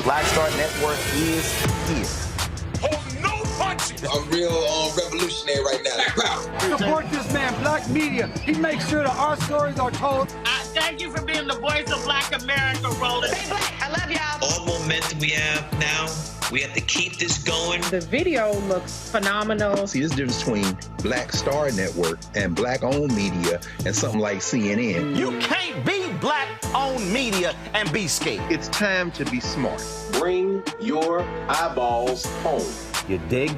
Black Star Network is here. Hold no punches! I'm real revolutionary right now. Support this man, Black Media. He makes sure that our stories are told. Thank you for being the voice of Black America, Roland. Stay black. I love y'all. All momentum we have now, we have to keep this going. The video looks phenomenal. See, this difference between Black Star Network and Black-owned media and something like CNN. You can't be Black-owned media and be scared. It's time to be smart. Bring your eyeballs home. You dig?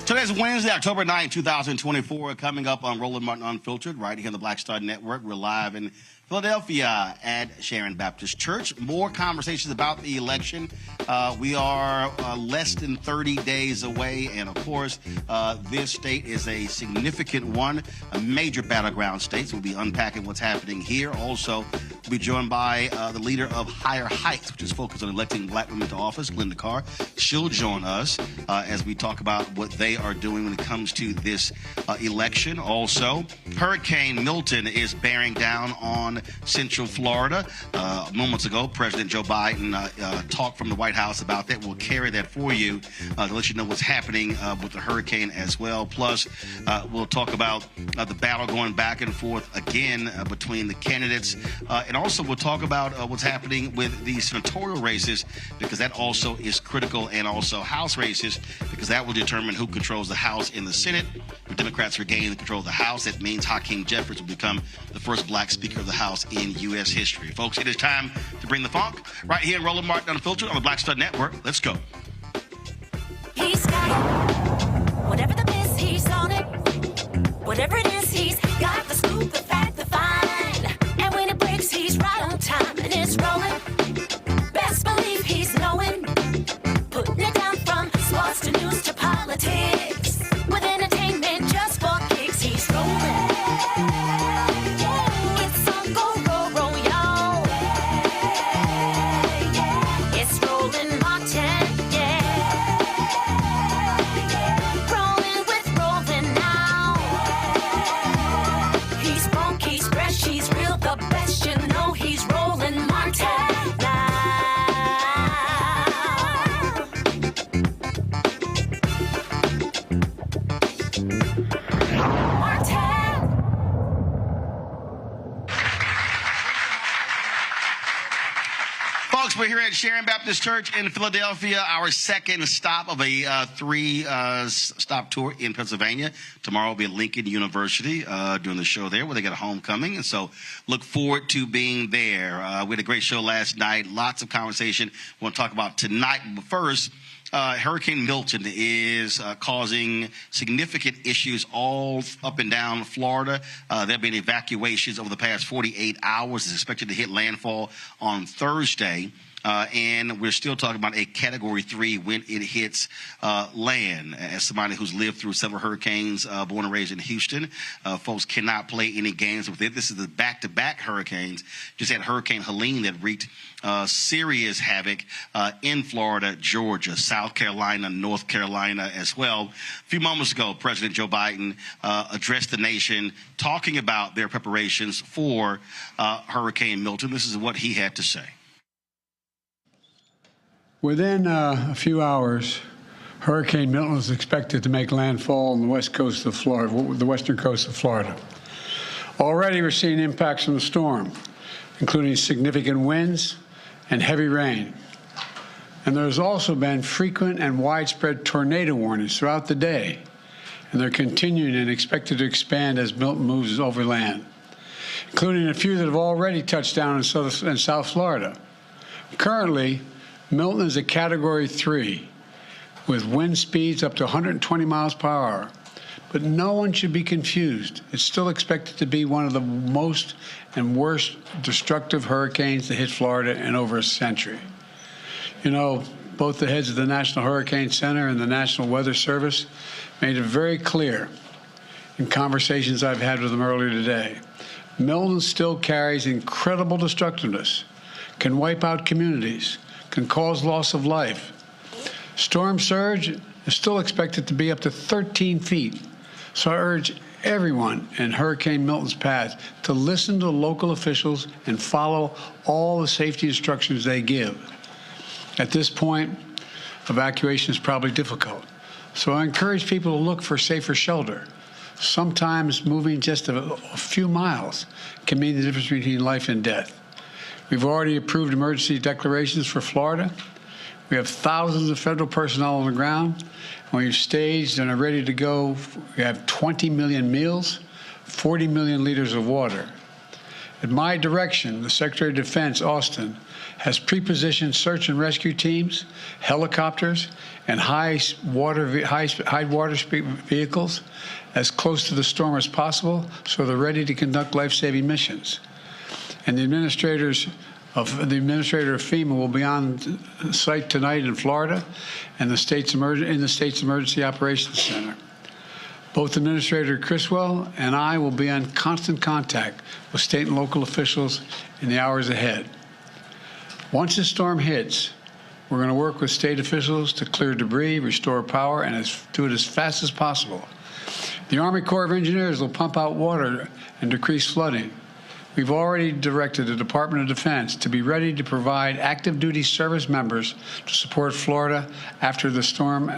Today's Wednesday, October 9, 2024. Coming up on Roland Martin Unfiltered, right here on the Black Star Network. We're live in Philadelphia at Sharon Baptist Church. More conversations about the election. We are less than 30 days away, and of course, this state is a significant one, a major battleground state. So we'll be unpacking what's happening here. Also, we'll be joined by the leader of Higher Heights, which is focused on electing Black women to office, Glynda Carr. She'll join us as we talk about what they are doing when it comes to this election. Also, Hurricane Milton is bearing down on Central Florida. Moments ago, President Joe Biden talked from the White House about that. We'll carry that for you to let you know what's happening with the hurricane as well. Plus, we'll talk about the battle going back and forth again between the candidates. And also, we'll talk about what's happening with the senatorial races, because that also is critical, and also House races, because that will determine who controls the House and the Senate. If Democrats regain the control of the House, that means Hakeem Jeffries will become the first Black Speaker of the House in U.S. history. Folks, it is time to bring the funk right here in Roland Martin Unfiltered on the Black Star Network. Let's go. He's got it. Whatever the miss, he's on it. Whatever it is, he's got the scoop, the fact, the find. And when it breaks, he's right on time, and it's rolling. Best believe he's knowing. Putting it down from sports to news to politics. With entertainment just for kicks, he's rolling. It's on go, roll, roll, y'all. It's Roland Martin, yeah. Rolling with Roland now. He's funky, he's fresh, he's real, the best, you know he's Roland Martin now. Folks, we're here at Sharon Baptist Church in Philadelphia, our second stop of a three-stop tour in Pennsylvania. Tomorrow will be at Lincoln University doing the show there where they got a homecoming, and so look forward to being there. We had a great show last night, lots of conversation we'll talk about tonight, but first, Hurricane Milton is causing significant issues all up and down Florida. There have been evacuations over the past 48 hours. It's expected to hit landfall on Thursday. And we're still talking about a Category 3 when it hits land. As somebody who's lived through several hurricanes, born and raised in Houston, folks cannot play any games with it. This is the back-to-back hurricanes. Just had Hurricane Helene that wreaked serious havoc in Florida, Georgia, South Carolina, North Carolina as well. A few moments ago, President Joe Biden addressed the nation talking about their preparations for Hurricane Milton. This is what he had to say. Within a few hours, Hurricane Milton is expected to make landfall on the west coast of Florida, the western coast of Florida. Already we're seeing impacts from the storm, including significant winds and heavy rain. And there's also been frequent and widespread tornado warnings throughout the day, and they're continuing and expected to expand as Milton moves over land, including a few that have already touched down in South Florida. Currently, Milton is a Category 3 with wind speeds up to 120 miles per hour. But no one should be confused. It's still expected to be one of the most and worst destructive hurricanes to hit Florida in over a century. You know, both the heads of the National Hurricane Center and the National Weather Service made it very clear in conversations I've had with them earlier today. Milton still carries incredible destructiveness, can wipe out communities, can cause loss of life. Storm surge is still expected to be up to 13 feet, So I urge everyone in Hurricane Milton's path to listen to local officials and follow all the safety instructions they give. At this point, evacuation is probably difficult. So I encourage people to look for safer shelter. Sometimes moving just a few miles can mean the difference between life and death. We've already approved emergency declarations for Florida. We have thousands of federal personnel on the ground. We've staged and are ready to go. We have 20 million meals, 40 million liters of water. At my direction, the Secretary of Defense, Austin, has pre-positioned search and rescue teams, helicopters, and high water speed vehicles as close to the storm as possible, so they're ready to conduct life-saving missions. And the administrator of FEMA will be on site tonight in Florida and in the state's Emergency Operations Center. Both Administrator Criswell and I will be in constant contact with state and local officials in the hours ahead. Once the storm hits, we're going to work with state officials to clear debris, restore power, and do it as fast as possible. The Army Corps of Engineers will pump out water and decrease flooding. We've already directed the Department of Defense to be ready to provide active duty service members to support Florida after the storm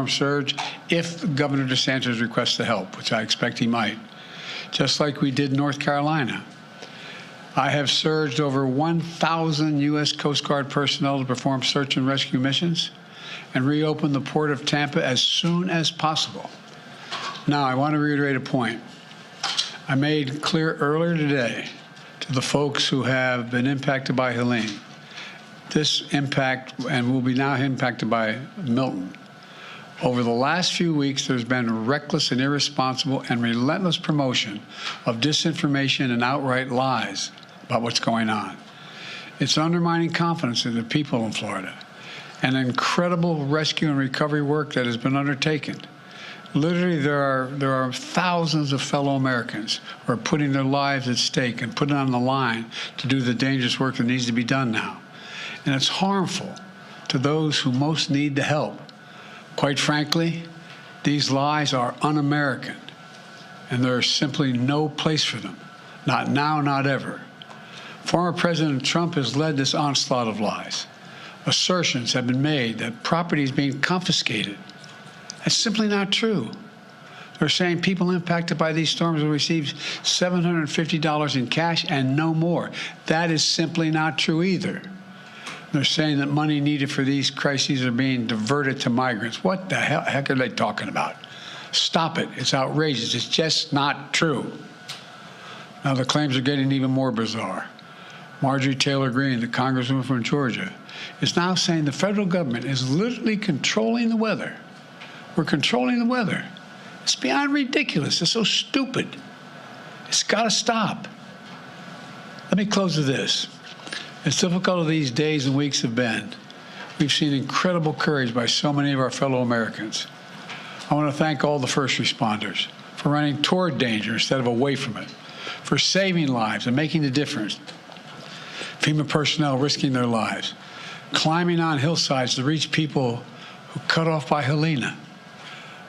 surge if Governor DeSantis requests the help, which I expect he might, just like we did in North Carolina. I have surged over 1,000 U.S. Coast Guard personnel to perform search and rescue missions and reopen the port of Tampa as soon as possible. Now, I want to reiterate a point I made clear earlier today to the folks who have been impacted by Helene. This impact, and will be now impacted by Milton. Over the last few weeks, there's been reckless and irresponsible and relentless promotion of disinformation and outright lies about what's going on. It's undermining confidence in the people in Florida and incredible rescue and recovery work that has been undertaken. Literally, there are thousands of fellow Americans who are putting their lives at stake and putting on the line to do the dangerous work that needs to be done now. And it's harmful to those who most need the help. Quite frankly, these lies are un-American, and there's simply no place for them. Not now, not ever. Former President Trump has led this onslaught of lies. Assertions have been made that property is being confiscated. That's simply not true. They're saying people impacted by these storms will receive $750 in cash and no more. That is simply not true either. They're saying that money needed for these crises are being diverted to migrants. What the heck are they talking about? Stop it. It's outrageous. It's just not true. Now the claims are getting even more bizarre. Marjorie Taylor Greene, the congresswoman from Georgia, is now saying the federal government is literally controlling the weather. We're controlling the weather. It's beyond ridiculous. It's so stupid. It's got to stop. Let me close with this. As difficult as these days and weeks have been, we've seen incredible courage by so many of our fellow Americans. I want to thank all the first responders for running toward danger instead of away from it, for saving lives and making a difference. FEMA personnel risking their lives, climbing on hillsides to reach people who cut off by Helene.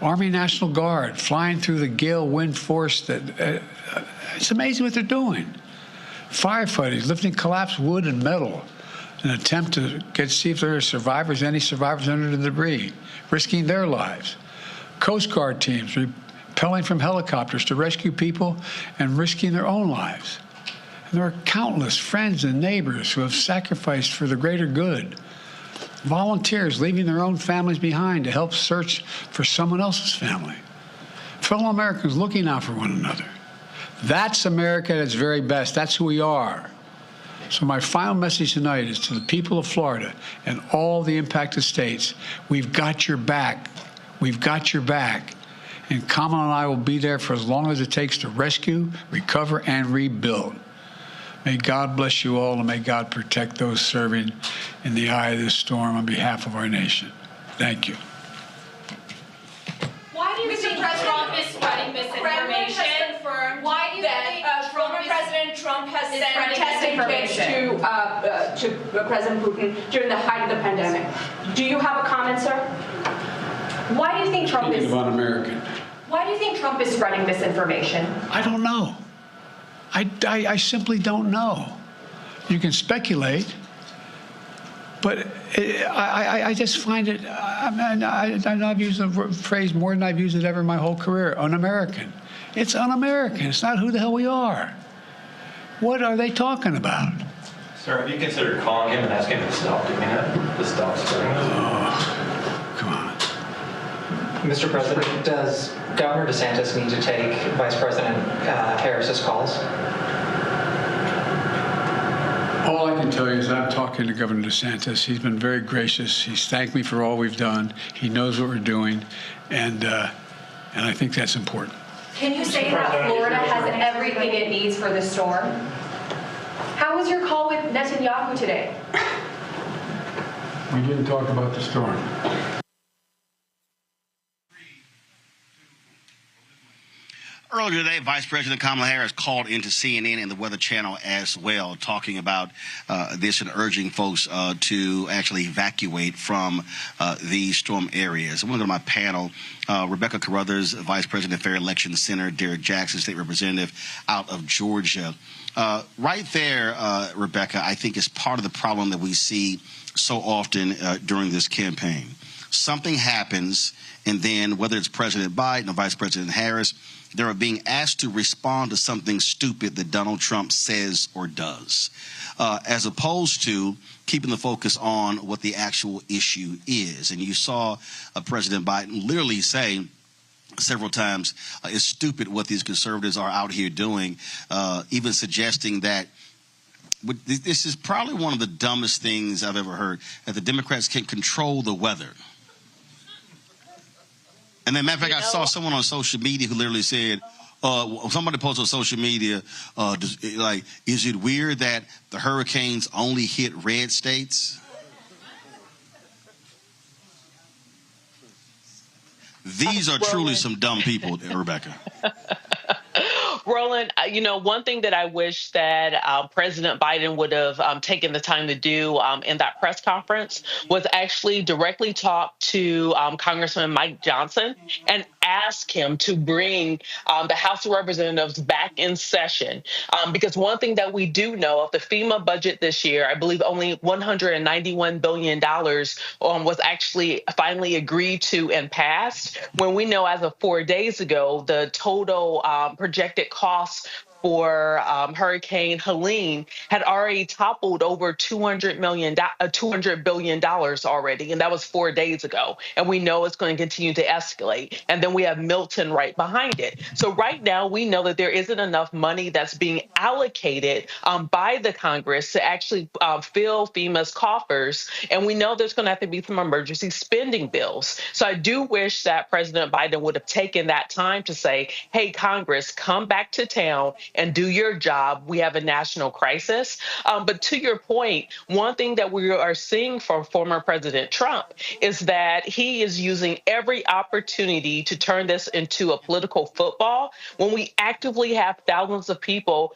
Army National Guard flying through the gale wind force it's amazing what they're doing. Firefighters lifting collapsed wood and metal in an attempt to see if there are survivors, any survivors under the debris, risking their lives. Coast Guard teams rappelling from helicopters to rescue people and risking their own lives. And there are countless friends and neighbors who have sacrificed for the greater good. Volunteers leaving their own families behind to help search for someone else's family. Fellow Americans looking out for one another. That's America at its very best. That's who we are. So my final message tonight is to the people of Florida and all the impacted states. We've got your back. We've got your back. And Kamala and I will be there for as long as it takes to rescue, recover, and rebuild. May God bless you all, and may God protect those serving in the eye of this storm on behalf of our nation. Thank you. Why do you think Trump is spreading misinformation? Why do you think former President Trump has sent testing kits to President Putin during the height of the pandemic? Do you have a comment, sir? Why do you think Trump is un-American? Why do you think Trump is spreading misinformation? I don't know. I simply don't know. You can speculate, but I just find it, I know I've used the phrase more than I've used it ever in my whole career, un-American. It's un-American. It's not who the hell we are. What are they talking about? Sir, have you considered calling him and asking him to stop doing that? To stop spreading this? Oh, come on. Mr. President, does Governor DeSantis need to take Vice President Harris's calls? All I can tell you is I'm talking to Governor DeSantis. He's been very gracious. He's thanked me for all we've done. He knows what we're doing, and I think that's important. Can you say that Florida has everything it needs for the storm? How was your call with Netanyahu today? We didn't talk about the storm. Earlier today, Vice President Kamala Harris called into CNN and the Weather Channel as well, talking about this and urging folks to actually evacuate from these storm areas. I want to go to my panel. Rebecca Carruthers, Vice President, Fair Election Center, Derek Jackson, State Representative out of Georgia. Right there, Rebecca, I think is part of the problem that we see so often during this campaign. Something happens, and then whether it's President Biden or Vice President Harris, they are being asked to respond to something stupid that Donald Trump says or does, as opposed to keeping the focus on what the actual issue is. And you saw President Biden literally say several times, it's stupid what these conservatives are out here doing, even suggesting that this is probably one of the dumbest things I've ever heard, that the Democrats can control the weather. And then, matter of fact, I saw someone on social media who literally said, somebody posted on social media, is it weird that the hurricanes only hit red states? These are truly some dumb people, Rebecca. Roland, one thing that I wish that President Biden would have taken the time to do in that press conference was actually directly talk to Congressman Mike Johnson and ask him to bring the House of Representatives back in session. Because one thing that we do know of the FEMA budget this year, I believe only $191 billion was actually finally agreed to and passed, when we know as of 4 days ago, the total projected costs for Hurricane Helene had already toppled over $200 billion already, and that was 4 days ago. And we know it's going to continue to escalate. And then we have Milton right behind it. So right now, we know that there isn't enough money that's being allocated by the Congress to actually fill FEMA's coffers. And we know there's going to have to be some emergency spending bills. So I do wish that President Biden would have taken that time to say, hey, Congress, come back to town and do your job. We have a national crisis. But to your point, one thing that we are seeing from former President Trump is that he is using every opportunity to turn this into a political football when we actively have thousands of people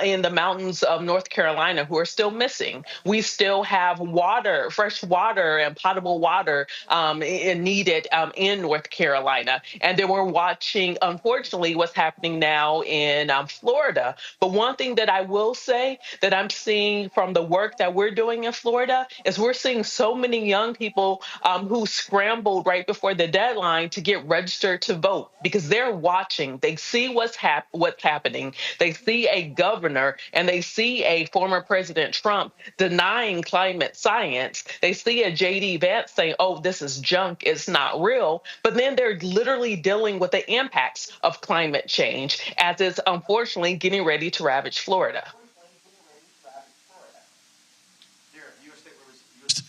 in the mountains of North Carolina who are still missing. We still have water, fresh water and potable water needed in North Carolina. And then we're watching, unfortunately, what's happening now in Florida. But one thing that I will say that I'm seeing from the work that we're doing in Florida is we're seeing so many young people who scrambled right before the deadline to get registered to vote because they're watching. They see what's happening. They see a governor and they see a former President Trump denying climate science. They see a J.D. Vance saying, oh, this is junk, it's not real. But then they're literally dealing with the impacts of climate change as it's unfortunately getting ready to ravage Florida.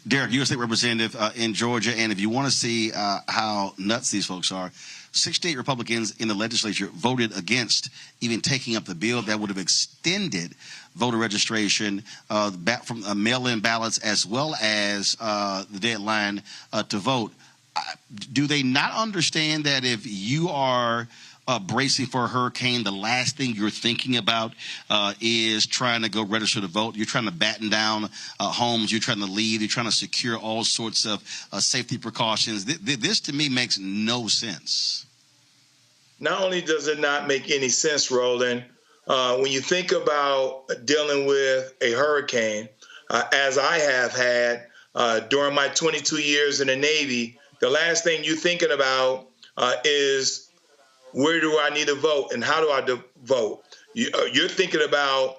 Derek, U.S. State Representative in Georgia, and if you want to see how nuts these folks are, 68 Republicans in the legislature voted against even taking up the bill that would have extended voter registration back from mail-in ballots as well as the deadline to vote. Do they not understand that if you are bracing for a hurricane, the last thing you're thinking about is trying to go register to vote? You're trying to batten down homes. You're trying to leave. You're trying to secure all sorts of safety precautions. This, to me, makes no sense. not only does it not make any sense, Roland, when you think about dealing with a hurricane, as I have had during my 22 years in the Navy, the last thing you're thinking about is where do I need to vote and how do I vote? You're thinking about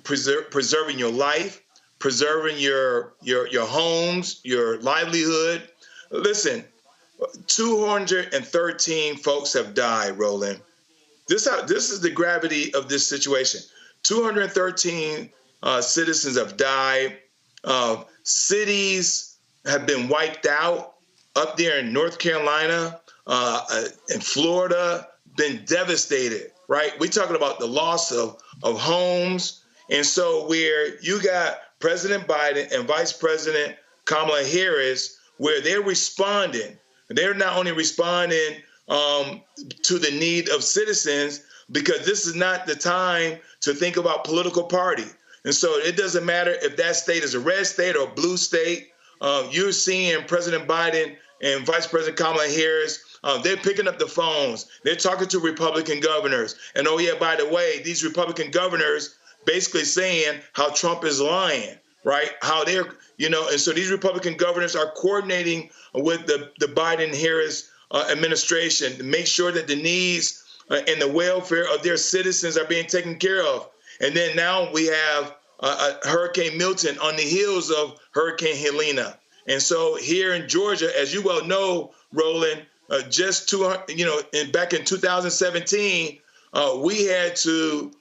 preserving your life, preserving your homes, your livelihood. Listen, 213 folks have died, Roland. This is the gravity of this situation. 213 citizens have died. Cities have been wiped out up there in North Carolina, in Florida, been devastated, right? We're talking about the loss of homes. And so where you got President Biden and Vice President Kamala Harris, where they're responding, they're not only responding to the need of citizens, because this is not the time to think about political party. And so it doesn't matter if that state is a red state or a blue state. You're seeing President Biden and Vice President Kamala Harris, they're picking up the phones. They're talking to Republican governors. And oh yeah, by the way, these Republican governors basically saying how Trump is lying, right? How they're, and so these Republican governors are coordinating with the Biden-Harris administration to make sure that the needs and the welfare of their citizens are being taken care of. And then now we have Hurricane Milton on the heels of Hurricane Helena. And so here in Georgia, as you well know, Roland, back in 2017, we had to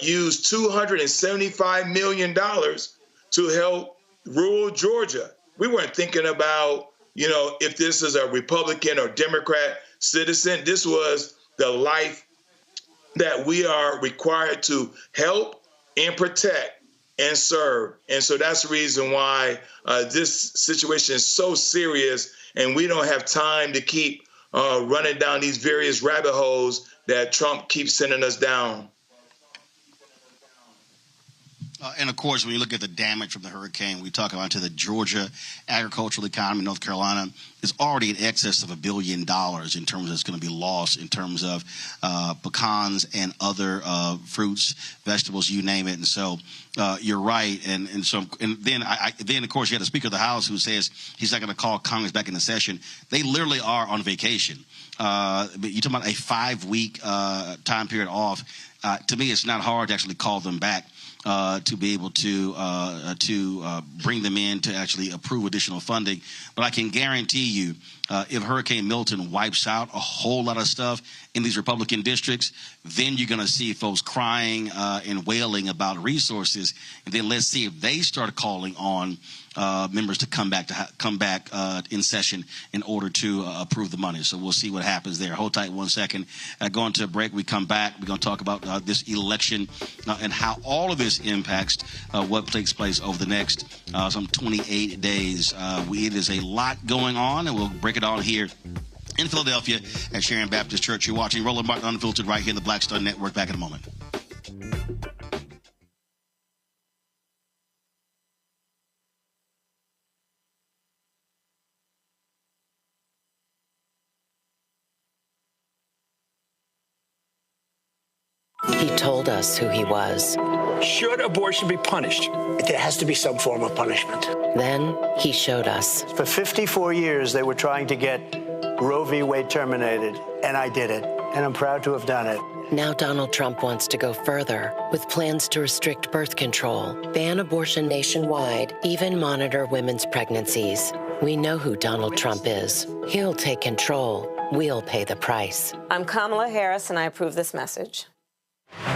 use $275 million to help rural Georgia. We weren't thinking about, if this is a Republican or Democrat citizen. This was the life that we are required to help and protect and serve. And so that's the reason why this situation is so serious, and we don't have time to keep running down these various rabbit holes that Trump keeps sending us down. And, of course, when you look at the damage from the hurricane, we talk about to the Georgia agricultural economy, North Carolina, is already in excess of $1 billion in terms of it's going to be lost in terms of pecans and other fruits, vegetables, you name it. And so you're right. And then, of course, you had the Speaker of the House who says he's not going to call Congress back into session. They literally are on vacation. But you're talking about a 5-week time period off. To me, it's not hard to actually call them back. To be able to bring them in to actually approve additional funding. But I can guarantee you, if Hurricane Milton wipes out a whole lot of stuff in these Republican districts, then you're going to see folks crying and wailing about resources. And then let's see if they start calling on members to come back in session in order to approve the money. So we'll see what happens there. Hold tight 1 second. Going to a break. We come back. We're going to talk about this election and how all of this impacts what takes place over the next some 28 days. It is a lot going on, and we'll break it all here in Philadelphia at Sharon Baptist Church. You're watching Roland Martin Unfiltered right here in the Black Star Network. Back in a moment. He told us who he was. Should abortion be punished? There has to be some form of punishment. Then he showed us. For 54 years, they were trying to get Roe v. Wade terminated, and I did it, and I'm proud to have done it. Now Donald Trump wants to go further with plans to restrict birth control, ban abortion nationwide, even monitor women's pregnancies. We know who Donald Trump is. He'll take control. We'll pay the price. I'm Kamala Harris, and I approve this message.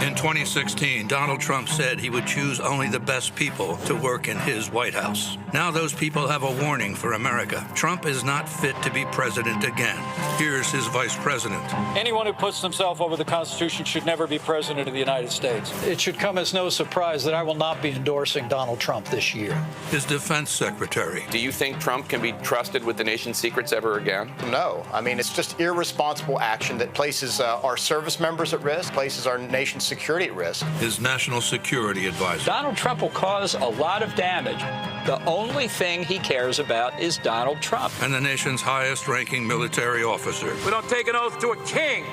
In 2016, Donald Trump said he would choose only the best people to work in his White House. Now those people have a warning for America. Trump is not fit to be president again. Here's his vice president. Anyone who puts himself over the Constitution should never be president of the United States. It should come as no surprise that I will not be endorsing Donald Trump this year. His defense secretary. Do you think Trump can be trusted with the nation's secrets ever again? No. I mean, it's just irresponsible action that places our service members at risk, places our nation's security at risk. His national security advisor. Donald Trump will cause a lot of damage. The only thing he cares about is Donald Trump. And the nation's highest-ranking military officer. We don't take an oath to a king.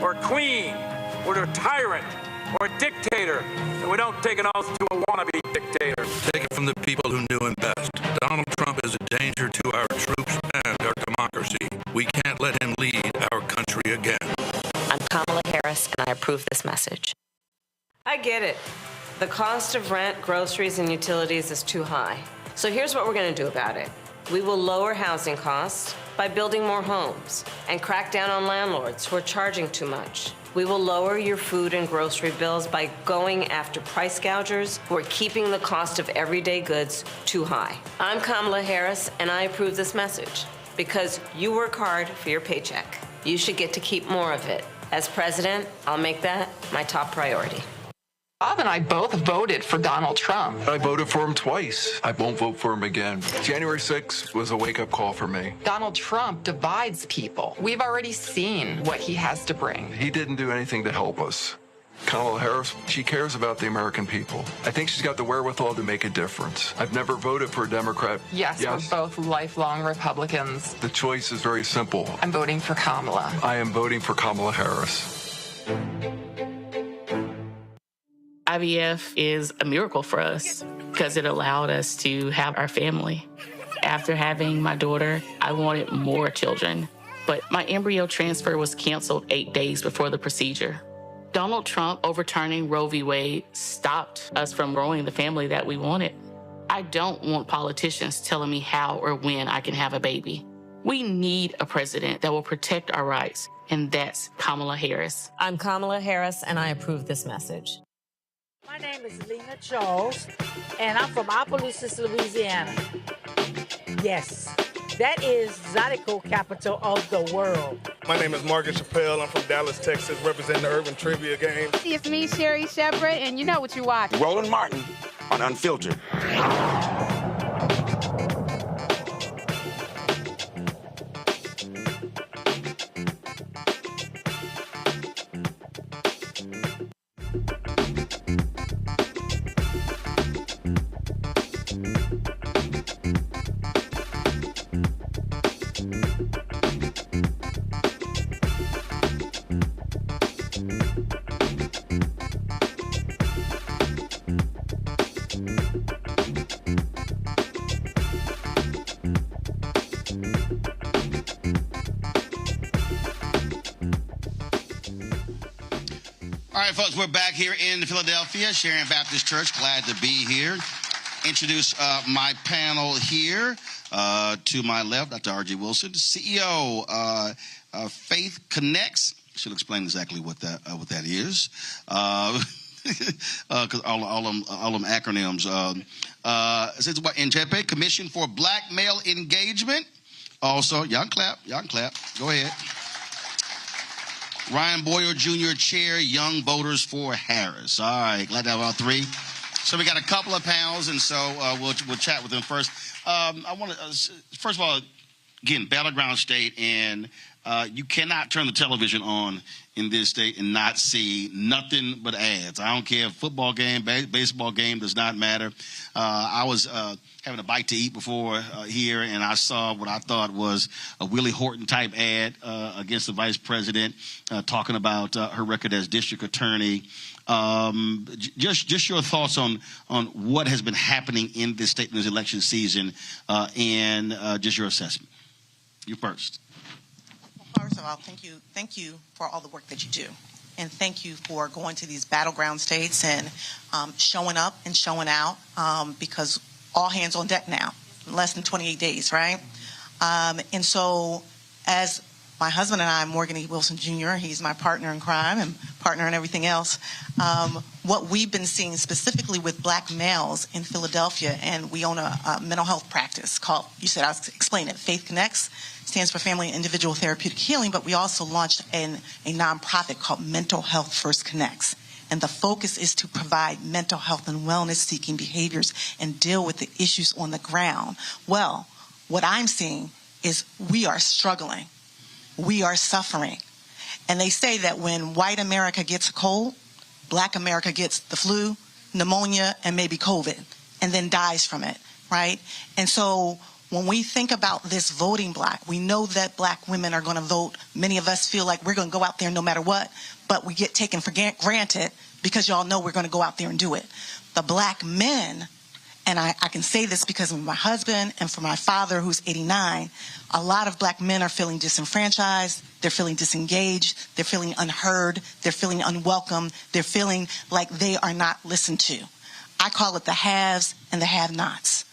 or queen or a tyrant or a dictator, and we don't take an oath to a wannabe dictator. Take it from the people who knew him best. Donald Trump is a danger to our troops and our democracy. We can't let him lead our country again. I'm Kamala Harris, and I approve this message. I get it. The cost of rent, groceries, and utilities is too high. So here's what we're going to do about it. We will lower housing costs by building more homes and crack down on landlords who are charging too much. We will lower your food and grocery bills by going after price gougers who are keeping the cost of everyday goods too high. I'm Kamala Harris, and I approve this message because you work hard for your paycheck. You should get to keep more of it. As president, I'll make that my top priority. Bob and I both voted for Donald Trump. I voted for him twice. I won't vote for him again. January 6th was a wake-up call for me. Donald Trump divides people. We've already seen what he has to bring. He didn't do anything to help us. Kamala Harris, she cares about the American people. I think she's got the wherewithal to make a difference. I've never voted for a Democrat. Yes, we're both lifelong Republicans. The choice is very simple. I'm voting for Kamala. I am voting for Kamala Harris. IVF is a miracle for us because it allowed us to have our family. After having my daughter, I wanted more children, but my embryo transfer was canceled 8 days before the procedure. Donald Trump overturning Roe v. Wade stopped us from growing the family that we wanted. I don't want politicians telling me how or when I can have a baby. We need a president that will protect our rights, and that's Kamala Harris. I'm Kamala Harris, and I approve this message. My name is Lena Charles, and I'm from Opelousas, Louisiana. Yes, that is Zydeco capital of the world. My name is Margaret Chappelle. I'm from Dallas, Texas, representing the Urban Trivia Game. It's me, Sherry Shepherd, and you know what you watch. Roland Martin on Unfiltered. All right, folks, we're back here in Philadelphia, Sharon Baptist Church. Glad to be here. Introduce my panel here. To my left, Dr. R.J. Wilson, CEO Faith Connects. Should explain exactly what that is, because all them acronyms. NJP, Commission for Black Male Engagement. Also, y'all clap. Go ahead. Ryan Boyer Jr., Chair, Young Voters for Harris. All right, glad to have all three. So we got a couple of panels, and so we'll chat with them first. I want to first of all, again, Battleground State, and you cannot turn the television on in this state and not see nothing but ads. I don't care if football game, baseball game, does not matter. I was having a bite to eat before here, and I saw what I thought was a Willie Horton type ad against the vice president, talking about her record as district attorney. Just your thoughts on what has been happening in this state in this election season, and just your assessment. You first. Well, first of all, thank you for all the work that you do, and thank you for going to these battleground states and showing up and showing out, because all hands on deck now. Less than 28 days, right? And so, as my husband and I, Morgan E. Wilson Jr., he's my partner in crime and partner in everything else. What we've been seeing specifically with black males in Philadelphia, and we own a mental health practice called, you said, I'll explain it, Faith Connects, stands for Family and Individual Therapeutic Healing, but we also launched a nonprofit called Mental Health First Connects. And the focus is to provide mental health and wellness-seeking behaviors and deal with the issues on the ground. Well, what I'm seeing is we are struggling. We are suffering. And they say that when white America gets a cold, black America gets the flu, pneumonia, and maybe COVID, and then dies from it, right? And so when we think about this voting block, we know that black women are going to vote. Many of us feel like we're going to go out there no matter what, but we get taken for granted because y'all know we're going to go out there and do it. The black men, and I can say this because of my husband and for my father who's 89, a lot of black men are feeling disenfranchised, they're feeling disengaged, they're feeling unheard, they're feeling unwelcome, they're feeling like they are not listened to. I call it the haves and the have-nots.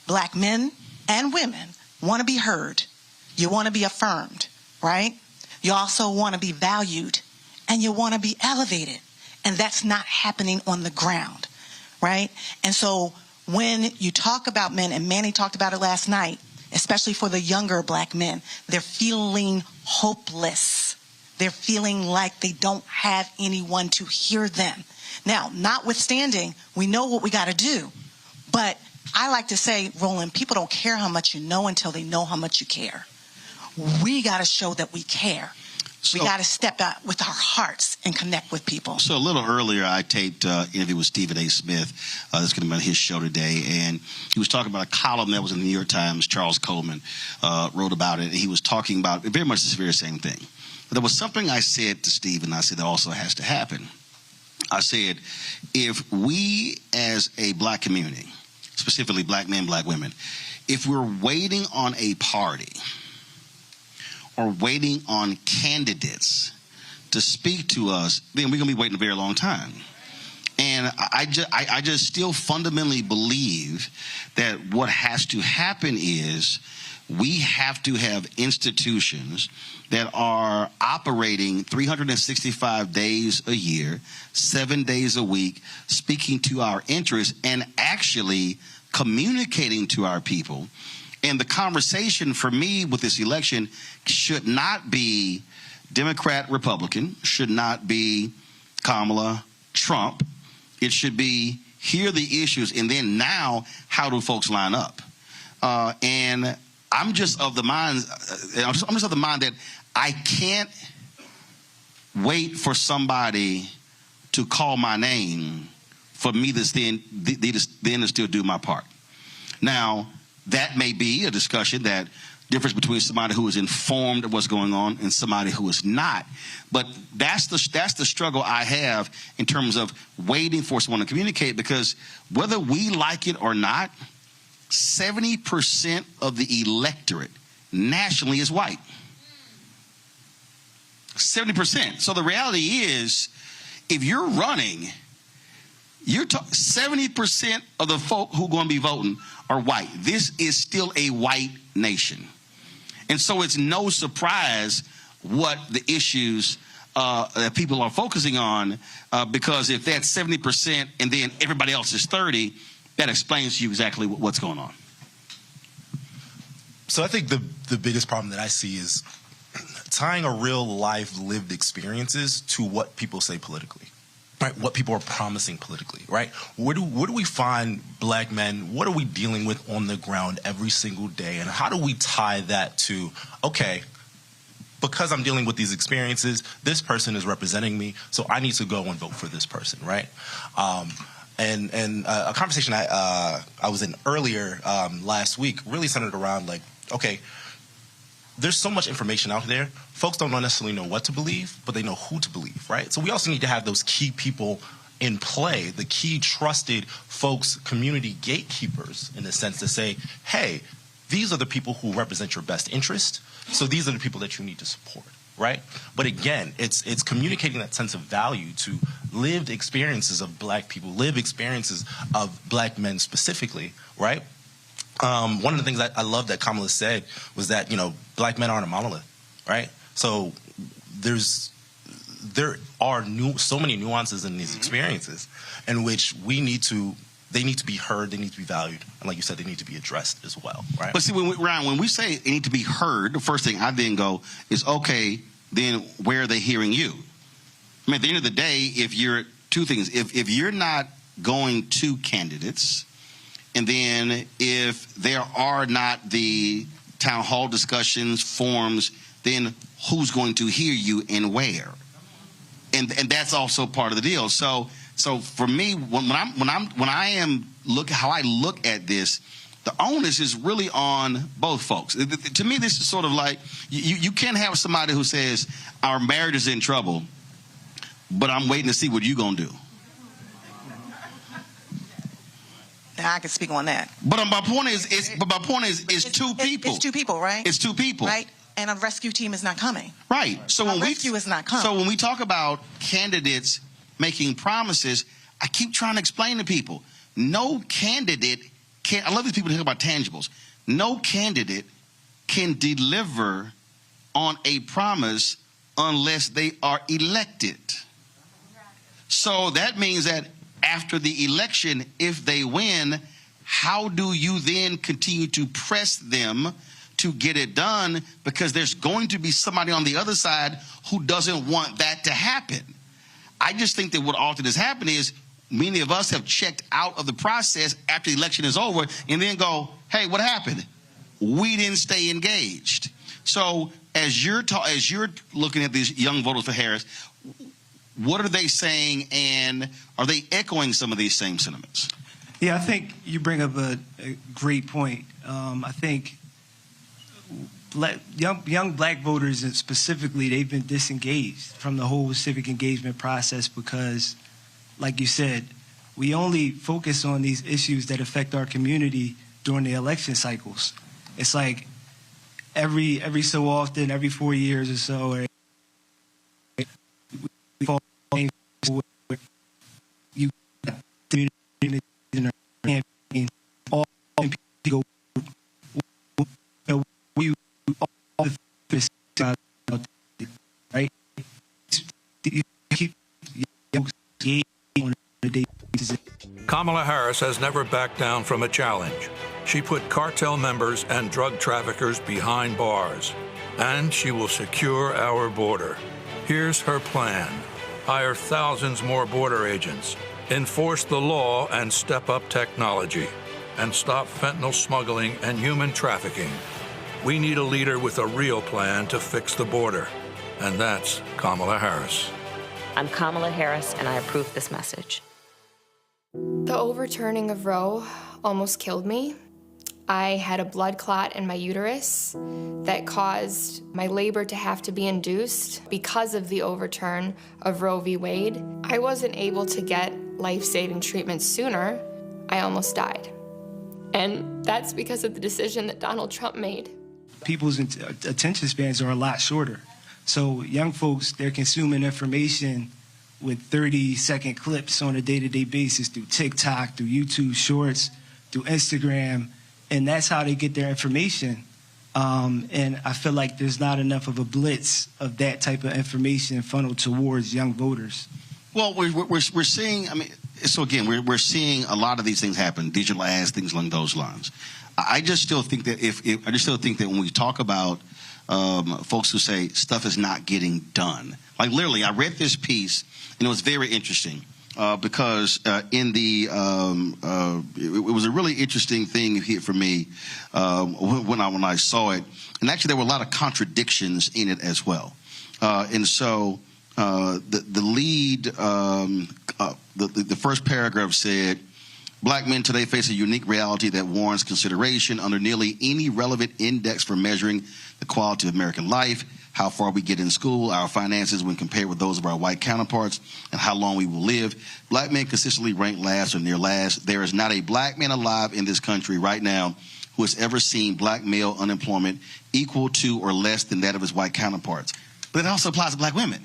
Black men and women want to be heard. You want to be affirmed, right? You also want to be valued, and you want to be elevated. And that's not happening on the ground, right? And so when you talk about men, and Manny talked about it last night, especially for the younger black men, they're feeling hopeless. They're feeling like they don't have anyone to hear them. Now, notwithstanding, we know what we got to do, but I like to say, Roland, people don't care how much you know until they know how much you care. We got to show that we care. We got to step out with our hearts and connect with people. So a little earlier, I taped an interview with Stephen A. Smith. That's going to be on his show today. And he was talking about a column that was in the New York Times. Charles Coleman wrote about it. And he was talking about very much this very same thing. But there was something I said to Stephen, I said that also has to happen. I said, if we as a black community, specifically black men, black women, if we're waiting on a party or waiting on candidates to speak to us, then we're going to be waiting a very long time. And I just still fundamentally believe that what has to happen is we have to have institutions that are operating 365 days a year, 7 days a week, speaking to our interests and actually communicating to our people. And the conversation for me with this election should not be Democrat, Republican, should not be Kamala, Trump. It should be here are the issues, and then now how do folks line up? And I'm just of the mind. I'm just of the mind that I can't wait for somebody to call my name for me to then still do my part. Now, that may be a discussion that difference between somebody who is informed of what's going on and somebody who is not. But that's the struggle I have in terms of waiting for someone to communicate, because whether we like it or not, 70% of the electorate nationally is white. 70%. So the reality is, if you're running, 70% of the folk who are going to be voting are white. This is still a white nation. And so it's no surprise what the issues that people are focusing on, because if that's 70% and then everybody else is 30%, that explains to you exactly what's going on. So I think the biggest problem that I see is tying a real life lived experiences to what people say politically, right? What people are promising politically, right? Where do we find black men? What are we dealing with on the ground every single day? And how do we tie that to, okay, because I'm dealing with these experiences, this person is representing me, so I need to go and vote for this person, right? And a conversation I was in earlier last week really centered around, like, okay, there's so much information out there. Folks don't necessarily know what to believe, but they know who to believe, right? So we also need to have those key people in play, the key trusted folks, community gatekeepers, in the sense to say, hey, these are the people who represent your best interest, so these are the people that you need to support, right? But again, it's communicating that sense of value to lived experiences of black people, lived experiences of black men specifically, right? One of the things that I love that Kamala said was that, black men aren't a monolith, right? So there are so many nuances in these experiences in which they need to be heard, they need to be valued, and like you said, they need to be addressed as well, right? But see, Ryan, when we say they need to be heard, the first thing I then go is, okay, then where are they hearing you? I mean, at the end of the day, if you're two things, if you're not going to candidates, and then if there are not the town hall discussions, forums, then who's going to hear you and where? And that's also part of the deal. So for me, how I look at this, the onus is really on both folks. To me, this is sort of like you can't have somebody who says our marriage is in trouble, but I'm waiting to see what you're going to do. Now I can speak on that. But my point is, it's two people. It's two people, right? It's two people, right? And a rescue team is not coming. Right. So rescue is not coming. So when we talk about candidates making promises, I keep trying to explain to people, no candidate can. I love these people who talk about tangibles. No candidate can deliver on a promise unless they are elected. So that means that after the election, if they win, how do you then continue to press them to get it done? Because there's going to be somebody on the other side who doesn't want that to happen. I just think that what often has happened is many of us have checked out of the process after the election is over and then go, hey, what happened? We didn't stay engaged. So as you're looking at these young voters for Harris, what are they saying, and are they echoing some of these same sentiments? Yeah, I think you bring up a great point. I think young black voters specifically, they've been disengaged from the whole civic engagement process because, like you said, we only focus on these issues that affect our community during the election cycles. It's like every so often, every 4 years or so, you all people right? Kamala Harris has never backed down from a challenge. She put cartel members and drug traffickers behind bars, and she will secure our border. Here's her plan. Hire thousands more border agents, enforce the law and step up technology, and stop fentanyl smuggling and human trafficking. We need a leader with a real plan to fix the border, and that's Kamala Harris. I'm Kamala Harris, and I approve this message. The overturning of Roe almost killed me. I had a blood clot in my uterus that caused my labor to have to be induced because of the overturn of Roe v. Wade. I wasn't able to get life-saving treatment sooner. I almost died. And that's because of the decision that Donald Trump made. People's attention spans are a lot shorter. So young folks, they're consuming information with 30-second clips on a day-to-day basis through TikTok, through YouTube Shorts, through Instagram, and that's how they get their information. And I feel like there's not enough of a blitz of that type of information funneled towards young voters. Well, we're seeing, I mean, so again, we're seeing a lot of these things happen, digital ads, things along those lines. I just still think that when we talk about folks who say stuff is not getting done, like literally, I read this piece and it was very interesting because in the it was a really interesting thing here for me when I saw it, and actually there were a lot of contradictions in it as well, and so the lead the first paragraph said, Black men today face a unique reality that warrants consideration under nearly any relevant index for measuring the quality of American life, how far we get in school, our finances when compared with those of our white counterparts, and how long we will live. Black men consistently rank last or near last. There is not a black man alive in this country right now who has ever seen black male unemployment equal to or less than that of his white counterparts. But it also applies to black women.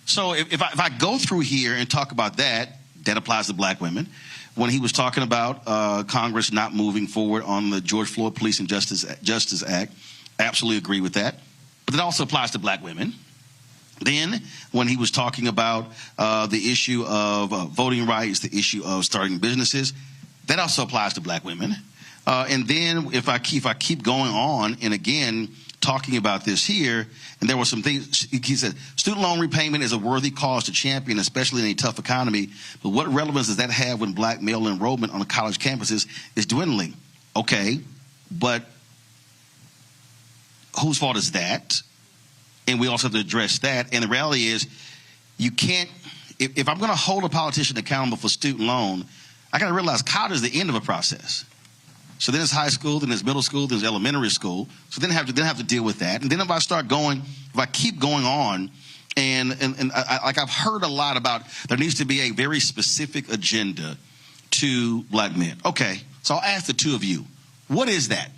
So if I go through here and talk about that applies to black women. When he was talking about Congress not moving forward on the George Floyd Police and Justice Act, I absolutely agree with that. But it also applies to black women. Then when he was talking about the issue of voting rights, the issue of starting businesses, that also applies to black women. And then if I keep going on, and again, talking about this here, and there were some things, he said, student loan repayment is a worthy cause to champion, especially in a tough economy, but what relevance does that have when black male enrollment on college campuses is dwindling? Okay, but whose fault is that? And we also have to address that, and the reality is, you can't, if I'm going to hold a politician accountable for student loan, I got to realize college is the end of a process. So then it's high school, then it's middle school, then it's elementary school. So then I have to deal with that. And then if I keep going on, and I've heard a lot about there needs to be a very specific agenda to black men. Okay, so I'll ask the two of you, what is that?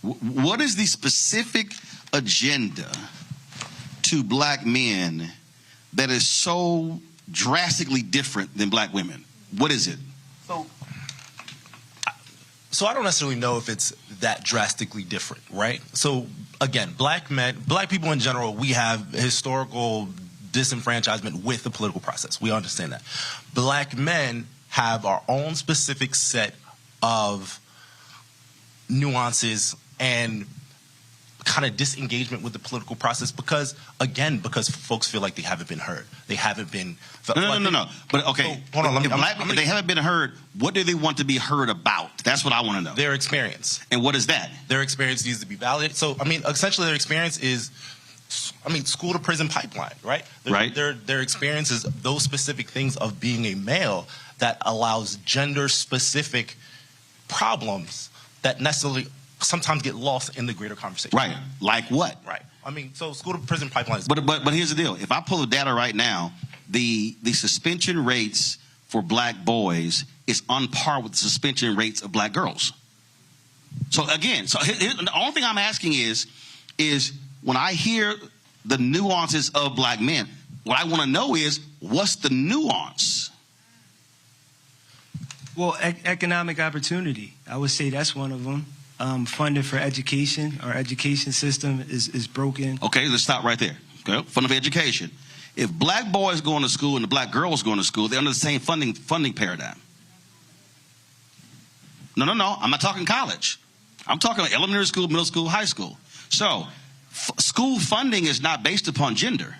What is the specific agenda to black men that is so drastically different than black women? What is it? So I don't necessarily know if it's that drastically different, right? So again, black people in general, we have historical disenfranchisement with the political process. We understand that. Black men have our own specific set of nuances and kind of disengagement with the political process because folks feel like they haven't been heard. They haven't been... No. But okay, so, hold on, if they haven't been heard, what do they want to be heard about? That's what I want to know. Their experience. And what is that? Their experience needs to be validated. So, essentially their experience is, school to prison pipeline, right? Their experience is those specific things of being a male that allows gender-specific problems that necessarily sometimes get lost in the greater conversation. Right. Like what? Right. So school to prison pipeline is... But here's the deal. If I pull the data right now, the suspension rates for black boys is on par with the suspension rates of black girls. So again, the only thing I'm asking is when I hear the nuances of black men, what I want to know is what's the nuance? Well, economic opportunity. I would say that's one of them. Funding for education. Our education system is broken. Okay, let's stop right there. Okay, funding for education. If black boys going to school and the black girls going to school, they're under the same funding paradigm. No. I'm not talking college. I'm talking about elementary school, middle school, high school. So school funding is not based upon gender.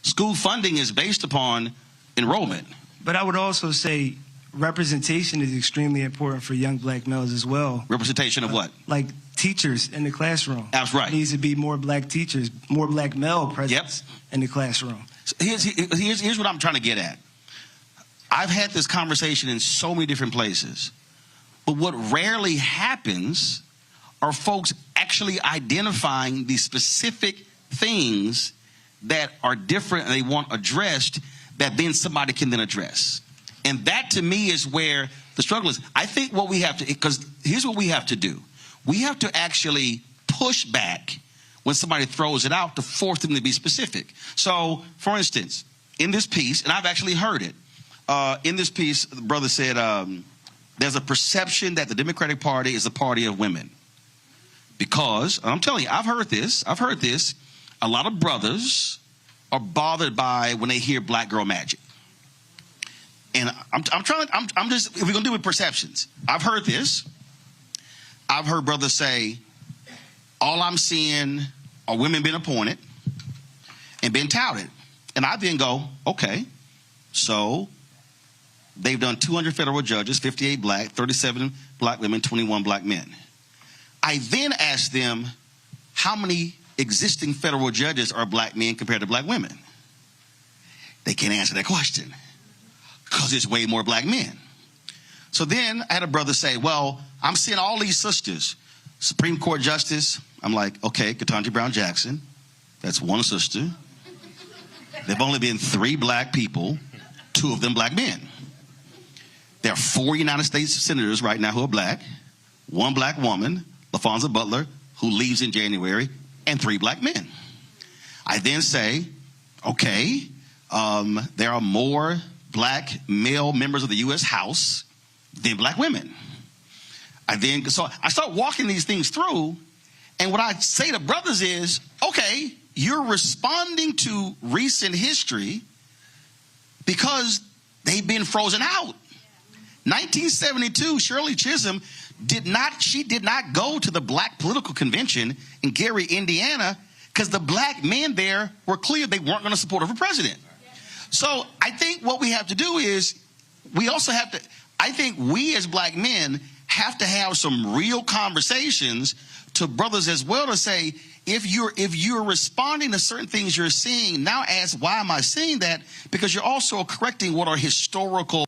School funding is based upon enrollment. But I would also say representation is extremely important for young black males as well. Representation of what? Like teachers in the classroom. That's right. There needs to be more black teachers, more black male presence in the classroom. So here's what I'm trying to get at. I've had this conversation in so many different places, but what rarely happens are folks actually identifying the specific things that are different and they want addressed that then somebody can then address. And that to me is where the struggle is. I think what we have to, because here's what we have to do. We have to actually push back when somebody throws it out to force them to be specific. So, for instance, in this piece, and I've actually heard it, in this piece, the brother said there's a perception that the Democratic Party is a party of women. Because, I'm telling you, I've heard this, a lot of brothers are bothered by when they hear black girl magic. And I'm just, if we're going to do with perceptions, I've heard this. I've heard brothers say, all I'm seeing are women being appointed and being touted. And I then go, okay, so they've done 200 federal judges, 58 black, 37 black women, 21 black men. I then ask them, how many existing federal judges are black men compared to black women? They can't answer that question. Because there's way more black men. So then I had a brother say, well, I'm seeing all these sisters. Supreme Court Justice. I'm like, okay, Ketanji Brown Jackson. That's one sister. There've only been 3 black people, 2 of them black men. There are 4 United States senators right now who are black, 1 black woman, LaFonza Butler, who leaves in January, and 3 black men. I then say, okay, there are more black male members of the U.S. House than black women. So I start walking these things through, and what I say to brothers is, okay, you're responding to recent history because they've been frozen out. 1972, Shirley Chisholm did not go to the black political convention in Gary, Indiana, because the black men there were clear they weren't going to support her for president. So I think what we have to do is we also have to, I think we as black men have to have some real conversations to brothers as well to say, if you're responding to certain things you're seeing, now ask, why am I seeing that? Because you're also correcting what are historical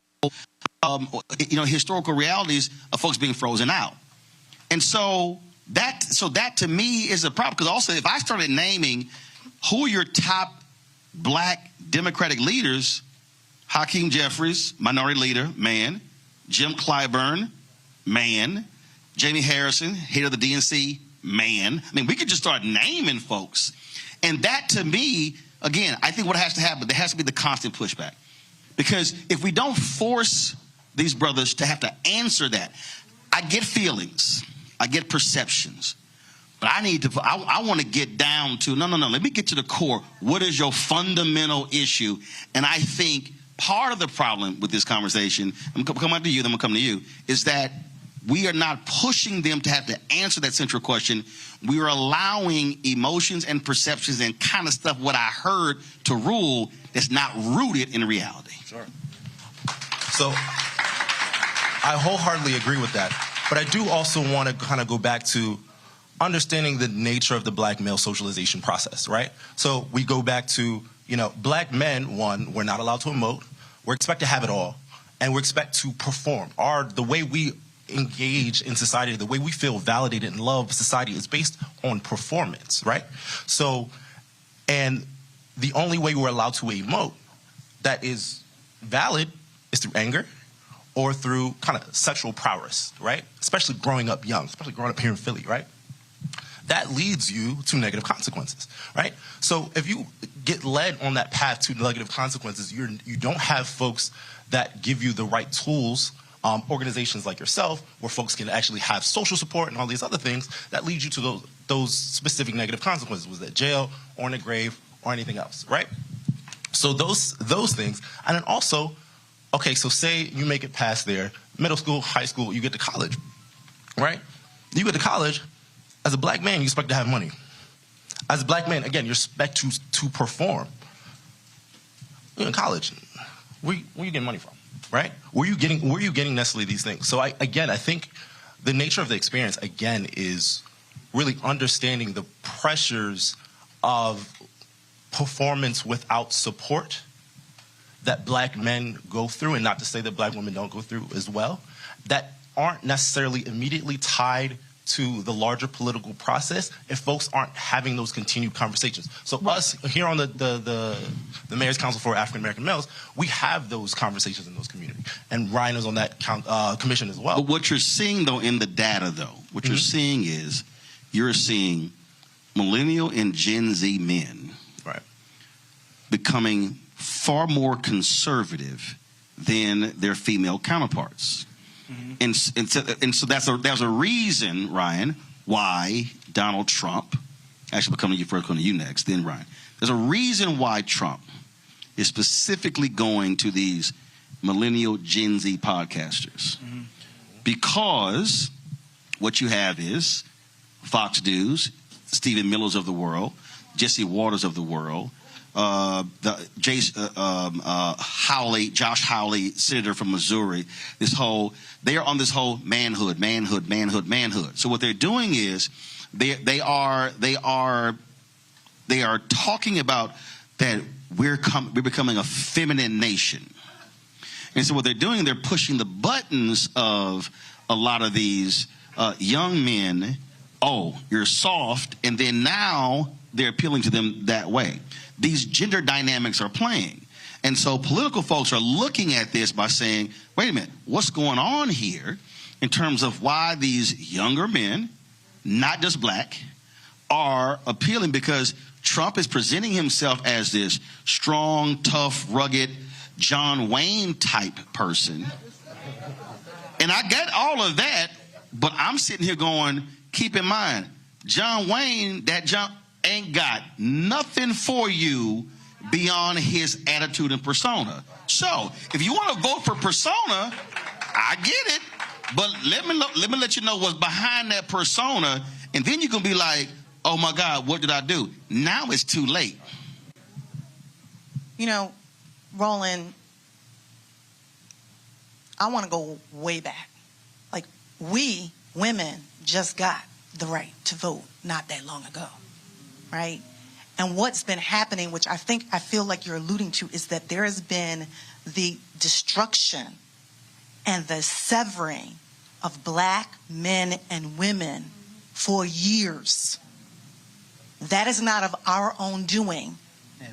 historical realities of folks being frozen out. And so that to me is a problem, because also if I started naming who are your top black Democratic leaders, Hakeem Jeffries, minority leader, man. Jim Clyburn, man. Jamie Harrison, head of the DNC, man. I mean, we could just start naming folks. And that, to me, again, I think what has to happen, there has to be the constant pushback. Because if we don't force these brothers to have to answer that, I get feelings, I get perceptions, but I want to get down to, no, let me get to the core. What is your fundamental issue? And I think part of the problem with this conversation, I'm going to come to you, then I'm going to come to you, is that we are not pushing them to have to answer that central question. We are allowing emotions and perceptions and kind of stuff, what I heard, to rule that's not rooted in reality. Sure. So I wholeheartedly agree with that. But I do also want to kind of go back to understanding the nature of the black male socialization process, right? So we go back to, black men, one, we're not allowed to emote. We're expected to have it all. And we're expected to perform. The way we engage in society, the way we feel validated and love society is based on performance, right? So, and the only way we're allowed to emote that is valid is through anger or through kind of sexual prowess, right? Especially growing up young, especially growing up here in Philly, right? That leads you to negative consequences, right? So if you get led on that path to negative consequences, you don't have folks that give you the right tools, organizations like yourself, where folks can actually have social support and all these other things that lead you to those specific negative consequences, was that jail or in the grave or anything else, right? So those things, and then also, okay, so say you make it past there, middle school, high school, you get to college, right? You get to college, as a black man, you expect to have money. As a black man, again, you're expected to perform. You're in college, where you getting money from, right? Where you getting necessarily these things? So I think the nature of the experience, again, is really understanding the pressures of performance without support that black men go through, and not to say that black women don't go through as well, that aren't necessarily immediately tied to the larger political process if folks aren't having those continued conversations. So us here on the Mayor's Council for African American Males, we have those conversations in those communities. And Ryan is on that commission as well. But what you're seeing, though, in the data, though, what you're seeing is you're seeing millennial and Gen Z men becoming far more conservative than their female counterparts. And so there's a reason, Ryan, why Donald Trump, actually we'll come to you first, come to you next, then Ryan. There's a reason why Trump is specifically going to these millennial Gen Z podcasters. Because what you have is Fox News, Stephen Miller's of the world, Jesse Waters of the world, Josh Hawley, senator from Missouri, they are on this whole manhood. So what they're doing is they are talking about that we're becoming a feminine nation. And so what they're doing, they're pushing the buttons of a lot of these young men. Oh, you're soft, and then now they're appealing to them that way. These gender dynamics are playing. And so political folks are looking at this by saying, wait a minute, what's going on here in terms of why these younger men, not just black, are appealing? Because Trump is presenting himself as this strong, tough, rugged, John Wayne type person. And I get all of that, but I'm sitting here going, keep in mind, John Wayne, ain't got nothing for you beyond his attitude and persona. So if you want to vote for persona, I get it, but let me let you know what's behind that persona, and then you can be like, oh my God, what did I do? Now it's too late. Roland, I want to go way back. Like, we women just got the right to vote not that long ago. Right? And what's been happening, which I feel like you're alluding to, is that there has been the destruction and the severing of black men and women for years. That is not of our own doing.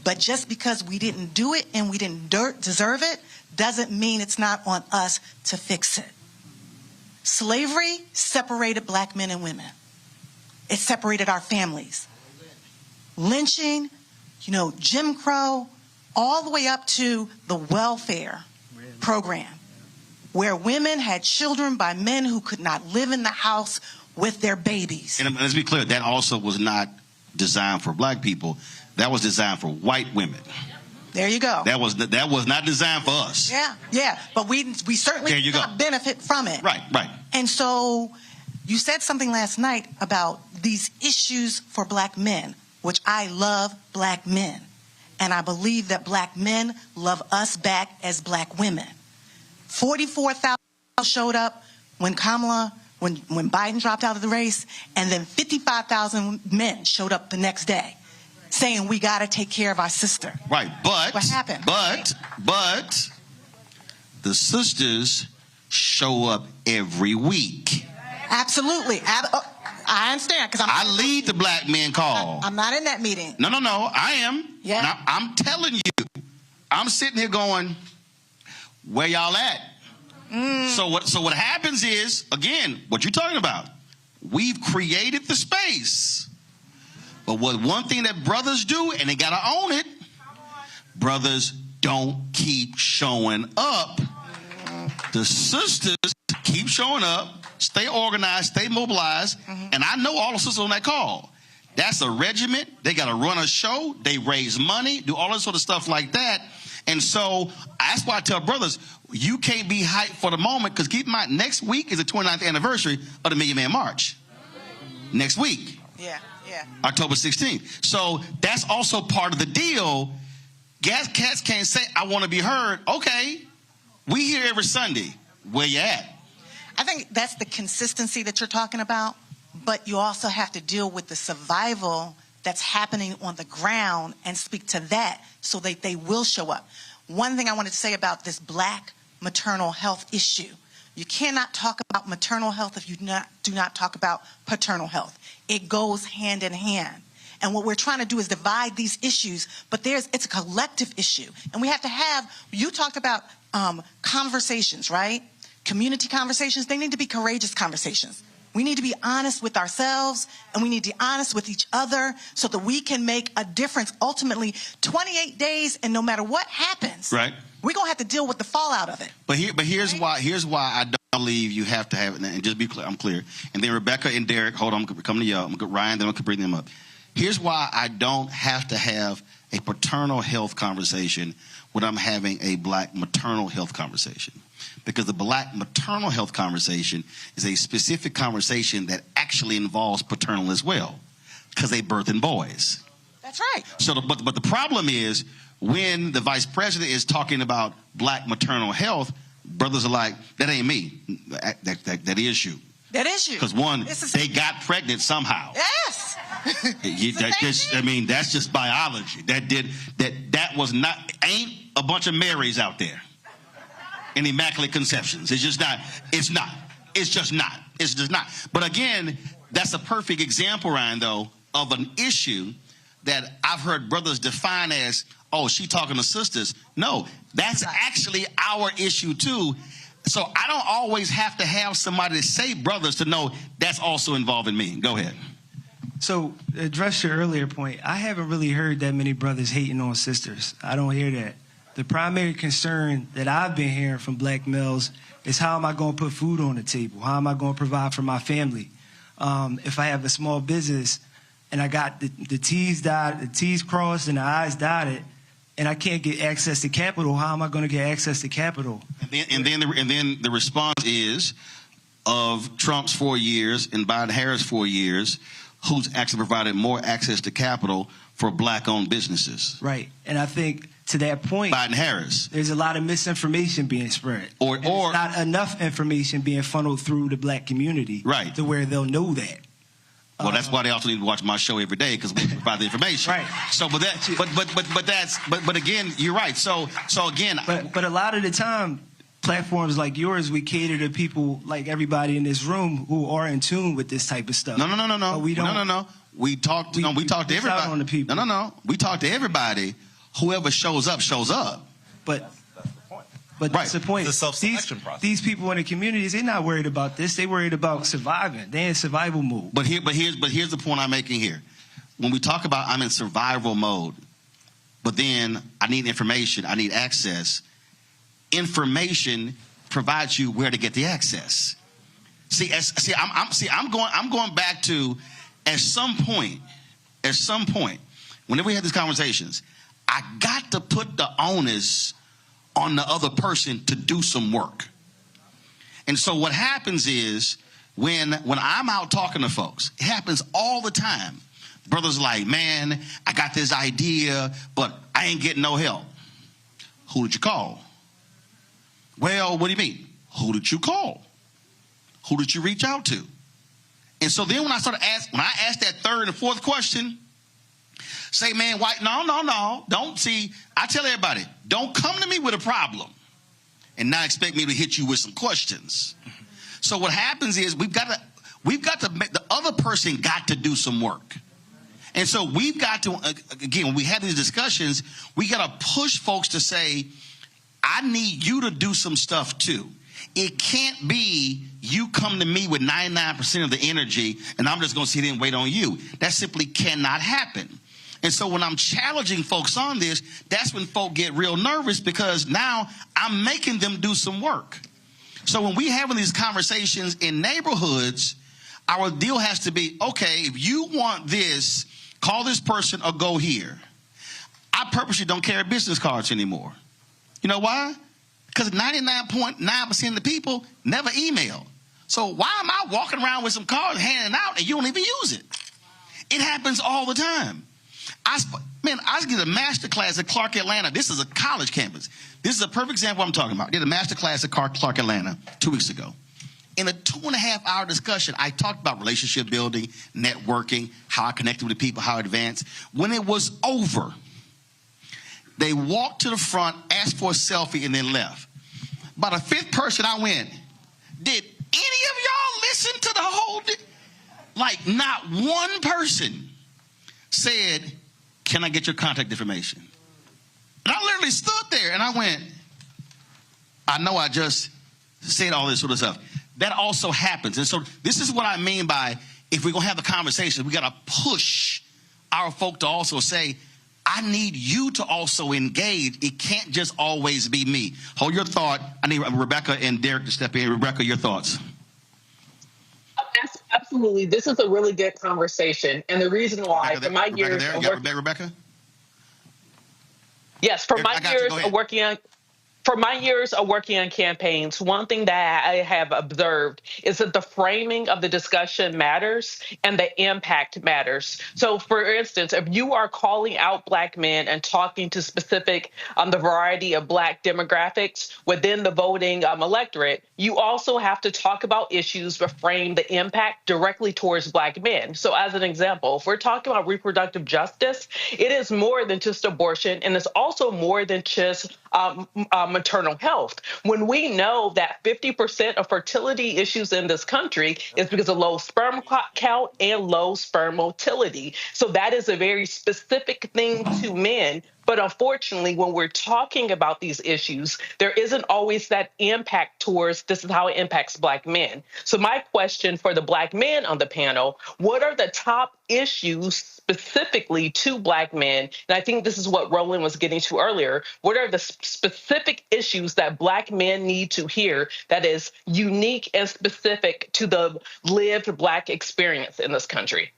But just because we didn't do it and we didn't deserve it doesn't mean it's not on us to fix it. Slavery separated black men and women. It separated our families. Lynching, Jim Crow, all the way up to the welfare program, where women had children by men who could not live in the house with their babies. And let's be clear, that also was not designed for black people. That was designed for white women. There you go. That was not designed for us. Yeah. But we certainly did not benefit from it. Right. And so you said something last night about these issues for black men, which I love black men. And I believe that black men love us back as black women. 44,000 showed up when Biden dropped out of the race, and then 55,000 men showed up the next day saying we got to take care of our sister. Right, but what happened? But the sisters show up every week. Absolutely. I understand, because I lead the black men call. I'm not in that meeting. No, I am. Yeah. Now, I'm telling you, I'm sitting here going, where y'all at? So what happens is, again, what you're talking about, we've created the space. But one thing that brothers do, and they got to own it, brothers don't keep showing up. The sisters keep showing up, stay organized, stay mobilized, and I know all the sisters on that call. That's a regiment. They got to run a show. They raise money, do all this sort of stuff like that. And so that's why I tell brothers, you can't be hyped for the moment, because keep in mind, next week is the 29th anniversary of the Million Man March. Next week. Yeah. October 16th. So that's also part of the deal. Cats can't say, I want to be heard. Okay, we here every Sunday. Where you at? I think that's the consistency that you're talking about, but you also have to deal with the survival that's happening on the ground and speak to that so that they will show up. One thing I wanted to say about this black maternal health issue, you cannot talk about maternal health if you do not talk about paternal health. It goes hand in hand. And what we're trying to do is divide these issues, but it's a collective issue. And we have to have, you talked about conversations, right? Community conversations. They need to be courageous conversations. We need to be honest with ourselves, and we need to be honest with each other so that we can make a difference. Ultimately, 28 days, and no matter what happens, right, we're going to have to deal with the fallout of it. But here's why I don't believe you have to have it. And just be clear, I'm clear. And then Rebecca and Derek, hold on, I'm coming to y'all. I'm going to Ryan, then I'm going to bring them up. Here's why I don't have to have a paternal health conversation when I'm having a black maternal health conversation. Because the black maternal health conversation is a specific conversation that actually involves paternal as well, because they birthing boys. That's right. So, but the problem is when the vice president is talking about black maternal health, brothers are like, that ain't me. That is you. That is you. Because one, they got pregnant somehow. Yes. That's just biology. That was not, ain't a bunch of Marys out there. And immaculate conceptions. It's just not. But again, that's a perfect example, Ryan, though, of an issue that I've heard brothers define as, oh, she talking to sisters. No, that's actually our issue too. So I don't always have to have somebody to say brothers to know that's also involving me. Go ahead. So to address your earlier point, I haven't really heard that many brothers hating on sisters. I don't hear that. The primary concern that I've been hearing from black males is, how am I going to put food on the table? How am I going to provide for my family? If I have a small business and I got the T's dotted, the T's crossed and the I's dotted, and I can't get access to capital, how am I going to get access to capital? And then the response is, of Trump's 4 years and Biden-Harris 4 years, who's actually provided more access to capital for black-owned businesses? Right. And I think to that point, Biden-Harris, there's a lot of misinformation being spread. Or not enough information being funneled through the black community, right, to where they'll know that. Well, that's why they also need to watch my show every day, because we provide the information. Right. So, but again, you're right. So again, but a lot of the time, platforms like yours, we cater to people like everybody in this room who are in tune with this type of stuff. No. But we don't. No. We talk to everybody. On the people. No. We talk to everybody. Whoever shows up, shows up. But that's the point. It's a self-selection process. These people in the communities, they're not worried about this. They're worried about surviving. They're in survival mode. But here's the point I'm making here. When we talk about I'm in survival mode, but then I need information, I need access. Information provides you where to get the access. I'm going back to at some point, whenever we have these conversations, I got to put the onus on the other person to do some work. And so what happens is when I'm out talking to folks, it happens all the time. Brothers like, man, I got this idea, but I ain't getting no help. Who did you call? Well, what do you mean? Who did you call? Who did you reach out to? And so then when I asked that third and fourth question, say, man, why? No. Don't see. I tell everybody, don't come to me with a problem and now expect me to hit you with some questions. So what happens is we've got to make the other person got to do some work. And so we've got to, again, when we have these discussions, we got to push folks to say, I need you to do some stuff too. It can't be you come to me with 99% of the energy and I'm just going to sit here and wait on you. That simply cannot happen. And so when I'm challenging folks on this, that's when folk get real nervous because now I'm making them do some work. So when we having these conversations in neighborhoods, our deal has to be, okay, if you want this, call this person or go here. I purposely don't carry business cards anymore. You know why? Because 99.9% of the people never email. So why am I walking around with some cards handing out and you don't even use it? It happens all the time. I did a master class at Clark Atlanta. This is a college campus. This is a perfect example of what I'm talking about. I did a master class at Clark Atlanta 2 weeks ago. In a 2.5-hour discussion, I talked about relationship building, networking, how I connected with the people, how I advanced. When it was over, they walked to the front, asked for a selfie, and then left. By the fifth person I went, did any of y'all listen to the whole thing? Like not one person said, can I get your contact information? And I literally stood there and I went, I know I just said all this sort of stuff. That also happens. And so this is what I mean by if we're going to have the conversation, we got to push our folk to also say, I need you to also engage. It can't just always be me. Hold your thought. I need Rebecca and Derek to step in. Rebecca, your thoughts. Absolutely. This is a really good conversation. And the reason why, for my years of working... Rebecca? Yes, for my years of working on... For my years of working on campaigns, one thing that I have observed is that the framing of the discussion matters and the impact matters. So, for instance, if you are calling out Black men and talking to specific the variety of Black demographics within the voting electorate, you also have to talk about issues but frame the impact directly towards Black men. So, as an example, if we're talking about reproductive justice, it is more than just abortion, and it's also more than just maternal health. When we know that 50% of fertility issues in this country is because of low sperm count and low sperm motility. So that is a very specific thing to men. But unfortunately, when we're talking about these issues, there isn't always that impact towards this is how it impacts Black men. So my question for the Black men on the panel, what are the top issues specifically to Black men? And I think this is what Roland was getting to earlier. What are the specific issues that Black men need to hear that is unique and specific to the lived Black experience in this country?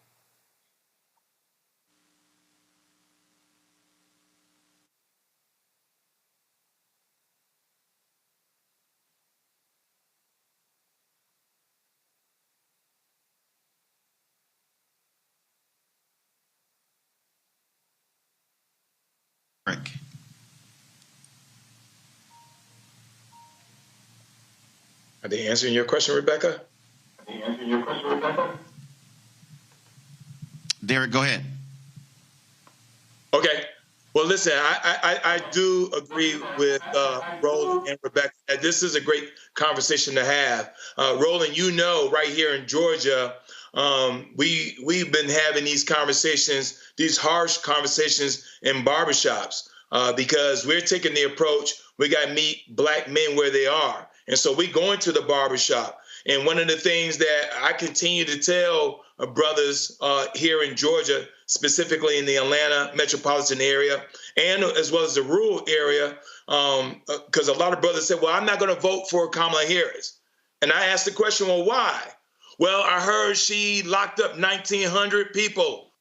Are they answering your question, Rebecca? Derek, go ahead. Okay. Well, listen, I do agree with Roland and Rebecca that this is a great conversation to have. Roland, you know, right here in Georgia, we've been having these conversations, these harsh conversations in barbershops because we're taking the approach, we got to meet black men where they are. And so we go into the barbershop. And one of the things that I continue to tell brothers here in Georgia, specifically in the Atlanta metropolitan area, and as well as the rural area, because a lot of brothers said, well, I'm not going to vote for Kamala Harris. And I asked the question, well, why? Well, I heard she locked up 1,900 people.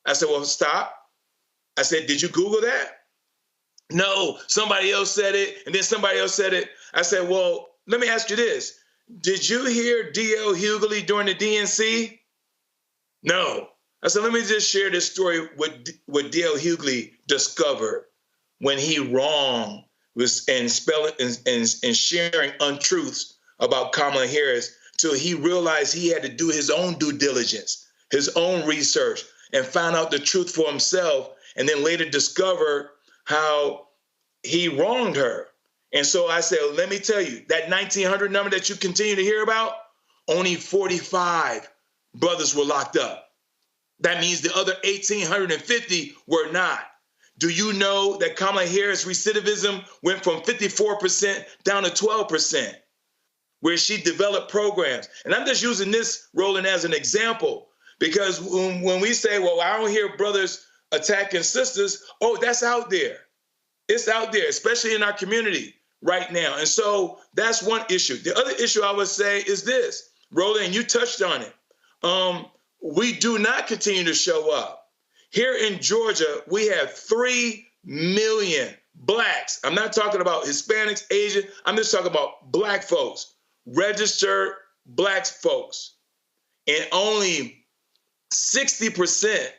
I said, well, stop. I said, did you Google that? No, somebody else said it, and then somebody else said it. I said, well, let me ask you this. Did you hear D.L. Hughley during the DNC? No. I said, let me just share this story what D.L. Hughley discovered when he wronged and sharing untruths about Kamala Harris till he realized he had to do his own due diligence, his own research, and found out the truth for himself, and then later discover how he wronged her. And so I said, let me tell you, that 1,900 number that you continue to hear about, only 45 brothers were locked up. That means the other 1,850 were not. Do you know that Kamala Harris recidivism went from 54% down to 12%, where she developed programs? And I'm just using this, Roland, as an example, because when we say, well, I don't hear brothers attacking sisters, oh, that's out there. It's out there, especially in our community right now. And so that's one issue. The other issue I would say is this, Roland, and you touched on it. We do not continue to show up. Here in Georgia, we have 3 million blacks. I'm not talking about Hispanics, Asian. I'm just talking about black folks, registered black folks. And only 60%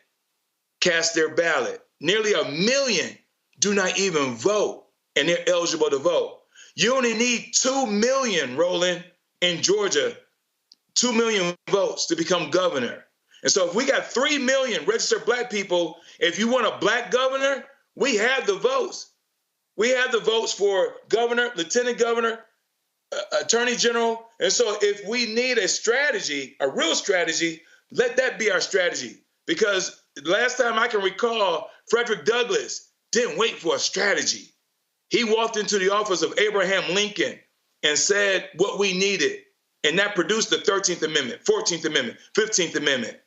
cast their ballot. Nearly 1 million do not even vote, and they're eligible to vote. You only need 2 million, Roland, in Georgia, 2 million votes to become governor. And so if we got 3 million registered black people, if you want a black governor, we have the votes. We have the votes for governor, lieutenant governor, attorney general. And so if we need a strategy, a real strategy, let that be our strategy. Because last time I can recall, Frederick Douglass didn't wait for a strategy. He walked into the office of Abraham Lincoln and said what we needed. And that produced the 13th Amendment, 14th Amendment, 15th Amendment.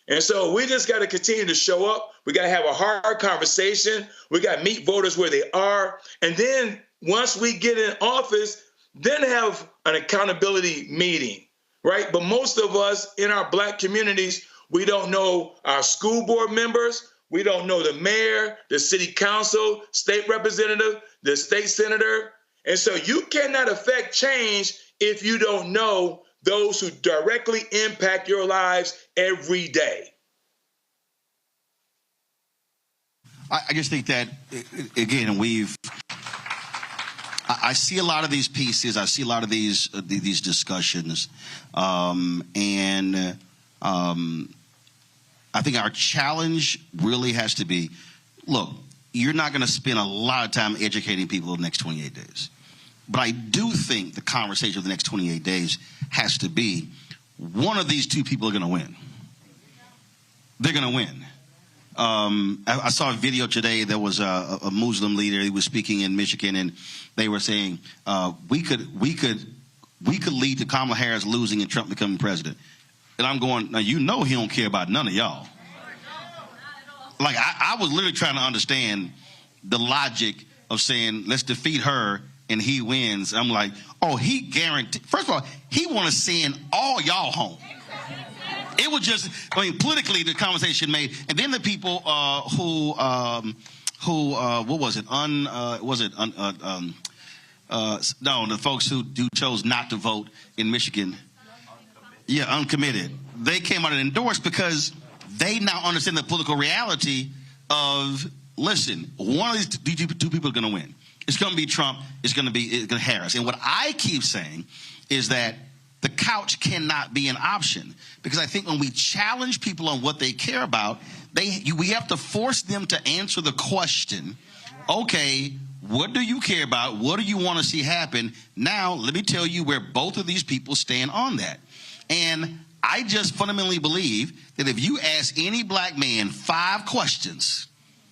And so we just got to continue to show up. We got to have a hard conversation. We got to meet voters where they are. And then once we get in office, then have an accountability meeting, right? But most of us in our black communities, we don't know our school board members. We don't know the mayor, the city council, state representative, the state senator. And so you cannot affect change if you don't know those who directly impact your lives every day. I just think that, again, I see a lot of these pieces. I see a lot of these discussions. I think our challenge really has to be, look, you're not going to spend a lot of time educating people in the next 28 days. But I do think the conversation of the next 28 days has to be, one of these two people are going to win. They're going to win. I saw a video today. There was a Muslim leader. He was speaking in Michigan, and they were saying we could lead to Kamala Harris losing and Trump becoming president. And I'm going, now you know he don't care about none of y'all. Like I was literally trying to understand the logic of saying let's defeat her and he wins. I'm like, oh, he guaranteed. First of all, he want to send all y'all home. It was just, I mean, politically the conversation made, and then the people who what was it? No, the folks who chose not to vote in Michigan. Yeah, uncommitted. They came out and endorsed because they now understand the political reality of, listen, one of these two people are going to win. It's going to be Trump. It's going to be Harris. And what I keep saying is that the couch cannot be an option, because I think when we challenge people on what they care about, We have to force them to answer the question, okay, what do you care about? What do you want to see happen? Now, let me tell you where both of these people stand on that. And I just fundamentally believe that if you ask any black man 5 questions,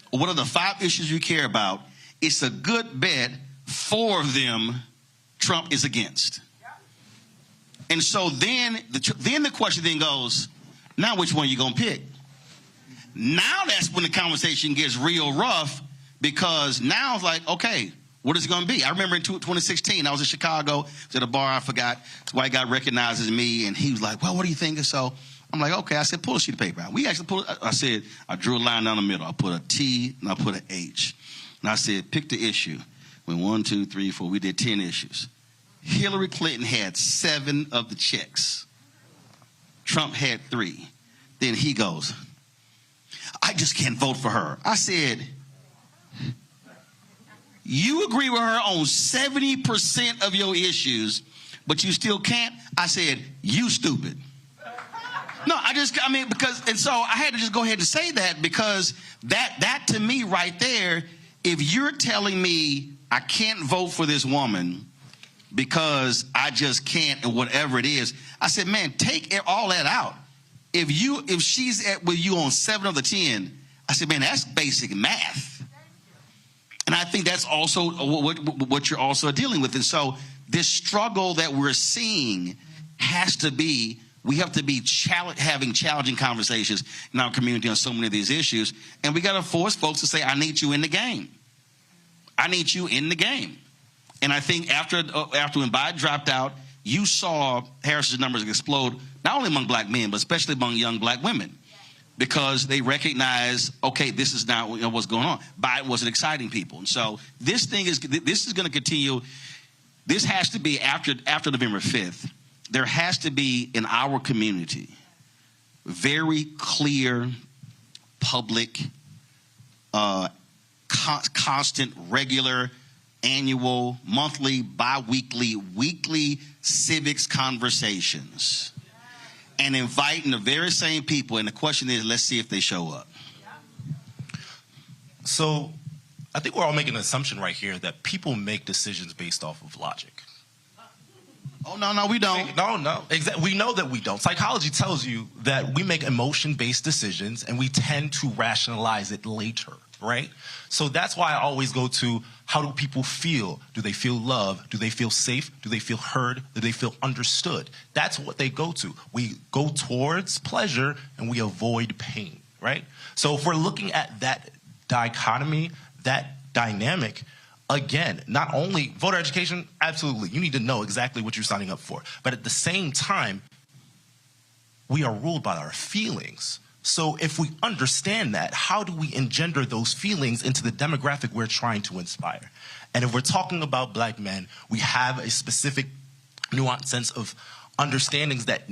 what are the 5 issues you care about, it's a good bet 4 of them Trump is against. And so then the question then goes, now which one are you going to pick? Now that's when the conversation gets real rough, because now it's like, okay, what is it going to be? I remember in 2016, I was in Chicago, I was at a bar, I forgot. This white guy recognizes me, and he was like, well, what do you think? So I'm like, okay. I said, pull a sheet of paper out. We actually pulled, I said, I drew a line down the middle. I put a T, and I put an H. And I said, pick the issue. Went 1, 2, 3, 4. We did 10 issues. Hillary Clinton had 7 of the checks. Trump had 3. Then he goes, I just can't vote for her. I said, you agree with her on 70% of your issues, but you still can't? I said, you stupid. No, and so I had to just go ahead and say that, because that to me right there, if you're telling me I can't vote for this woman because I just can't, and whatever it is, I said, man, take all that out. If she's with you on 7 of the 10, I said, man, that's basic math. And I think that's also what you're also dealing with. And so this struggle that we're seeing has to be, we have to be having challenging conversations in our community on so many of these issues. And we got to force folks to say, I need you in the game. I need you in the game. And I think after when Biden dropped out, you saw Harris's numbers explode, not only among black men, but especially among young black women, because they recognize, okay, this is not what's going on. Biden wasn't exciting people. And so this is going to continue. This has to be after November 5th. There has to be in our community very clear, public, constant, regular, annual, monthly, bi-weekly, weekly civics conversations, and inviting the very same people. And the question is, let's see if they show up. So I think we're all making an assumption right here that people make decisions based off of logic. Oh, no, we don't. No. We know that we don't. Psychology tells you that we make emotion-based decisions, and we tend to rationalize it later, right? So that's why I always go to, how do people feel? Do they feel love? Do they feel safe? Do they feel heard? Do they feel understood? That's what they go to. We go towards pleasure, and we avoid pain, right? So if we're looking at that dichotomy, that dynamic, again, not only voter education, absolutely, you need to know exactly what you're signing up for. But at the same time, we are ruled by our feelings. So if we understand that, how do we engender those feelings into the demographic we're trying to inspire? And if we're talking about black men, we have a specific nuanced sense of understandings that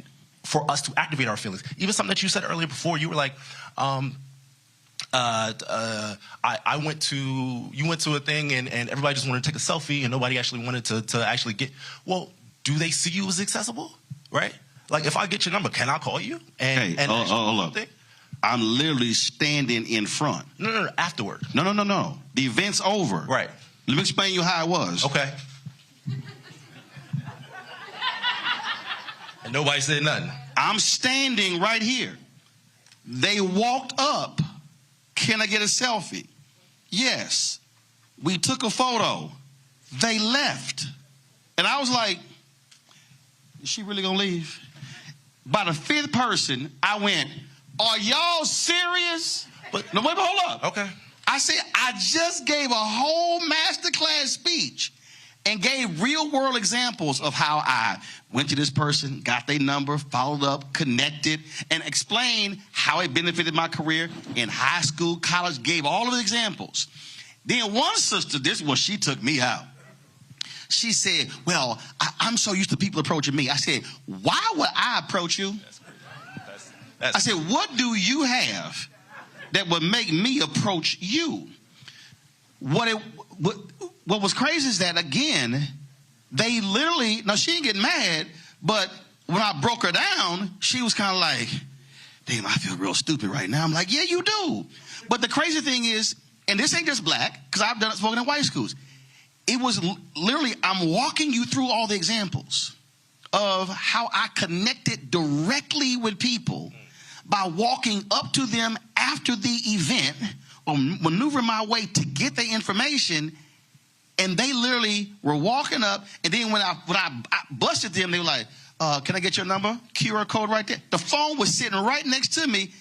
for us to activate our feelings. Even something that you said earlier before, you were like, you went to a thing and everybody just wanted to take a selfie and nobody actually wanted to actually get, well, do they see you as accessible, right? Like, if I get your number, can I call you? Hold up. I'm literally standing in front. No, afterward. No. The event's over. Right. Let me explain you how it was. Okay. And nobody said nothing. I'm standing right here. They walked up. Can I get a selfie? Yes. We took a photo. They left. And I was like, is she really gonna leave? By the 5th person, I went, are y'all serious? But no, wait, hold up. Okay. I said, I just gave a whole masterclass speech and gave real world examples of how I went to this person, got their number, followed up, connected, and explained how it benefited my career in high school, college, gave all of the examples. Then one sister, she took me out. She said, well, I'm so used to people approaching me. I said, why would I approach you? I said, what do you have that would make me approach you? What was crazy is that, again, they literally, now she didn't get mad, but when I broke her down, she was kind of like, damn, I feel real stupid right now. I'm like, yeah, you do. But the crazy thing is, and this ain't just black, because I've done it spoken in white schools. It was literally, I'm walking you through all the examples of how I connected directly with people by walking up to them after the event or maneuvering my way to get the information. And they literally were walking up, and then when I busted them, they were like, can I get your number? QR code right there. The phone was sitting right next to me.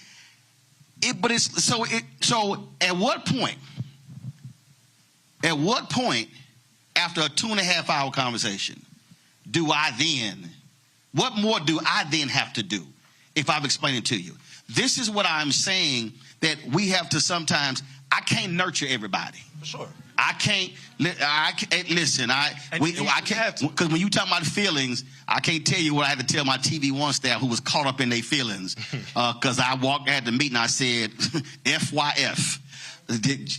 So at what point, after a 2.5 hour conversation, what more do I then have to do if I've explained it to you? This is what I'm saying, that we have to sometimes, I can't nurture everybody. For sure. I can't listen. I can't, because when you talk about feelings, I can't tell you what I had to tell my TV One staff who was caught up in their feelings. Because I had the meeting, I said, FYF.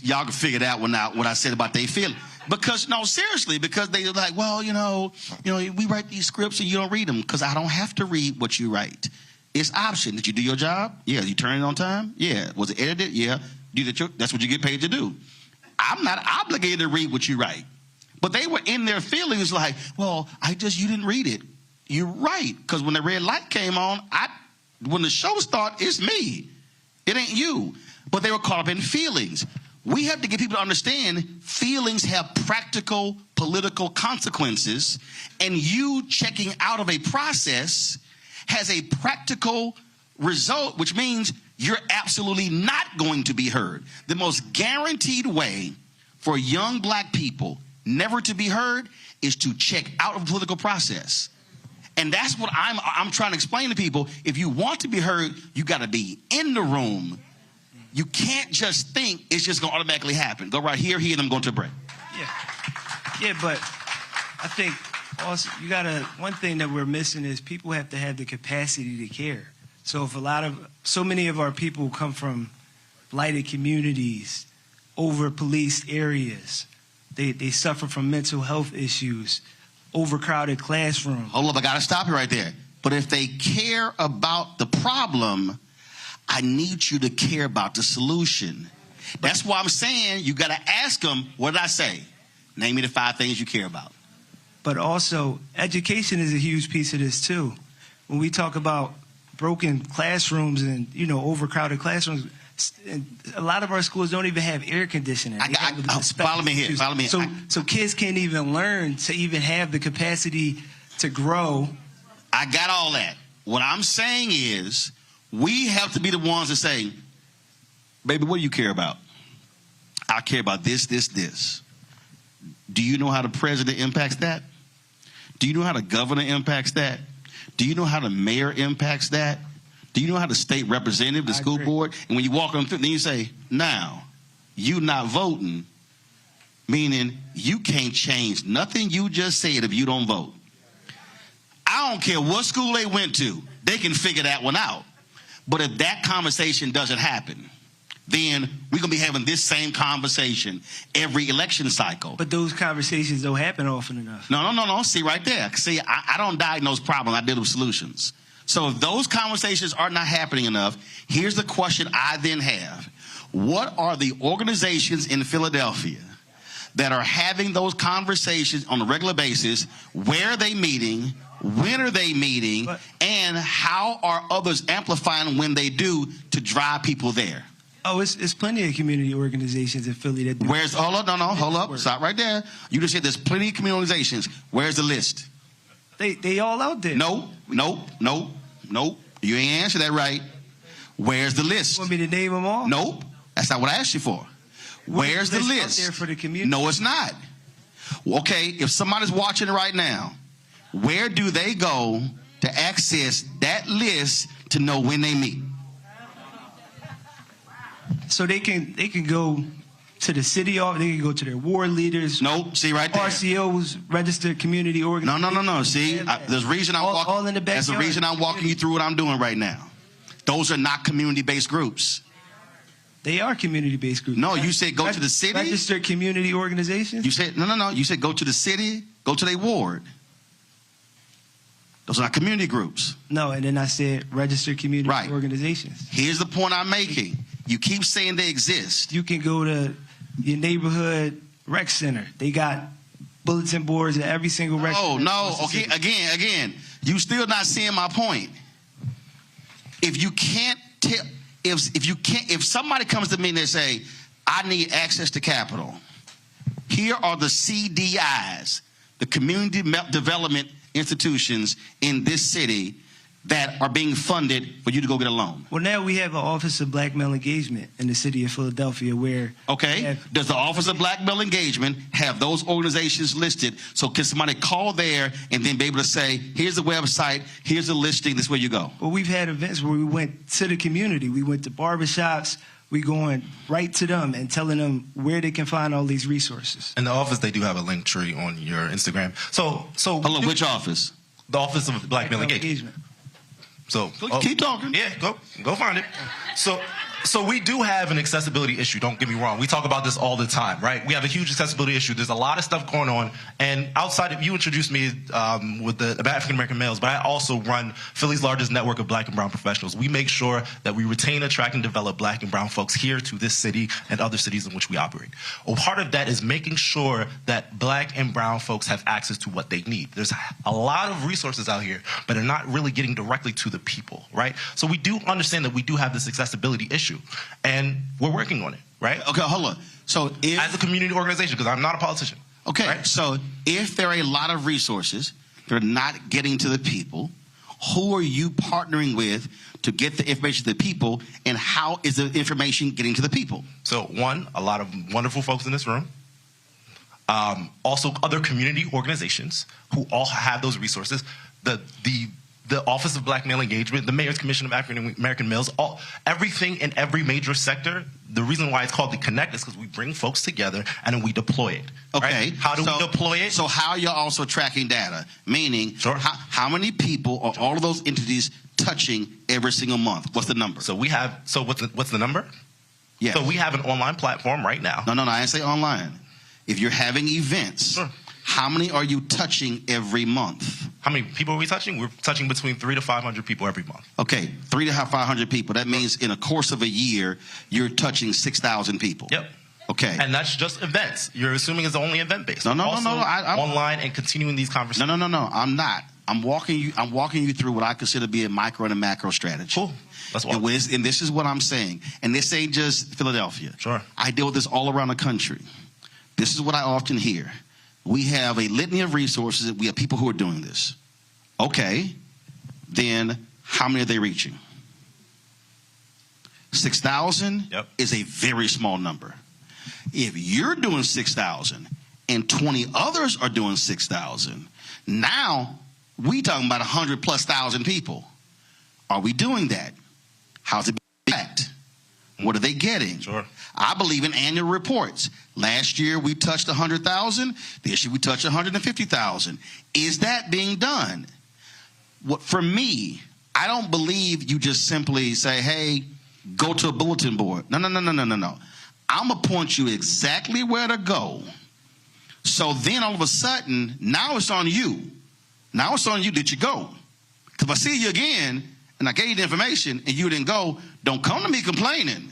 Y'all can figure that one out, what I said about their feelings. Because, no, seriously, because they were like, well, you know, we write these scripts and you don't read them, because I don't have to read what you write. It's option. Did you do your job? Yeah. You turn it on time? Yeah. Was it edited? Yeah. That's what you get paid to do. I'm not obligated to read what you write. But they were in their feelings like, well, you didn't read it. You're right. Because when the red light came on, when the show started, it's me. It ain't you. But they were caught up in feelings. We have to get people to understand feelings have practical political consequences, and you checking out of a process has a practical result, which means you're absolutely not going to be heard. The most guaranteed way for young black people never to be heard is to check out of the political process. And that's what I'm trying to explain to people. If you want to be heard, you got to be in the room. You can't just think it's just going to automatically happen. Go right here, and I'm going to a break. Yeah, but I think also one thing that we're missing is people have to have the capacity to care. So if so many of our people come from blighted communities, over-policed areas, they suffer from mental health issues, overcrowded classrooms. Hold up, I got to stop you right there. But if they care about the problem, I need you to care about the solution. That's why I'm saying you got to ask them, what did I say? Name me the 5 things you care about. But also, education is a huge piece of this too. When we talk about broken classrooms and, overcrowded classrooms, a lot of our schools don't even have air conditioning. Follow me here. So kids can't even learn to even have the capacity to grow. I got all that. What I'm saying is we have to be the ones that say, baby, what do you care about? I care about this, this, this. Do you know how the president impacts that? Do you know how the governor impacts that? Do you know how the mayor impacts that? Do you know how the state representative, the school board? And when you walk them through, then you say, now, you not voting, meaning you can't change nothing you just said if you don't vote. I don't care what school they went to. They can figure that one out. But if that conversation doesn't happen, then we're going to be having this same conversation every election cycle. But those conversations don't happen often enough. No. See, right there. See, I don't diagnose problems. I deal with solutions. So if those conversations are not happening enough, here's the question I then have. What are the organizations in Philadelphia that are having those conversations on a regular basis? Where are they meeting? When are they meeting? And how are others amplifying when they do to drive people there? Oh, it's plenty of community organizations in Philly that do. Hold up. Stop right there. You just said there's plenty of community organizations. Where's the list? They all out there. No. You ain't answered that right. Where's the list? You want me to name them all? Nope. That's not what I asked you for. Where's the list? Out there for the community? No, it's not. Okay, if somebody's watching right now, where do they go to access that list to know when they meet? So they can go to the city office, they can go to their ward leaders. Nope, see right there. RCOs, registered community organizations. No. See, there's a reason I'm walking. All in the backyard. That's the reason I'm walking you through what I'm doing right now. Those are not community-based groups. They are community-based groups. No, you said go to the city. Registered community organizations. You said no. You said go to the city, go to their ward. Those are not community groups. No, and then I said registered community organizations. Here's the point I'm making. You keep saying they exist. You can go to your neighborhood rec center. They got bulletin boards at every single rec center. Oh, no. Okay, again. You still not seeing my point. If you can't tell, if somebody comes to me and they say, I need access to capital, here are the CDIs, the community development institutions in this city that are being funded for you to go get a loan. Well, now we have an Office of Black Male Engagement in the city of Philadelphia where... Okay. Does the Office of Black Male Engagement have those organizations listed? So can somebody call there and then be able to say, here's the website, here's the listing, this is where you go? Well, we've had events where we went to the community. We went to barbershops. We going right to them and telling them where they can find all these resources. In the office, they do have a link tree on your Instagram. So hello, which office? The Office of Black Male Engagement. So keep talking. Yeah, go find it. So we do have an accessibility issue. Don't get me wrong. We talk about this all the time, right? We have a huge accessibility issue. There's a lot of stuff going on. And outside of you introduced me with the African American males, but I also run Philly's largest network of Black and brown professionals. We make sure that we retain, attract, and develop Black and brown folks here to this city and other cities in which we operate. Well, part of that is making sure that Black and brown folks have access to what they need. There's a lot of resources out here, but they're not really getting directly to the people, right? So we do understand that we do have this accessibility issue, and we're working on it, right? Okay, hold on. So as a community organization, because I'm not a politician. Okay, right? So if there are a lot of resources that are not getting to the people, who are you partnering with to get the information to the people, and how is the information getting to the people? So one, a lot of wonderful folks in this room. Also other community organizations who all have those resources. The Office of Black Male Engagement, the Mayor's Commission of African American Males, everything in every major sector. The reason why it's called the Connect is because we bring folks together and then we deploy it. Okay. Right? How do we deploy it? So how are you also tracking data? Meaning, how many people are all of those entities touching every single month? What's the number? So what's the number? Yeah. So we have an online platform right now. No, I didn't say online. If you're having events, how many are you touching every month? How many people are we touching? We're touching between 300 to 500 people every month. Okay, 300 to 500 people. That means in a course of a year, you're touching 6,000 people. Yep. Okay. And that's just events. You're assuming it's only event-based. No. I'm online and continuing these conversations. No. I'm not. I'm walking you through what I consider to be a micro and a macro strategy. Cool. That's what. And this is what I'm saying. And this ain't just Philadelphia. Sure. I deal with this all around the country. This is what I often hear. We have a litany of resources. We have people who are doing this. Okay, then how many are they reaching? 6,000 is a very small number. If you're doing 6,000 and 20 others are doing 6,000, now we talking about 100,000+ people. Are we doing that? How's it being tracked? What are they getting? Sure. I believe in annual reports. Last year we touched 100,000. This year we touched 150,000. Is that being done? For me, I don't believe you just simply say, hey, go to a bulletin board. No. I'm going to point you exactly where to go. So then all of a sudden, now it's on you. Now it's on you that you go. Because if I see you again and I gave you the information and you didn't go, don't come to me complaining.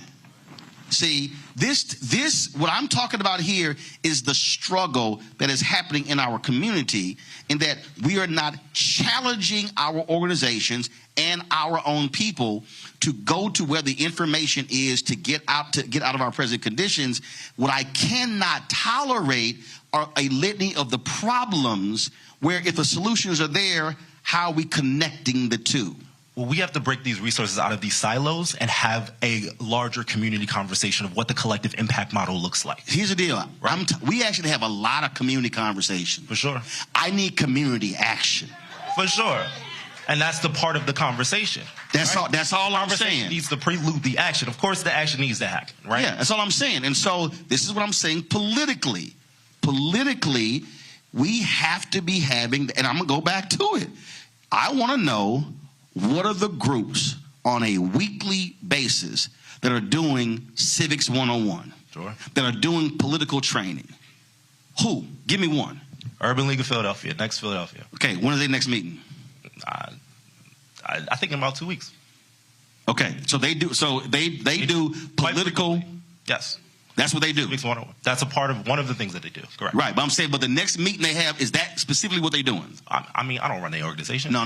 See, this what I'm talking about here is the struggle that is happening in our community, in that we are not challenging our organizations and our own people to go to where the information is to get out of our present conditions. What I cannot tolerate are a litany of the problems where, if the solutions are there, how are we connecting the two? Well, we have to break these resources out of these silos and have a larger community conversation of what the collective impact model looks like. Here's the deal. Right? We actually have a lot of community conversation. For sure. I need community action. For sure. And that's the part of the conversation. That's all I'm saying. Conversation needs to prelude the action. Of course, the action needs to happen, right? Yeah, that's all I'm saying. And so this is what I'm saying politically. Politically, we have to be having, and I'm going to go back to it. I want to know, what are the groups on a weekly basis that are doing Civics 101? Sure. That are doing political training? Who? Give me one. Urban League of Philadelphia, next Philadelphia. Okay, when is their next meeting? I think in about 2 weeks. Okay, so they do. So they do political. Yes. That's what they do. That's a part of one of the things that they do. Correct. Right, but I'm saying, but the next meeting they have, is that specifically what they're doing? I mean, I don't run the organization. No,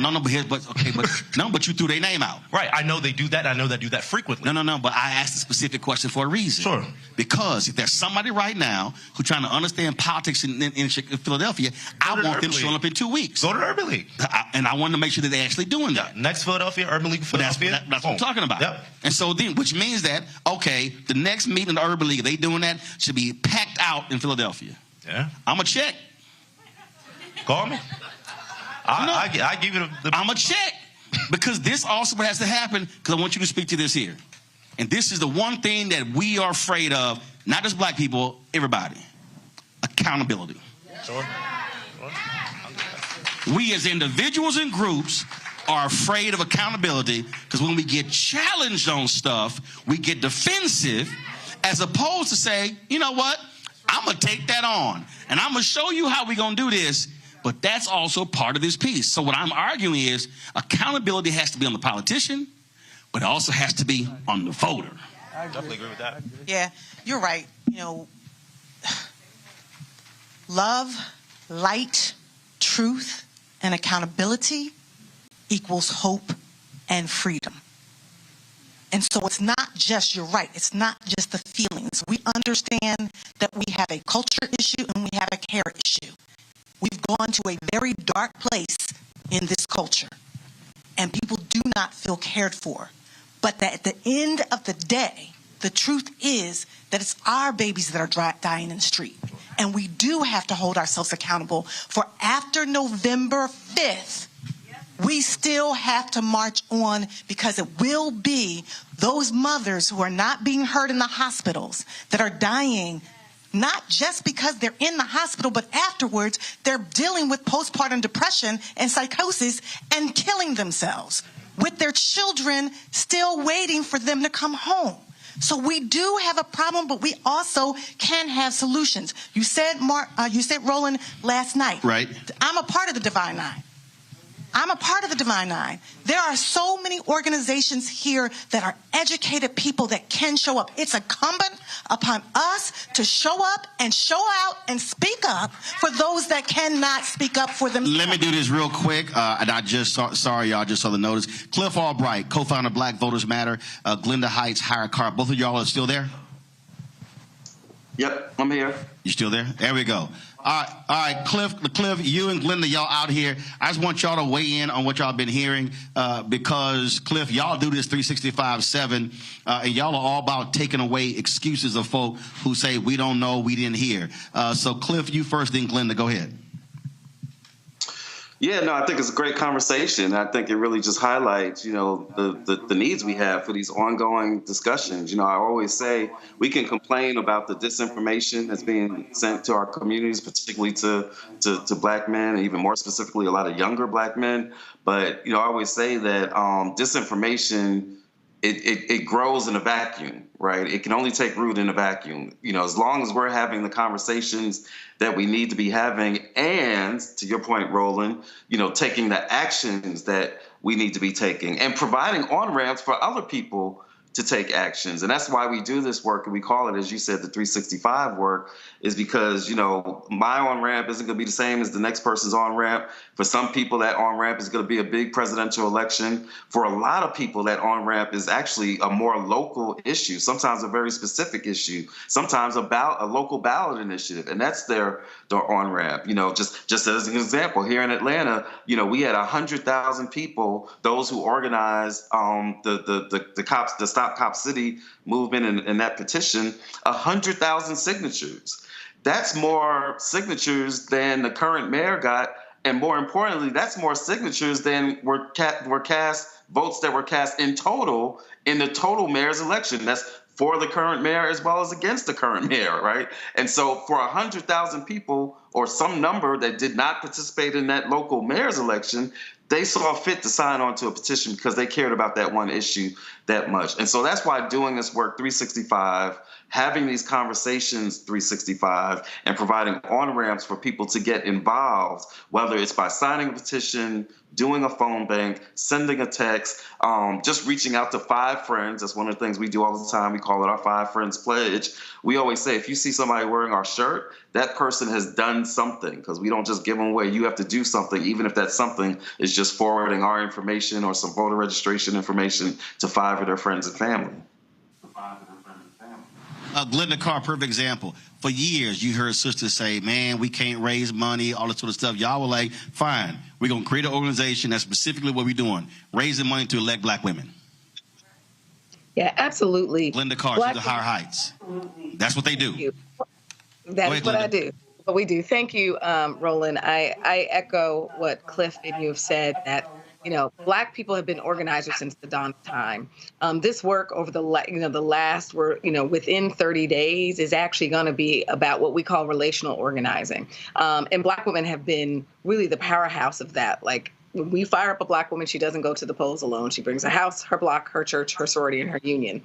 but you threw their name out. Right, I know they do that. I know they do that frequently. No, but I asked a specific question for a reason. Sure. Because if there's somebody right now who's trying to understand politics in Philadelphia, I want them showing up in 2 weeks. Go to the Urban League. And I want to make sure that they're actually doing that. Next Philadelphia, Urban League of Philadelphia. That's what I'm talking about. Yep. And so then, which means that, okay, the next meeting in the Urban League, they doing that, should be packed out in Philadelphia. Yeah. I'm going to check. Call me. I give you the I'm going to check. Because this also has to happen, because I want you to speak to this here. And this is the one thing that we are afraid of, not just black people, everybody. Accountability. Sure. We as individuals and groups are afraid of accountability because when we get challenged on stuff, we get defensive as opposed to say, you know what, I'm going to take that on and I'm going to show you how we're going to do this. But that's also part of this piece. So what I'm arguing is accountability has to be on the politician, but it also has to be on the voter. I definitely agree with that. Yeah, you're right. You know, love, light, truth, and accountability equals hope and freedom. And so it's not just, you're right, it's not just the feelings. We understand that we have a culture issue and we have a care issue. We've gone to a very dark place in this culture, and people do not feel cared for. But that at the end of the day, the truth is that it's our babies that are dying in the street. And we do have to hold ourselves accountable for after November 5th, we still have to march on because it will be those mothers who are not being heard in the hospitals that are dying, not just because they're in the hospital, but afterwards they're dealing with postpartum depression and psychosis and killing themselves with their children still waiting for them to come home. So we do have a problem, but we also can have solutions. You said, Roland, last night. Right. I'm a part of the Divine Nine. I'm a part of the Divine Nine. There are so many organizations here that are educated people that can show up. It's incumbent upon us to show up and show out and speak up for those that cannot speak up for themselves. Let me do this real quick. And I just sorry, y'all just saw the notice. Cliff Albright, co-founder of Black Voters Matter, Glynda Heights, Higher Carr. Both of y'all are still there? Yep, I'm here. You still there? There we go. All right, Cliff, you and Glynda, y'all out here. I just want y'all to weigh in on what y'all been hearing because, Cliff, y'all do this 365/7, and y'all are all about taking away excuses of folk who say, we don't know, we didn't hear. So, Cliff, you first, then Glynda. Go ahead. Yeah, no, I think it's a great conversation. I think it really just highlights, the needs we have for these ongoing discussions. I always say we can complain about the disinformation that's being sent to our communities, particularly to black men, and even more specifically, a lot of younger black men. But, I always say that disinformation, it grows in a vacuum, right? It can only take root in a vacuum. As long as we're having the conversations that we need to be having, and to your point, Roland, taking the actions that we need to be taking and providing on-ramps for other people to take actions. And that's why we do this work, and we call it, as you said, the 365 work, is because, my on-ramp isn't going to be the same as the next person's on-ramp. For some people, that on-ramp is going to be a big presidential election. For a lot of people, that on-ramp is actually a more local issue, sometimes a very specific issue, sometimes about a local ballot initiative, and that's their on-ramp. Just as an example, here in Atlanta, we had 100,000 people, those who organized the Stop Cop City movement and that petition, 100,000 signatures. That's more signatures than the current mayor got, and more importantly, that's more signatures than were cast, votes that were cast in total in the total mayor's election. That's for the current mayor as well as against the current mayor, right? And so for 100,000 people or some number that did not participate in that local mayor's election, they saw fit to sign on to a petition because they cared about that one issue that much. And so that's why doing this work 365 having these conversations 365 and providing on-ramps for people to get involved, whether it's by signing a petition, doing a phone bank, sending a text, just reaching out to 5 friends. That's one of the things we do all the time. We call it our 5 Friends Pledge. We always say, if you see somebody wearing our shirt, that person has done something, because we don't just give them away. You have to do something, even if that something is just forwarding our information or some voter registration information to 5 of their friends and family. Glynda Carr, perfect example. For years, you heard sisters say, man, we can't raise money, all this sort of stuff. Y'all were like, fine, we're going to create an organization. That's specifically what we're doing, raising money to elect black women. Yeah, absolutely. Glynda Carr, she's the Higher Heights. That's what they do. That is what I do. What we do. Thank you, Roland. I echo what Cliff and you have said, that Black people have been organizers since the dawn of time. This work over the last, within 30 days is actually going to be about what we call relational organizing. And Black women have been really the powerhouse of that. Like, when we fire up a Black woman, she doesn't go to the polls alone. She brings a house, her block, her church, her sorority, and her union.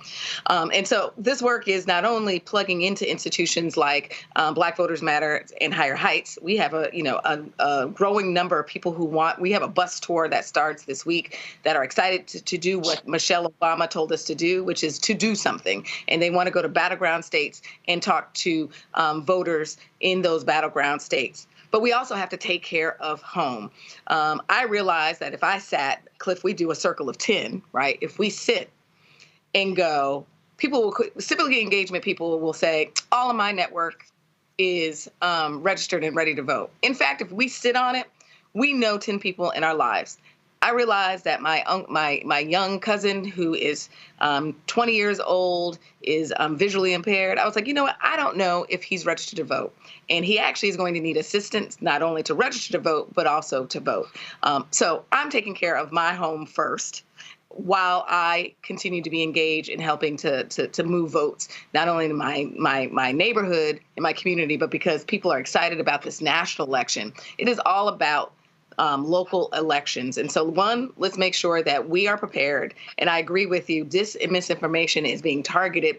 And so this work is not only plugging into institutions like Black Voters Matter and Higher Heights. We have a growing number of people we have a bus tour that starts this week that are excited to do what Michelle Obama told us to do, which is to do something. And they want to go to battleground states and talk to voters in those battleground states. But we also have to take care of home. I realize that if I sat, Cliff, we do a circle of 10, right? If we sit and go, typically engagement people will say, all of my network is registered and ready to vote. In fact, if we sit on it, we know 10 people in our lives. I realized that my young cousin, who is 20 years old, is visually impaired. I was like, you know what? I don't know if he's registered to vote. And he actually is going to need assistance, not only to register to vote, but also to vote. So I'm taking care of my home first, while I continue to be engaged in helping to move votes, not only in my neighborhood, in my community, but because people are excited about this national election. It is all about local elections. And so, one, let's make sure that we are prepared. And I agree with you, misinformation is being targeted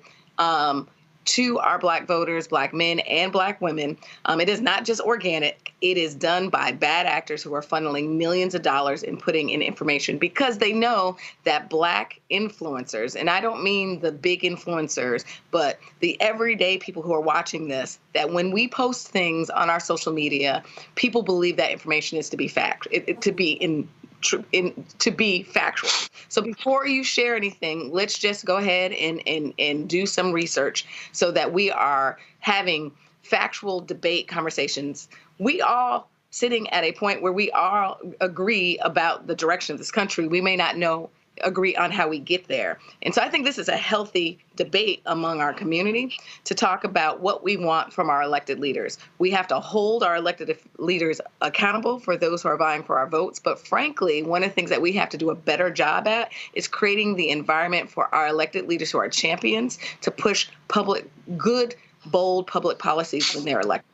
to our Black voters, Black men and Black women. It is not just organic. It is done by bad actors who are funneling millions of dollars and putting in information because they know that Black influencers, and I don't mean the big influencers, but the everyday people who are watching this, that when we post things on our social media, people believe that information is to be to be factual. So before you share anything, let's just go ahead and do some research so that we are having factual debate conversations. We all sitting at a point where we all agree about the direction of this country. We may not agree on how we get there. And so I think this is a healthy debate among our community to talk about what we want from our elected leaders. We have to hold our elected leaders accountable for those who are vying for our votes. But frankly, one of the things that we have to do a better job at is creating the environment for our elected leaders who are champions to push good, bold public policies when they're elected.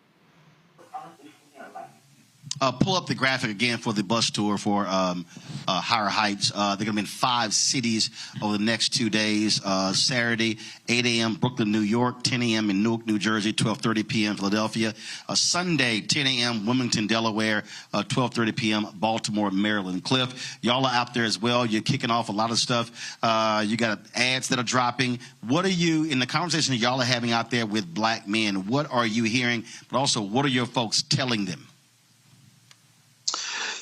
Pull up the graphic again for the bus tour for Higher Heights. They're going to be in 5 cities over the next 2 days. Saturday, 8 a.m. Brooklyn, New York, 10 a.m. in Newark, New Jersey, 12:30 p.m. Philadelphia. Sunday, 10 a.m. Wilmington, Delaware, 12:30 p.m. Baltimore, Maryland. Cliff, y'all are out there as well. You're kicking off a lot of stuff. You got ads that are dropping. What are you, in the conversation that y'all are having out there with Black men, what are you hearing? But also, what are your folks telling them?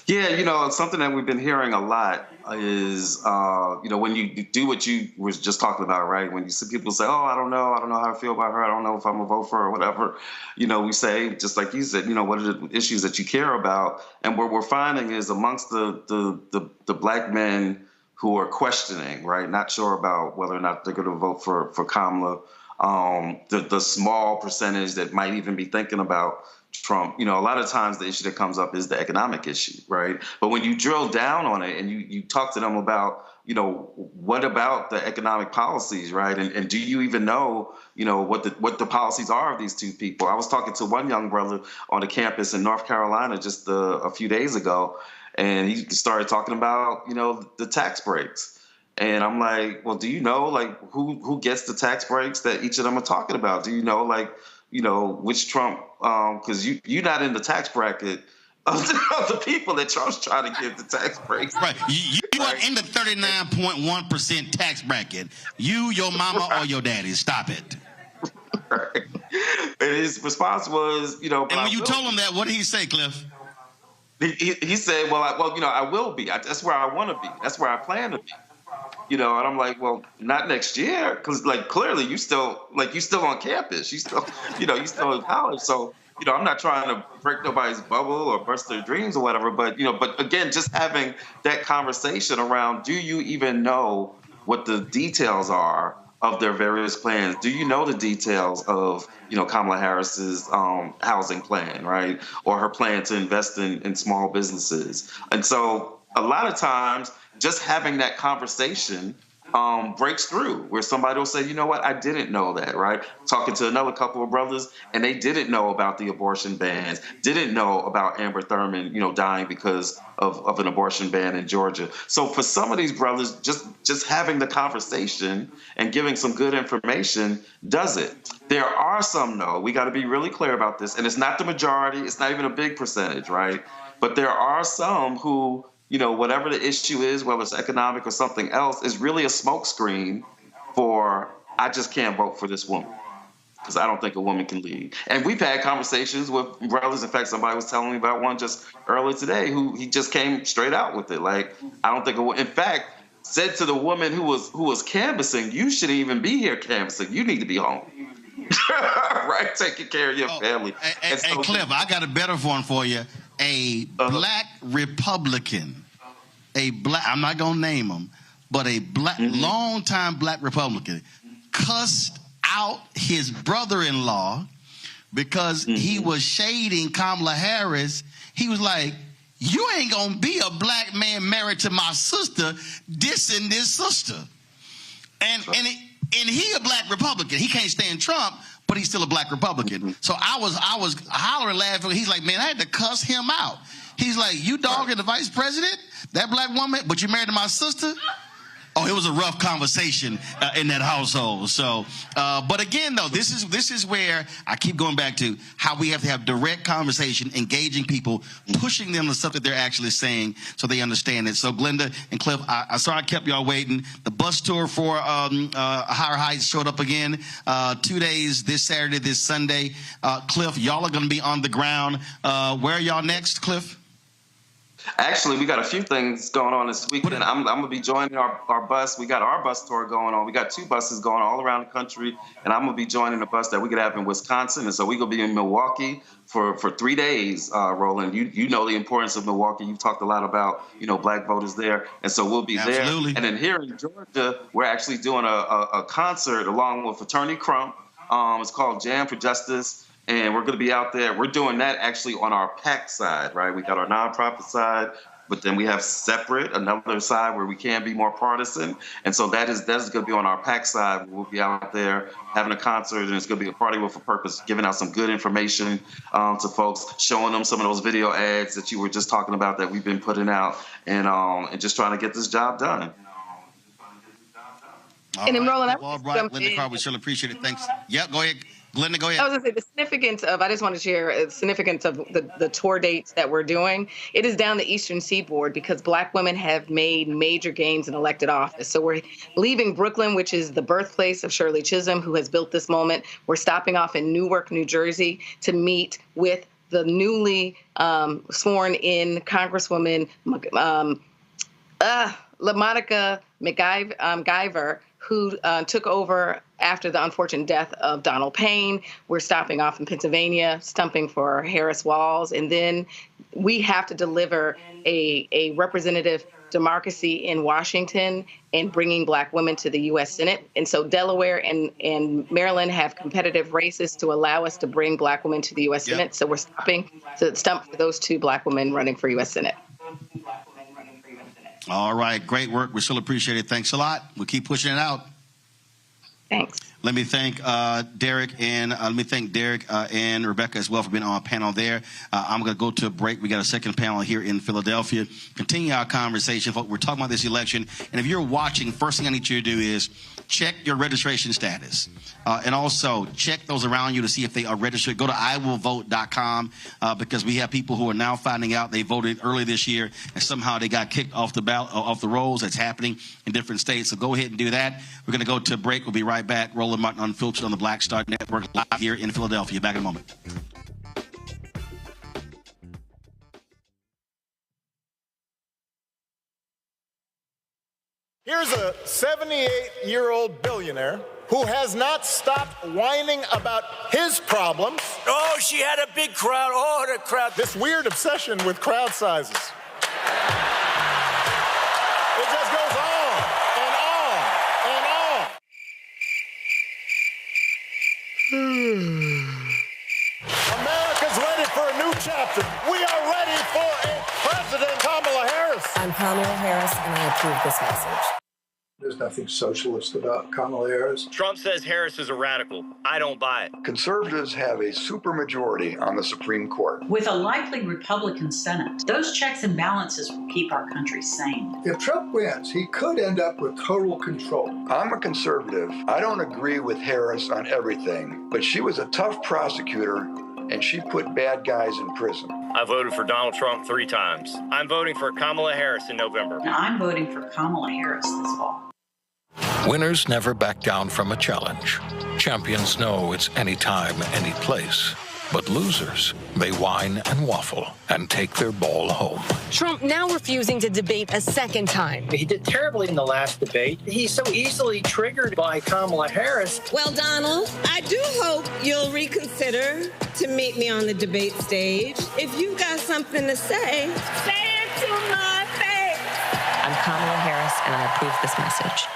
Yeah, something that we've been hearing a lot is, when you do what you was just talking about, right? When you see people say, oh, I don't know how I feel about her. I don't know if I'm gonna vote for her or whatever. We say, just like you said, what are the issues that you care about? And what we're finding is amongst the Black men who are questioning, right? Not sure about whether or not they're going to vote for Kamala. The small percentage that might even be thinking about Trump, a lot of times the issue that comes up is the economic issue, right? But when you drill down on it and you talk to them about, what about the economic policies, right? And do you even know, what the policies are of these two people? I was talking to one young brother on the campus in North Carolina just a few days ago, and he started talking about, the tax breaks. And I'm like, well, do you know like who gets the tax breaks that each of them are talking about? Do you know which Trump? Because you're not in the tax bracket of the people that Trump's trying to give the tax breaks. Right. You are in the 39.1% tax bracket. You, your mama, or your daddy. Stop it. Right. And his response was, and when you told him that, what did he say, Cliff? He said, well, I will be. That's where I want to be. That's where I plan to be. And I'm like, well, not next year, because like clearly you still on campus. You still, you still in college. So, I'm not trying to break nobody's bubble or burst their dreams or whatever. But but again, just having that conversation around, do you even know what the details are of their various plans? Do you know the details of Kamala Harris's housing plan, right, or her plan to invest in small businesses? And so a lot of times, just having that conversation breaks through, where somebody will say, you know what, I didn't know that, right? Talking to another couple of brothers, and they didn't know about the abortion bans, didn't know about Amber Thurman, dying because of an abortion ban in Georgia. So for some of these brothers, just having the conversation and giving some good information does it. There are some, though, we got to be really clear about this, and it's not the majority, it's not even a big percentage, right? But there are some who, whatever the issue is, whether it's economic or something else, is really a smokescreen for, I just can't vote for this woman because I don't think a woman can lead. And we've had conversations with brothers. In fact, somebody was telling me about one just earlier today who he just came straight out with it. Like, I don't think, in fact, said to the woman who was canvassing, you shouldn't even be here canvassing. You need to be home. Right? Taking care of your family. And Cliff, I got a better one for you. A black Republican, I'm not going to name him, but a black, longtime black Republican cussed out his brother-in-law because he was shading Kamala Harris. He was like, you ain't going to be a black man married to my sister dissing this sister. And he a black Republican. He can't stand Trump, but he's still a black Republican. So I was hollering, laughing. He's like, man, I had to cuss him out. He's like, you dogging the vice president, that black woman, but you married to my sister? Oh, it was a rough conversation in that household. So, but again, though, this is where I keep going back to how we have to have direct conversation, engaging people, pushing them to stuff that they're actually saying so they understand it. So, Glynda and Cliff, I'm sorry I kept y'all waiting. The bus tour for Higher Heights showed up again. 2 days, this Saturday, this Sunday. Cliff, y'all are going to be on the ground. Where are y'all next, Cliff? Actually, we got a few things going on this weekend. I'm going to be joining our bus. We got our bus tour going on. We got 2 buses going all around the country, and I'm going to be joining a bus that we could have in Wisconsin. And so we're going to be in Milwaukee for 3 days, Roland. You know the importance of Milwaukee. You've talked a lot about, black voters there. And so we'll be there. And then here in Georgia, we're actually doing a concert along with Attorney Crump. It's called Jam for Justice. And we're going to be out there. We're doing that actually on our PAC side, right? We got our nonprofit side, but then we have separate another side where we can be more partisan. And so that is going to be on our PAC side. We'll be out there having a concert, and it's going to be a party with a purpose, giving out some good information to folks, showing them some of those video ads that you were just talking about that we've been putting out, and just trying to get this job done. And then Roland, Glynda Carr, we still appreciate it. Thanks. Yep, go ahead. Glynda, go ahead. I was going to say the significance of, I just want to share the significance of the tour dates that we're doing. It is down the Eastern Seaboard because black women have made major gains in elected office. So we're leaving Brooklyn, which is the birthplace of Shirley Chisholm, who has built this moment. We're stopping off in Newark, New Jersey to meet with the newly sworn in Congresswoman LaMonica McIver, who took over after the unfortunate death of Donald Payne. We're stopping off in Pennsylvania, stumping for Harris Walls. And then we have to deliver a representative democracy in Washington and bringing black women to the U.S. Senate. And so Delaware and Maryland have competitive races to allow us to bring black women to the U.S. Senate. So we're stopping to stump for those 2 black women running for U.S. Senate. All right. Great work. We still appreciate it. Thanks a lot. We'll keep pushing it out. Thanks. Let me thank Derek and Rebecca as well for being on our panel there. I'm going to go to a break. We got a second panel here in Philadelphia. Continue our conversation. We're talking about this election. And if you're watching, first thing I need you to do is check your registration status. And also check those around you to see if they are registered. Go to iwillvote.com because we have people who are now finding out they voted early this year and somehow they got kicked off the ballot, off the rolls. That's happening in different states. So go ahead and do that. We're going to go to a break. We'll be right back. Roland Martin Unfiltered on the Black Star Network live here in Philadelphia. Back in a moment. Here's a 78-year-old billionaire who has not stopped whining about his problems. Oh, she had a big crowd. Oh, the crowd. This weird obsession with crowd sizes. It just goes on and on and on. America's ready for a new chapter. We are ready for a President Kamala Harris. I'm Kamala Harris, and I approve this message. There's nothing socialist about Kamala Harris. Trump says Harris is a radical. I don't buy it. Conservatives have a supermajority on the Supreme Court. With a likely Republican Senate, those checks and balances will keep our country sane. If Trump wins, he could end up with total control. I'm a conservative. I don't agree with Harris on everything, but she was a tough prosecutor, and she put bad guys in prison. I voted for Donald Trump 3 times. I'm voting for Kamala Harris in November. Now, I'm voting for Kamala Harris this fall. Winners never back down from a challenge. Champions know it's anytime, any place. But losers may whine and waffle and take their ball home. Trump now refusing to debate a second time. He did terribly in the last debate. He's so easily triggered by Kamala Harris. Well, Donald, I do hope you'll reconsider to meet me on the debate stage. If you've got something to say it to my face. I'm Kamala Harris, and I approve this message.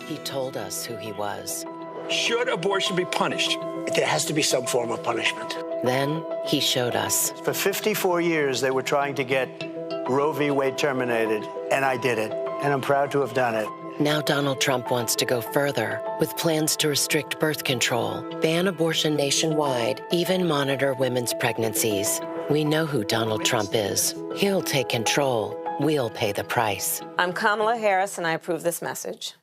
He told us who he was. Should abortion be punished? There has to be some form of punishment. Then he showed us. For 54 years, they were trying to get Roe v. Wade terminated, and I did it, and I'm proud to have done it. Now Donald Trump wants to go further with plans to restrict birth control, ban abortion nationwide, even monitor women's pregnancies. We know who Donald Trump is. He'll take control. We'll pay the price. I'm Kamala Harris, and I approve this message.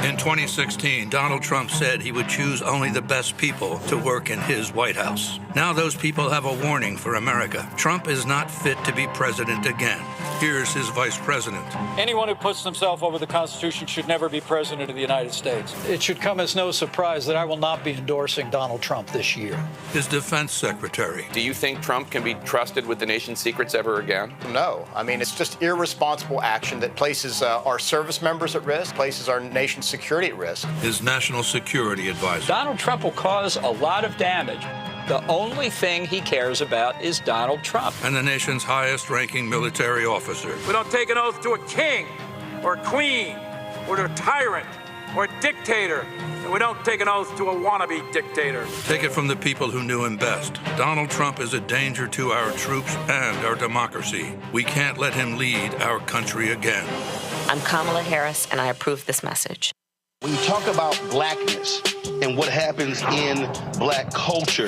In 2016, Donald Trump said he would choose only the best people to work in his White House. Now those people have a warning for America. Trump is not fit to be president again. Here's his vice president. Anyone who puts themselves over the Constitution should never be president of the United States. It should come as no surprise that I will not be endorsing Donald Trump this year. His defense secretary. Do you think Trump can be trusted with the nation's secrets ever again? No. I mean, it's just irresponsible action that places our service members at risk, places our nation's security at risk. His national security advisor. Donald Trump will cause a lot of damage. The only thing he cares about is Donald Trump. And the nation's highest-ranking military officer. We don't take an oath to a king or a queen or to a tyrant or a dictator. And we don't take an oath to a wannabe dictator. Take it from the people who knew him best. Donald Trump is a danger to our troops and our democracy. We can't let him lead our country again. I'm Kamala Harris, and I approve this message. When you talk about blackness and what happens in black culture,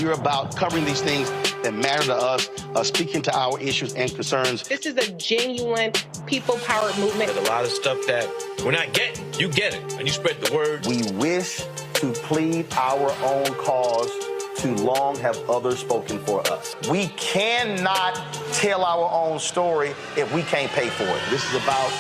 we're about covering these things that matter to us, speaking to our issues and concerns. This is a genuine people-powered movement. There's a lot of stuff that we're not getting. You get it, and you spread the word. We wish to plead our own cause. Too long have others spoken for us. We cannot tell our own story if we can't pay for it. This is about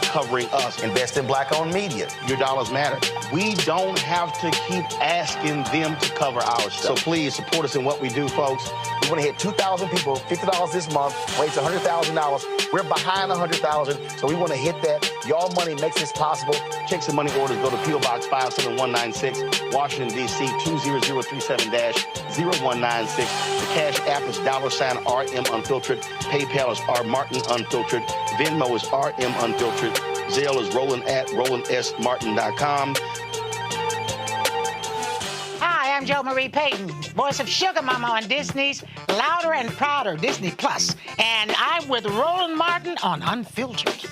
covering us. Invest in black-owned media. Your dollars matter. We don't have to keep asking them to cover our stuff. So please support us in what we do, folks. We want to hit 2,000 people, $50 this month, raise $100,000. We're behind 100,000, so we want to hit that. Y'all money makes this possible. Checks and money orders go to P.O. Box 57196, Washington, D.C. 20037-0196. The Cash App is $RM Unfiltered. PayPal is R Martin Unfiltered. Venmo is RM Unfiltered. Zelle is Roland at RolandSMartin.com. Hi, I'm Jo Marie Payton, voice of Sugar Mama on Disney's Louder and Prouder Disney Plus, and I'm with Roland Martin on Unfiltered.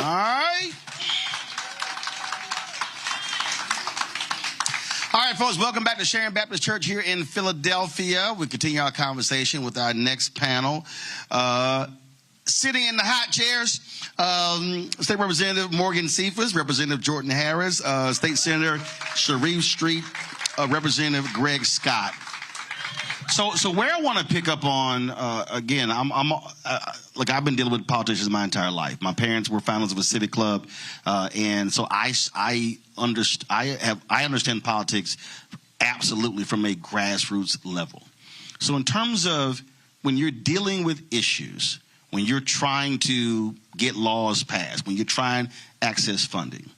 All right. All right, folks, welcome back to Sharon Baptist Church here in Philadelphia. We continue our conversation with our next panel. Sitting in the hot chairs, State Representative Morgan Cephas, Representative Jordan Harris, State Senator Sharif Street, Representative Greg Scott. So where I want to pick up on, again, look, I've been dealing with politicians my entire life. My parents were founders of a civic club, and so I understand politics absolutely from a grassroots level. So in terms of when you're dealing with issues, when you're trying to get laws passed, when you're trying to access funding,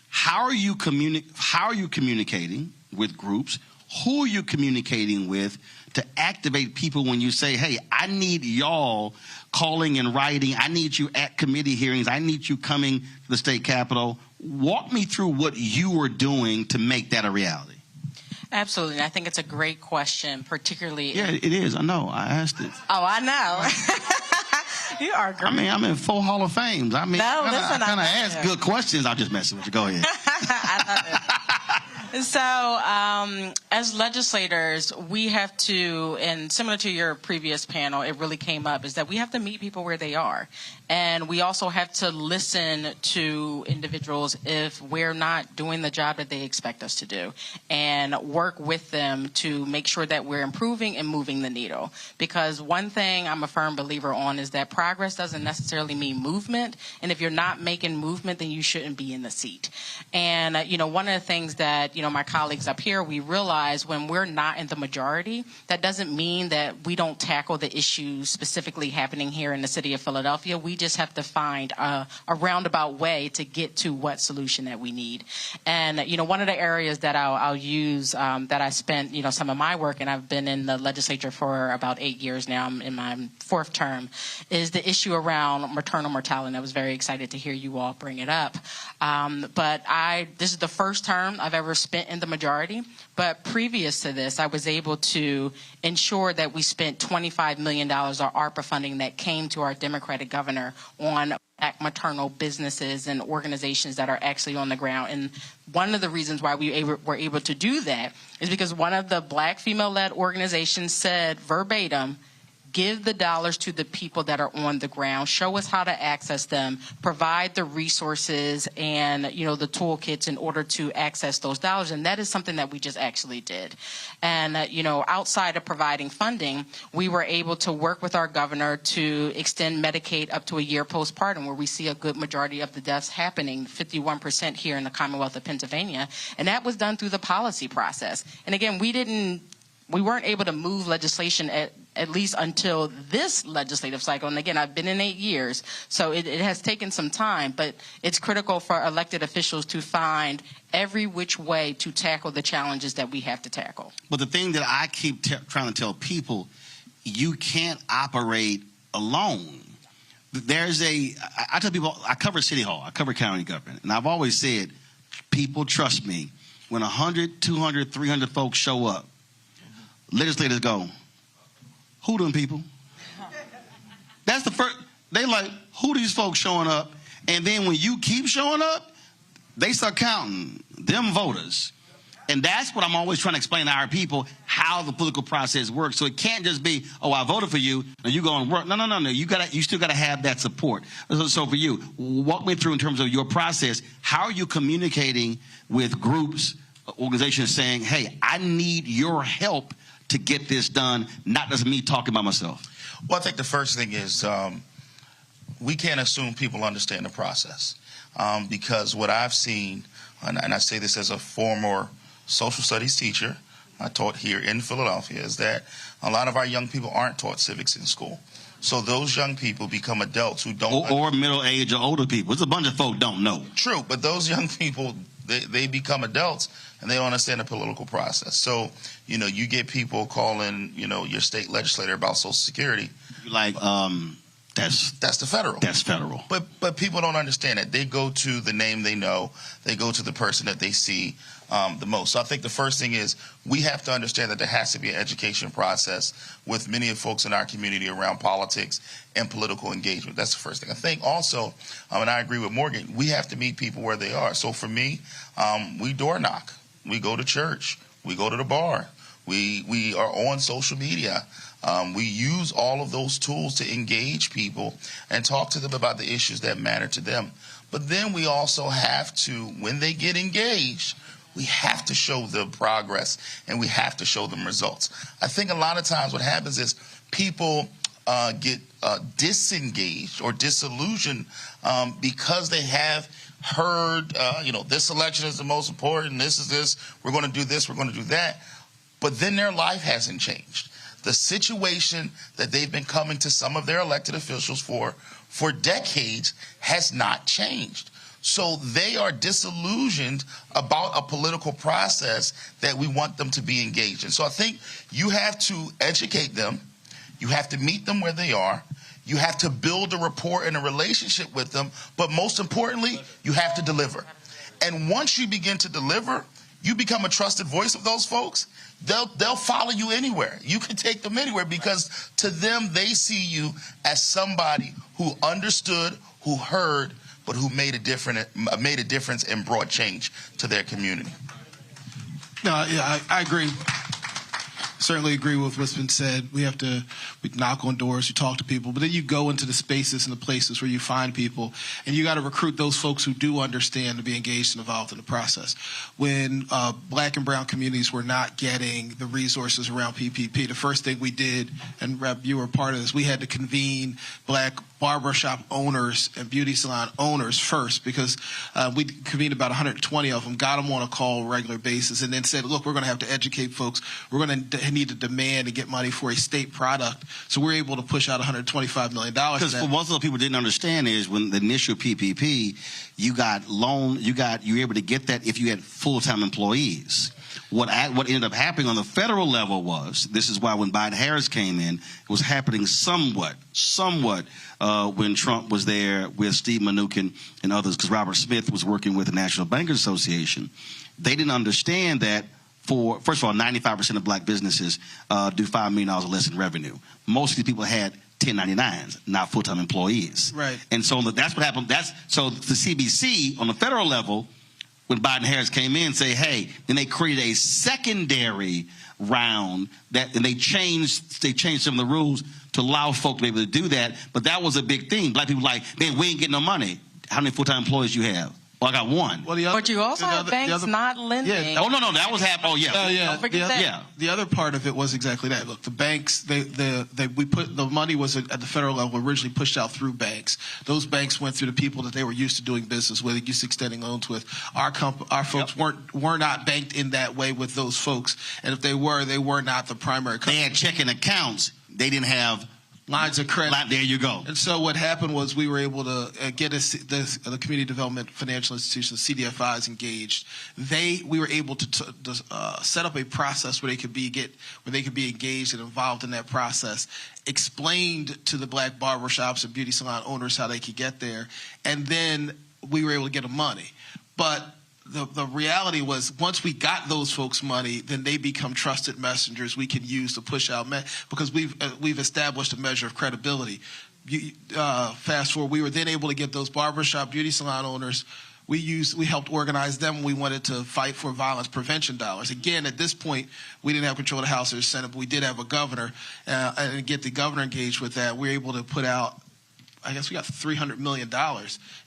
how are you communicating with groups? Who are you communicating with to activate people when you say, hey, I need y'all calling and writing. I need you at committee hearings. I need you coming to the state capitol. Walk me through what you are doing to make that a reality. Absolutely. I think it's a great question, particularly. Yeah, it is. I know. I asked it. Oh, I know. You are great. I mean, I'm in 4 Hall of Fames. I mean, no, I kind of ask good questions. I'm just messing with you. Go ahead. I love it. So as legislators, we have to, and similar to your previous panel, it really came up, is that we have to meet people where they are. And we also have to listen to individuals if we're not doing the job that they expect us to do, and work with them to make sure that we're improving and moving the needle. Because one thing I'm a firm believer on is that progress doesn't necessarily mean movement. And if you're not making movement, then you shouldn't be in the seat. And, one of the things that, my colleagues up here, we realize when we're not in the majority, that doesn't mean that we don't tackle the issues specifically happening here in the city of Philadelphia. We just have to find a roundabout way to get to what solution that we need. And, one of the areas that I'll use that I spent, some of my work, and I've been in the legislature for about 8 years now, I'm in my 4th term, is the issue around maternal mortality. And I was very excited to hear you all bring it up. But this is the first term I've ever spent in the majority. But previous to this, I was able to ensure that we spent $25 million of ARPA funding that came to our Democratic governor on Black maternal businesses and organizations that are actually on the ground. And one of the reasons why we were able to do that is because one of the Black female-led organizations said verbatim, give the dollars to the people that are on the ground, show us how to access them, provide the resources and, the toolkits in order to access those dollars. And that is something that we just actually did. And, outside of providing funding, we were able to work with our governor to extend Medicaid up to a year postpartum, where we see a good majority of the deaths happening, 51% here in the Commonwealth of Pennsylvania. And that was done through the policy process. And again, we weren't able to move legislation at least until this legislative cycle. And again, I've been in 8 years, so it has taken some time, but it's critical for elected officials to find every which way to tackle the challenges that we have to tackle. But the thing that I keep trying to tell people, you can't operate alone. I tell people, I cover City Hall, I cover county government, and I've always said, people trust me. When 100, 200, 300 folks show up, legislators go, who them people? That's the first. They like, who these folks showing up? And then when you keep showing up, they start counting them voters. And that's what I'm always trying to explain to our people, how the political process works. So it can't just be, oh, I voted for you, and you go and work. No. You still got to have that support. So for you, walk me through in terms of your process. How are you communicating with groups, organizations saying, hey, I need your help to get this done, not just me talking by myself? Well, I think the first thing is we can't assume people understand the process because what I've seen, and I say this as a former social studies teacher, I taught here in Philadelphia, is that a lot of our young people aren't taught civics in school. So those young people become adults who don't... Or middle age or older people. It's a bunch of folk don't know. True, but those young people, they become adults and they don't understand the political process. So, you get people calling, your state legislator about Social Security. Like That's the federal. That's federal. But people don't understand that. They go to the name they know. They go to the person that they see the most. So I think the first thing is we have to understand that there has to be an education process with many of folks in our community around politics and political engagement. That's the first thing. I think also, and I agree with Morgan, we have to meet people where they are. So for me, we door knock. We go to church. We go to the bar. We are on social media. We use all of those tools to engage people and talk to them about the issues that matter to them. But then we also have to, when they get engaged, we have to show them progress and we have to show them results. I think a lot of times what happens is people get disengaged or disillusioned because they have heard, this election is the most important, this, we're going to do this, we're going to do that. But then their life hasn't changed. The situation that they've been coming to some of their elected officials for decades has not changed. So they are disillusioned about a political process that we want them to be engaged in. So I think you have to educate them. You have to meet them where they are. You have to build a rapport and a relationship with them. But most importantly, you have to deliver. And once you begin to deliver, you become a trusted voice of those folks. They'll follow you anywhere. You can take them anywhere because to them, they see you as somebody who understood, who heard, but who made a difference and brought change to their community. No, yeah, I agree. Certainly agree with what's been said. We knock on doors, you talk to people, but then you go into the spaces and the places where you find people, and you got to recruit those folks who do understand to be engaged and involved in the process. When black and brown communities were not getting the resources around PPP, the first thing we did, and Rep, you were part of this, we had to convene black barbershop owners and beauty salon owners first, because we convened about 120 of them, got them on a call regular basis, and then said, look, we're going to have to educate folks. We're going to need to demand and get money for a state product. So we're able to push out $125 million. Because for most of the people didn't understand is when the initial PPP, you were able to get that if you had full-time employees. What ended up happening on the federal level was, this is why when Biden-Harris came in, it was happening somewhat when Trump was there with Steve Mnuchin and others, because Robert Smith was working with the National Bankers Association. They didn't understand that first of all, 95% of black businesses do $5 million or less in revenue. Most of these people had 1099s, not full-time employees. Right. And so that's what happened. So the CBC on the federal level, when Biden-Harris came in, say, hey, then they created a secondary round and they changed some of the rules to allow folk to be able to do that. But that was a big thing. Black people were like, man, we ain't getting no money. How many full-time employees you have? Well, I got one. Well, but you also have banks not lending. Yeah. Oh, no, that was happening. Oh, yeah. Don't forget that. Yeah. The other part of it was exactly that. Look, the banks, we put the money was at the federal level originally pushed out through banks. Those banks went through the people that they were used to doing business with, used to extending loans with. Our folks were not banked in that way with those folks, and if they were not the primary company. They had checking accounts. They didn't have lines of credit. There you go. And so what happened was we were able to get the Community Development Financial Institutions, CDFIs, engaged. We were able to set up a process where they could be engaged and involved in that process. Explained to the black barbershops and beauty salon owners how they could get there, and then we were able to get them money. But the reality was, once we got those folks money, then they become trusted messengers we can use to push out, because we've established a measure of credibility. Fast forward, we were then able to get those barbershop beauty salon owners. We helped organize them when we wanted to fight for violence prevention dollars. Again, at this point, we didn't have control of the House or the Senate, but we did have a governor, and get the governor engaged with that. We were able to put out, I guess we got $300 million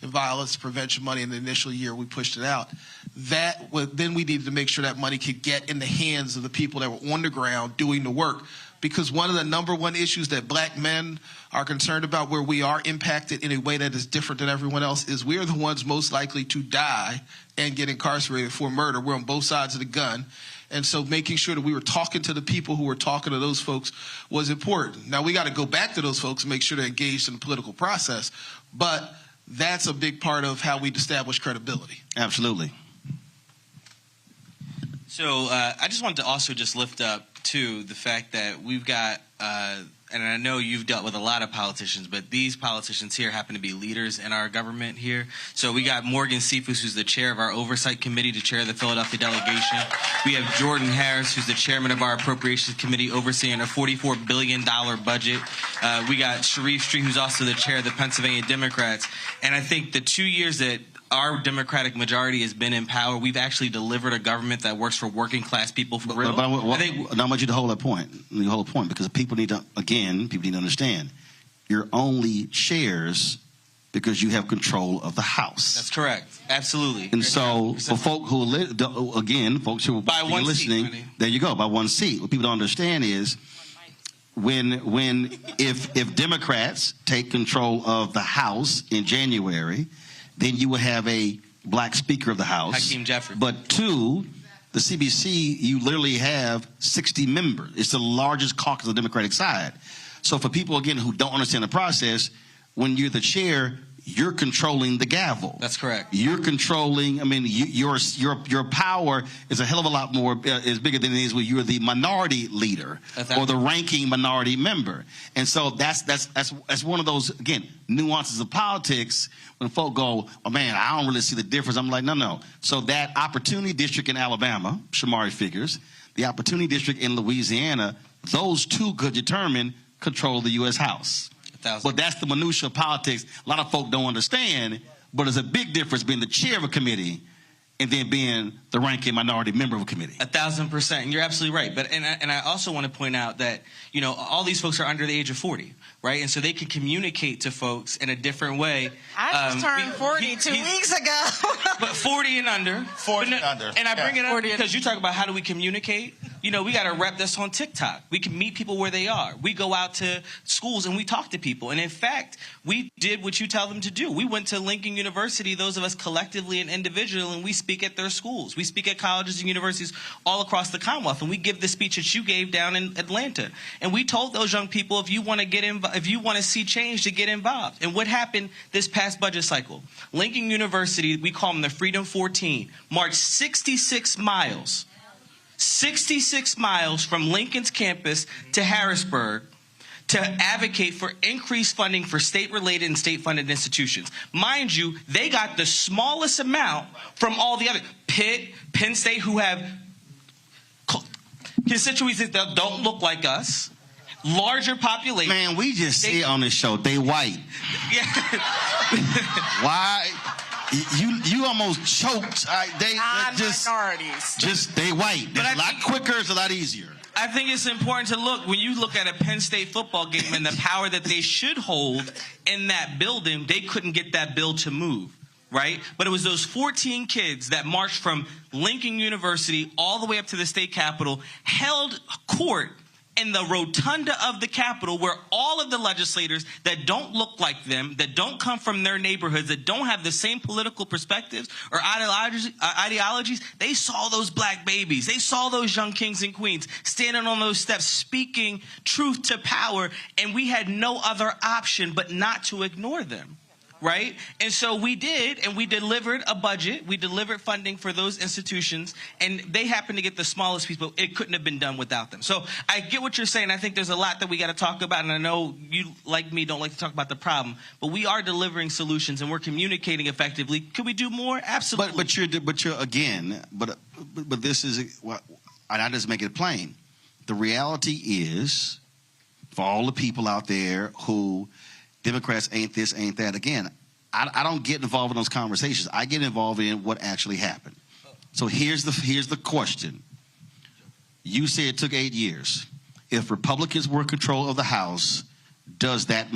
in violence prevention money in the initial year we pushed it out. Then we needed to make sure that money could get in the hands of the people that were on the ground doing the work. Because one of the number one issues that black men are concerned about, where we are impacted in a way that is different than everyone else, is we're the ones most likely to die and get incarcerated for murder. We're on both sides of the gun. And so making sure that we were talking to the people who were talking to those folks was important. Now, we got to go back to those folks and make sure they're engaged in the political process. But that's a big part of how we establish credibility. Absolutely. So I just wanted to also just lift up, too, the fact that we've got and I know you've dealt with a lot of politicians, but these politicians here happen to be leaders in our government here. So we got Morgan Cephas, who's the chair of our Oversight Committee, to chair the Philadelphia delegation. We have Jordan Harris, who's the chairman of our Appropriations Committee, overseeing a $44 billion budget. We got Sharif Street, who's also the chair of the Pennsylvania Democrats. And I think the 2 years that our Democratic majority has been in power, we've actually delivered a government that works for working class people for real. I want you to hold that point. You hold a point because people need to understand you're only chairs because you have control of the House. That's correct. Absolutely. And so for folks who are listening, there you go, by one seat. What people don't understand is if Democrats take control of the House in January, then you will have a black Speaker of the House. Hakeem Jeffries. But two, the CBC, you literally have 60 members. It's the largest caucus on the Democratic side. So for people, again, who don't understand the process, when you're the chair, you're controlling the gavel. That's correct. You're controlling. I mean, your power is a hell of a lot more is bigger than it is when you're the minority leader or the ranking minority member. And so that's one of those, again, nuances of politics. When folk go, oh man, I don't really see the difference. I'm like, no. So that opportunity district in Alabama, Shamari figures, the opportunity district in Louisiana, those two could determine control of the U.S. House. But that's the minutia of politics a lot of folk don't understand, but there's a big difference being the chair of a committee and then being the ranking minority member of a committee. 1,000%, and you're absolutely right. But and I also want to point out that all these folks are under the age of 40, right? And so they can communicate to folks in a different way. I just turned 40 2 weeks ago. But 40 and under. 40 and under. And I bring it up because you talk about how do we communicate. We got a rep that's on TikTok. We can meet people where they are. We go out to schools and we talk to people. And in fact, we did what you tell them to do. We went to Lincoln University, those of us collectively and individually, and we speak at their schools. We speak at colleges and universities all across the Commonwealth. And we give the speech that you gave down in Atlanta. And we told those young people, if you want to get involved, if you want to see change, to get involved. And what happened this past budget cycle? Lincoln University, we call them the Freedom 14, marched 66 miles from Lincoln's campus to Harrisburg to advocate for increased funding for state-related and state-funded institutions. Mind you, they got the smallest amount from all the other. Pitt, Penn State, who have constituencies that don't look like us, larger population. Man, we just see on this show, they white. Yeah. Why? You almost choked. They white. It's a lot quicker. It's a lot easier. I think it's important to look, when you look at a Penn State football game and the power that they should hold in that building, they couldn't get that bill to move, right? But it was those 14 kids that marched from Lincoln University all the way up to the state capitol, held court in the rotunda of the Capitol, where all of the legislators that don't look like them, that don't come from their neighborhoods, that don't have the same political perspectives or ideologies, they saw those black babies. They saw those young kings and queens standing on those steps speaking truth to power, and we had no other option but not to ignore them. Right? And so we did, and we delivered a budget. We delivered funding for those institutions, and they happened to get the smallest piece, but it couldn't have been done without them. So I get what you're saying. I think there's a lot that we got to talk about, and I know you, like me, don't like to talk about the problem, but we are delivering solutions, and we're communicating effectively. Could we do more? Absolutely. But you're again, but this is, and I just make it plain. The reality is, for all the people out there who Democrats ain't this, ain't that. Again, I don't get involved in those conversations. I get involved in what actually happened. So here's the question. You say it took 8 years. If Republicans were in control of the House, does that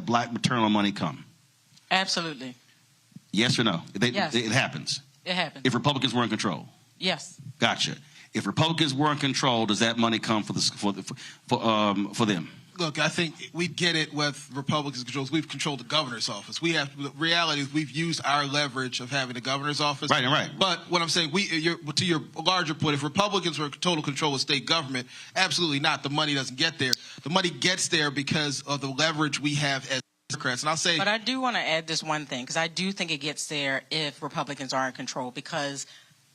black maternal money come? Absolutely. Yes or no? Yes. It happens. It happens. If Republicans were in control. Yes. Gotcha. If Republicans were in control, does that money come for them? Look, I think we get it with Republicans' controls. We've controlled the governor's office. The reality is we've used our leverage of having the governor's office. Right. But what I'm saying, to your larger point, if Republicans were in total control of state government, absolutely not. The money doesn't get there. The money gets there because of the leverage we have as Democrats. And I'll say, but I do want to add this one thing, because I do think it gets there if Republicans are in control, because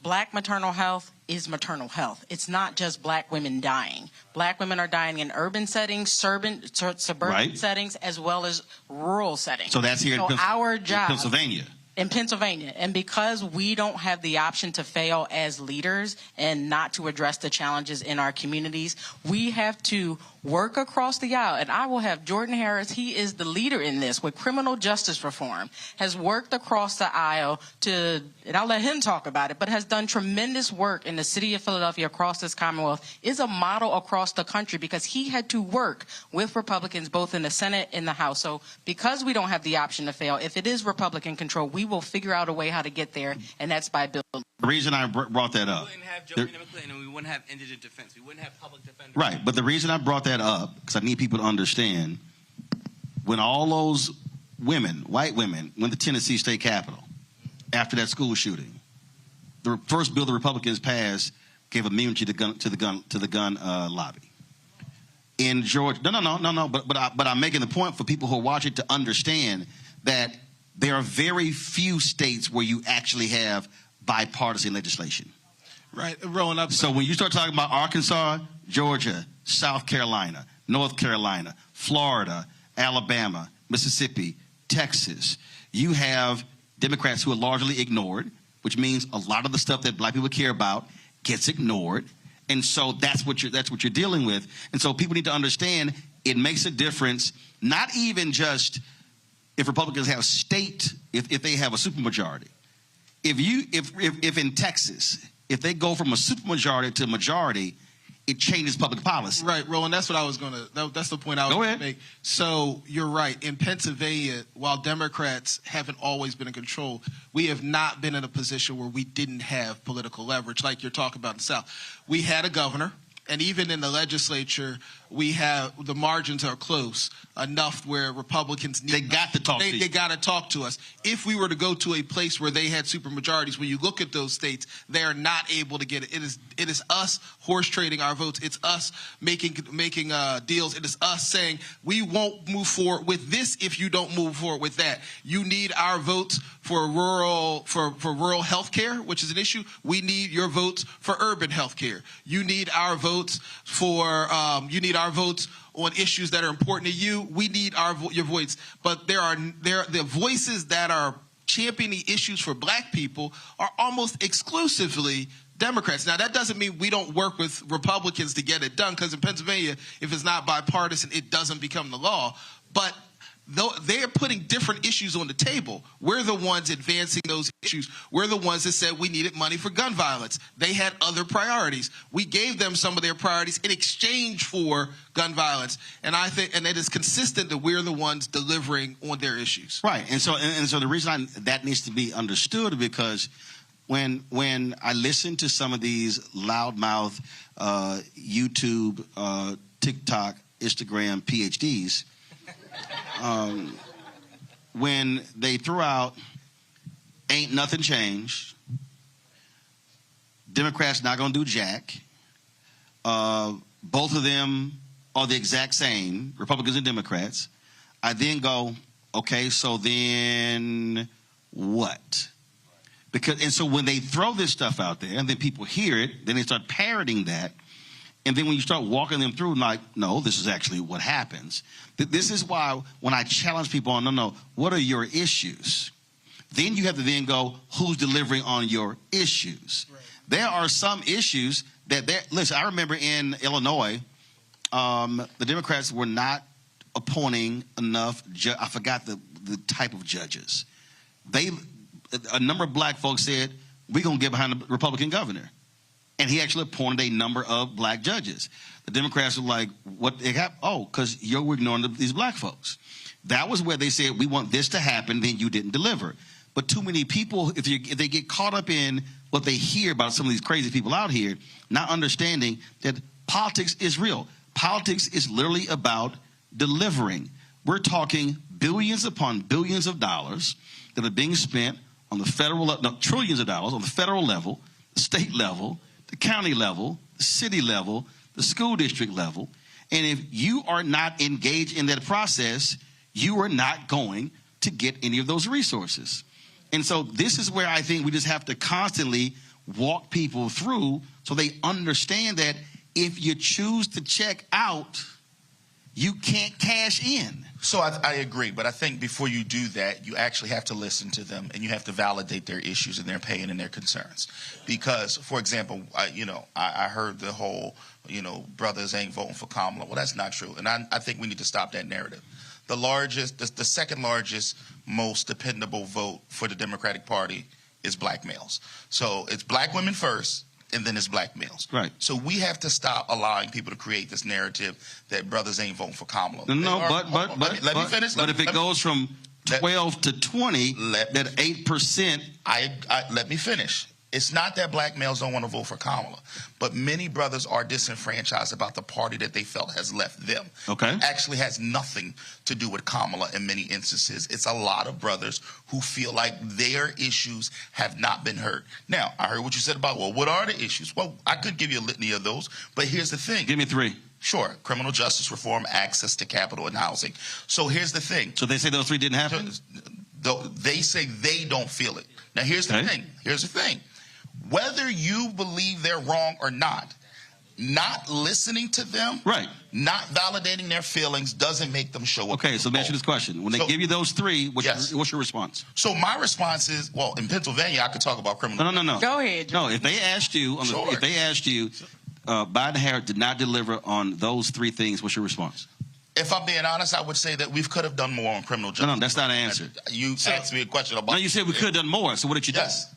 Black maternal health is maternal health. It's not just black women dying. Black women are dying in urban settings, suburban settings, as well as rural settings. So that's here in Pennsylvania. In Pennsylvania. And because we don't have the option to fail as leaders and not to address the challenges in our communities, we have to work across the aisle. And I will have Jordan Harris, he is the leader in this with criminal justice reform, has worked across the aisle to, and I'll let him talk about it, but has done tremendous work in the city of Philadelphia, across this Commonwealth, is a model across the country because he had to work with Republicans both in the Senate and the House. So because we don't have the option to fail, if it is Republican control, we will figure out a way how to get there, and that's by bill. The reason I brought that up. We wouldn't have Joe McClain, and we wouldn't have indigent defense. We wouldn't have public defenders. Right, but the reason I brought that up, because I need people to understand, when all those women, white women, went to Tennessee State Capitol after that school shooting, the first bill the Republicans passed gave immunity to the gun lobby. In Georgia, no. But I'm making the point for people who are watching to understand that there are very few states where you actually have bipartisan legislation. Right, rolling up. So when you start talking about Arkansas, Georgia, South Carolina, North Carolina, Florida, Alabama, Mississippi, Texas, you have Democrats who are largely ignored, which means a lot of the stuff that black people care about gets ignored. And so that's what you're dealing with. And so people need to understand it makes a difference, not even just if Republicans have if they have a supermajority. If in Texas, if they go from a supermajority to a majority, it changes public policy. Right, Roland, that's what I was that's the point I was going to make. So you're right. In Pennsylvania, while Democrats haven't always been in control, we have not been in a position where we didn't have political leverage like you're talking about in the South. We had a governor, and even in the legislature, we have the margins are close enough where Republicans need. They got to talk. They got to talk to us. If we were to go to a place where they had supermajorities, when you look at those states, they are not able to get it. It is us horse trading our votes. It's us making deals. It is us saying we won't move forward with this if you don't move forward with that. You need our votes for rural health care, which is an issue. We need your votes for urban health care. You need our votes for on issues that are important to you. We need your voice. But the voices that are championing issues for black people are almost exclusively Democrats. Now, that doesn't mean we don't work with Republicans to get it done, because in Pennsylvania, if it's not bipartisan, it doesn't become the law. But they're putting different issues on the table. We're the ones advancing those issues. We're the ones that said we needed money for gun violence. They had other priorities. We gave them some of their priorities in exchange for gun violence. And I think, and it is consistent that we're the ones delivering on their issues. Right. And so the reason that needs to be understood, because when I listen to some of these loudmouth YouTube, TikTok, Instagram PhDs, when they threw out ain't nothing changed, Democrats not going to do jack, both of them are the exact same, Republicans and Democrats, I then go, okay, so then what? And so when they throw this stuff out there and then people hear it, then they start parroting that. And then when you start walking them through, like, no, this is actually what happens. This is why when I challenge people on, no, what are your issues? Then you have to then go, who's delivering on your issues? Right. There are some issues listen, I remember in Illinois, the Democrats were not appointing enough, I forgot the type of judges. A number of black folks said, we're going to get behind the Republican governor. And he actually appointed a number of black judges. The Democrats were like, what they got? Oh, because you're ignoring these black folks. That was where they said, we want this to happen, then you didn't deliver. But too many people, if they get caught up in what they hear about some of these crazy people out here, not understanding that politics is real. Politics is literally about delivering. We're talking billions upon billions of dollars that are being spent on the federal level, trillions of dollars on the federal level, the state level, the county level, the city level, the school district level. And if you are not engaged in that process, you are not going to get any of those resources. And so this is where I think we just have to constantly walk people through so they understand that if you choose to check out, you can't cash in. So I agree, but I think before you do that, you actually have to listen to them and you have to validate their issues and their pain and their concerns. Because, for example, I heard the whole, brothers ain't voting for Kamala. Well, that's not true, and I think we need to stop that narrative. The second largest, most dependable vote for the Democratic Party is black males. So it's black women first, and then it's black males. Right. So we have to stop allowing people to create this narrative that brothers ain't voting for Kamala. No, but let me finish. But if it goes from 12 to 20, that 8%. Let me finish. It's not that black males don't want to vote for Kamala, but many brothers are disenfranchised about the party that they felt has left them. Okay. It actually has nothing to do with Kamala in many instances. It's a lot of brothers who feel like their issues have not been heard. Now, I heard what you said about, well, what are the issues? Well, I could give you a litany of those, but here's the thing. Give me 3. Sure. Criminal justice reform, access to capital and housing. So here's the thing. So they say those 3 didn't happen? They say they don't feel it. Now, here's the thing. Here's the thing. Whether you believe they're wrong or not listening to them, right, not validating their feelings doesn't make them show up. Okay, so let me ask you this question. When they give you those 3, what's your response? So my response is, well, in Pennsylvania, I could talk about criminal. No. Go ahead. No, if they asked you, Biden Harris did not deliver on those 3 things, what's your response? If I'm being honest, I would say that we could have done more on criminal justice. No, that's not an answer. You asked me a question about. No, you said we could have done more. So what did you do? Yes.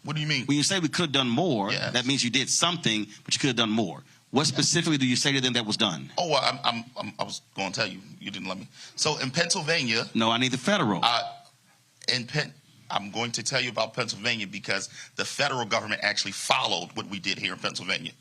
What do you mean? When you say we could have done more, that means you did something, but you could have done more. What specifically do you say to them that was done? Oh, well, I was going to tell you. You didn't let me. So in Pennsylvania. No, I need the federal. I'm going to tell you about Pennsylvania because the federal government actually followed what we did here in Pennsylvania.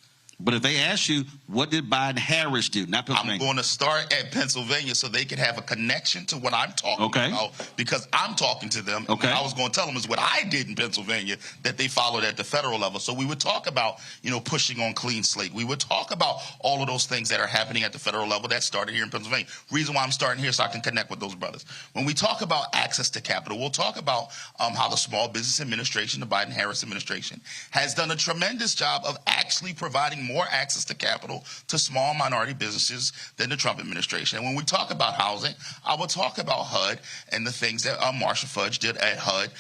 But if they ask you, what did Biden Harris do? Not Pennsylvania. I'm going to start at Pennsylvania so they can have a connection to what I'm talking about because I'm talking to them. Okay. And what I was going to tell them is what I did in Pennsylvania that they followed at the federal level. So we would talk about, pushing on clean slate. We would talk about all of those things that are happening at the federal level that started here in Pennsylvania. Reason why I'm starting here so I can connect with those brothers. When we talk about access to capital, we'll talk about how the Small Business Administration, the Biden-Harris administration, has done a tremendous job of actually providing more access to capital to small minority businesses than the Trump administration. And when we talk about housing, I will talk about HUD and the things that Marshall Fudge did at HUD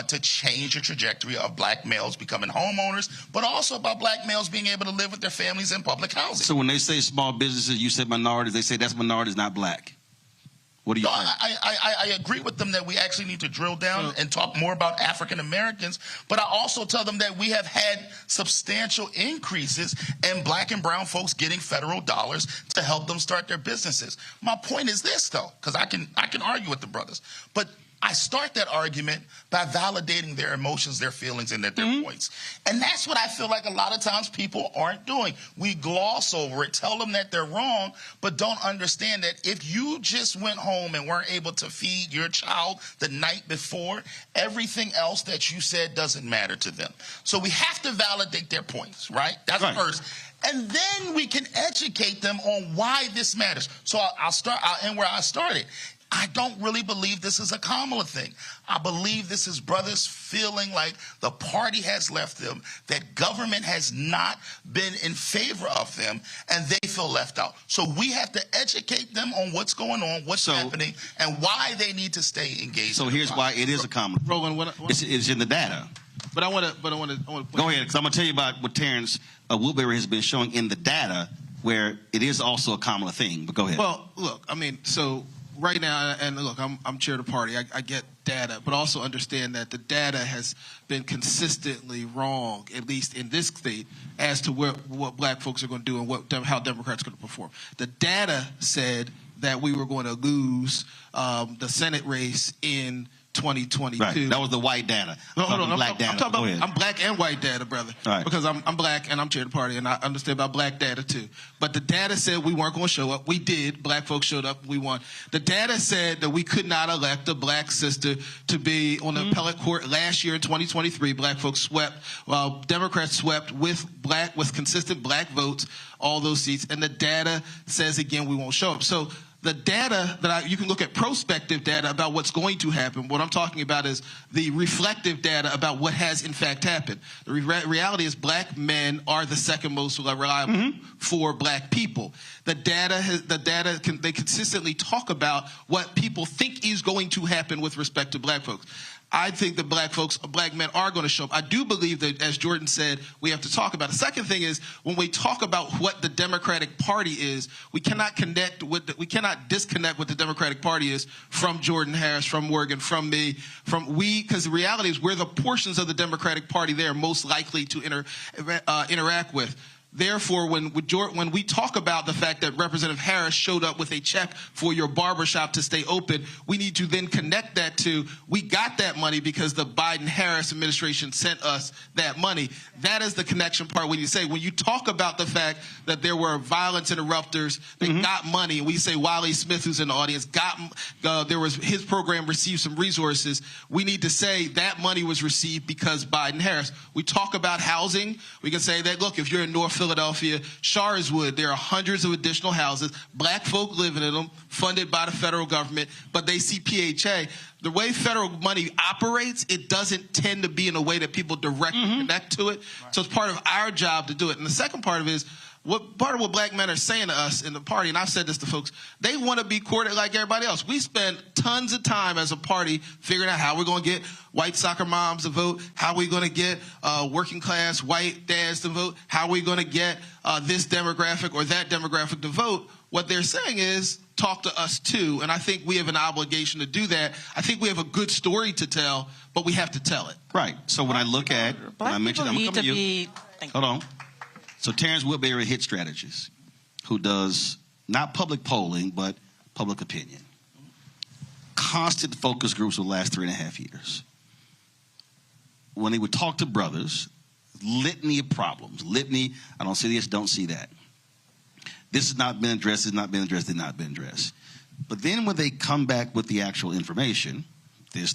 to change the trajectory of black males becoming homeowners, but also about black males being able to live with their families in public housing. So when they say small businesses, you said minorities, they say that's minorities, not black. What do you think? I agree with them that we actually need to drill down and talk more about African Americans, but I also tell them that we have had substantial increases in black and brown folks getting federal dollars to help them start their businesses. My point is this, though, because I can argue with the brothers, but I start that argument by validating their emotions, their feelings, and their points. And that's what I feel like a lot of times people aren't doing. We gloss over it, tell them that they're wrong, but don't understand that if you just went home and weren't able to feed your child the night before, everything else that you said doesn't matter to them. So we have to validate their points, right? That's first. And then we can educate them on why this matters. So I'll end where I started. I don't really believe this is a Kamala thing. I believe this is brothers feeling like the party has left them, that government has not been in favor of them, and they feel left out. So we have to educate them on what's going on, what's happening, and why they need to stay engaged. So here's why it is a Kamala. Roland, it's in the data. But I want to. Go ahead, because I'm going to tell you about what Terrence Woodbury has been showing in the data, where it is also a Kamala thing. But go ahead. Well, look, I mean, so. Right now, and look, I'm chair of the party. I get data, but also understand that the data has been consistently wrong, at least in this state, as to what black folks are going to do and how Democrats are going to perform. The data said that we were going to lose the Senate race in 2022. Right. That was the white data. No, hold on. Black data. I'm talking about I'm black and white data, brother. Right. Because I'm black and I'm chair of the party, and I understand about black data too. But the data said we weren't going to show up. We did. Black folks showed up. We won. The data said that we could not elect a black sister to be on the appellate court last year in 2023. Black folks swept, while Democrats swept with consistent black votes all those seats. And the data says again we won't show up. So The data that you can look at prospective data about what's going to happen. What I'm talking about is the reflective data about what has in fact happened. The reality is black men are the second most reliable for black people. The data they consistently talk about what people think is going to happen with respect to black folks. I think that black men are going to show up. I do believe that, as Jordan said, we have to talk about it. The second thing is, when we talk about what the Democratic Party is, we cannot disconnect what the Democratic Party is from Jordan Harris, from Morgan, from me, because the reality is we're the portions of the Democratic Party they are most likely to interact with. Therefore, when we talk about the fact that Representative Harris showed up with a check for your barbershop to stay open, we need to then connect that to, we got that money because the Biden-Harris administration sent us that money. That is the connection part. When you talk about the fact that there were violence interrupters that got money, and we say Wiley Smith, who's in the audience, his program received some resources, we need to say that money was received because Biden-Harris. We talk about housing, we can say that, look, if you're in North Philadelphia, Sharswood, there are hundreds of additional houses, black folk living in them, funded by the federal government, but they see PHA. The way federal money operates, it doesn't tend to be in a way that people directly connect to it. Right. So it's part of our job to do it. And the second part of it is, part of what black men are saying to us in the party, and I've said this to folks, they want to be courted like everybody else. We spend tons of time as a party figuring out how we're going to get white soccer moms to vote, how we're going to get working class white dads to vote, how we're going to get this demographic or that demographic to vote. What they're saying is, talk to us too, and I think we have an obligation to do that. I think we have a good story to tell, but we have to tell it. Right. So when I look at, when I mentioned, I'm going to come to you. Hold on. So Terrence Woodbury, Hit Strategist, who does not public polling, but public opinion. Constant focus groups for the last 3.5 years. When he would talk to brothers, litany of problems. Litany, I don't see this, don't see that. This has not been addressed, has not been addressed, has not been addressed. But then when they come back with the actual information, this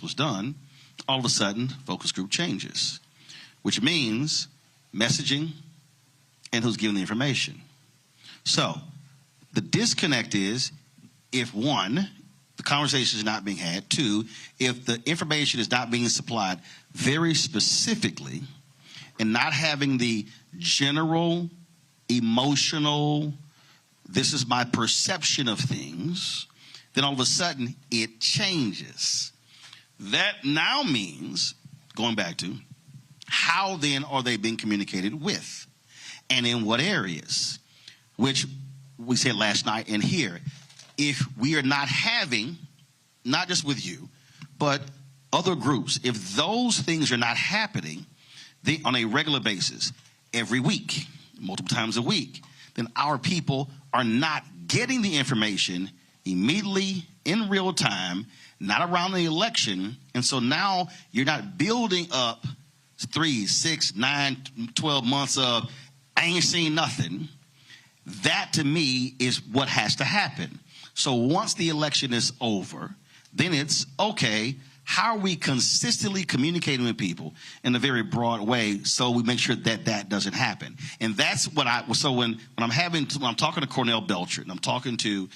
was done, all of a sudden, focus group changes, which means messaging and who's giving the information. So the disconnect is, if one, the conversation is not being had, two, if the information is not being supplied very specifically and not having the general emotional, this is my perception of things, then all of a sudden it changes. That now means, going back to, how then are they being communicated with? And in what areas? Which we said last night and here, if we are not having, not just with you, but other groups, if those things are not happening on a regular basis, every week, multiple times a week, then our people are not getting the information immediately in real time, not around the election. And so now you're not building up 3, 6, 9, 12 months of, I ain't seen nothing. That to me is what has to happen. So once the election is over, then it's okay, how are we consistently communicating with people in a very broad way so we make sure that that doesn't happen? And that's what when I'm talking to Cornell Belcher, and I'm talking to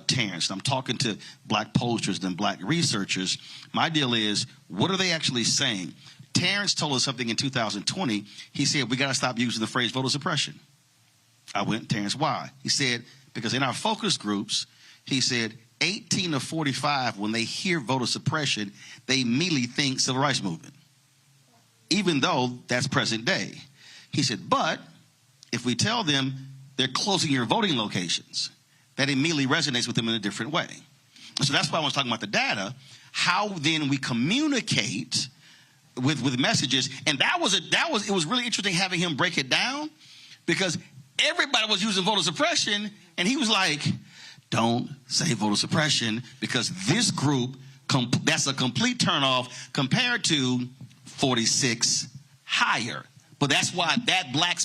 Terrence, and I'm talking to black pollsters and black researchers, my deal is, what are they actually saying? Terrence told us something in 2020. He said, we got to stop using the phrase voter suppression. I went, Terrence, why? He said, because in our focus groups, he said, 18 to 45, when they hear voter suppression, they immediately think civil rights movement, even though that's present day. He said, but if we tell them they're closing your voting locations, that immediately resonates with them in a different way. So that's why I was talking about the data, how then we communicate with messages. And it was really interesting having him break it down, because everybody was using voter suppression, and he was like, don't say voter suppression, because this group, that's a complete turnoff compared to 46 higher. But that's why that black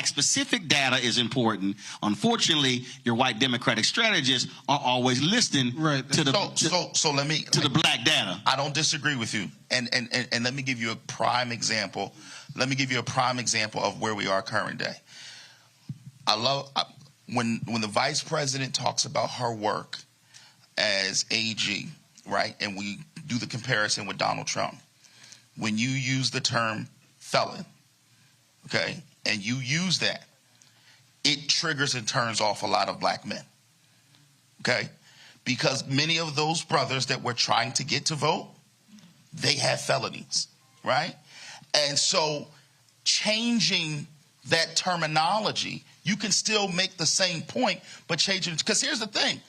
specific data is important. Unfortunately, your white Democratic strategists are always listening to the black data. I don't disagree with you. And let me give you a prime example. Let me give you a prime example of where we are current day. when the vice president talks about her work as AG, right, and we do the comparison with Donald Trump, when you use the term felon, okay, and you use that, it triggers and turns off a lot of black men, okay, because many of those brothers that we're trying to get to vote, they have felonies, right? And so changing that terminology, you can still make the same point, but change it. Because here's the thing.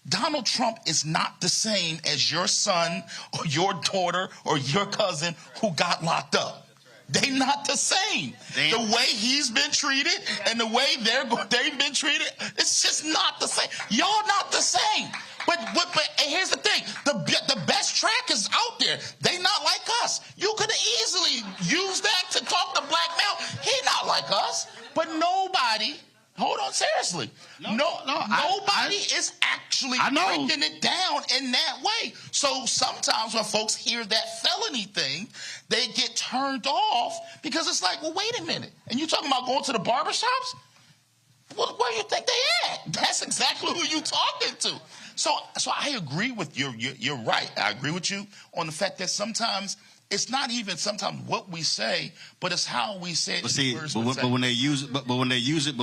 Donald Trump is not the same as your son or your daughter or your cousin who got locked up. They're not the same. The way he's been treated and the way they've been treated, it's just not the same. Y'all not the same. But here's the thing. The best track is out there. They not like us. You could easily use that to talk to black male. He not like us. But nobody, hold on, seriously. Nobody is actually breaking it down in that way. So sometimes when folks hear that felony thing, they get turned off because it's like, well, wait a minute. And you talking about going to the barbershops? Well, where do you think they at? That's exactly who you talking to. So I agree with you. You're right. I agree with you on the fact that sometimes it's not even sometimes what we say, but it's how we say it. But see, but when they use it, but when they using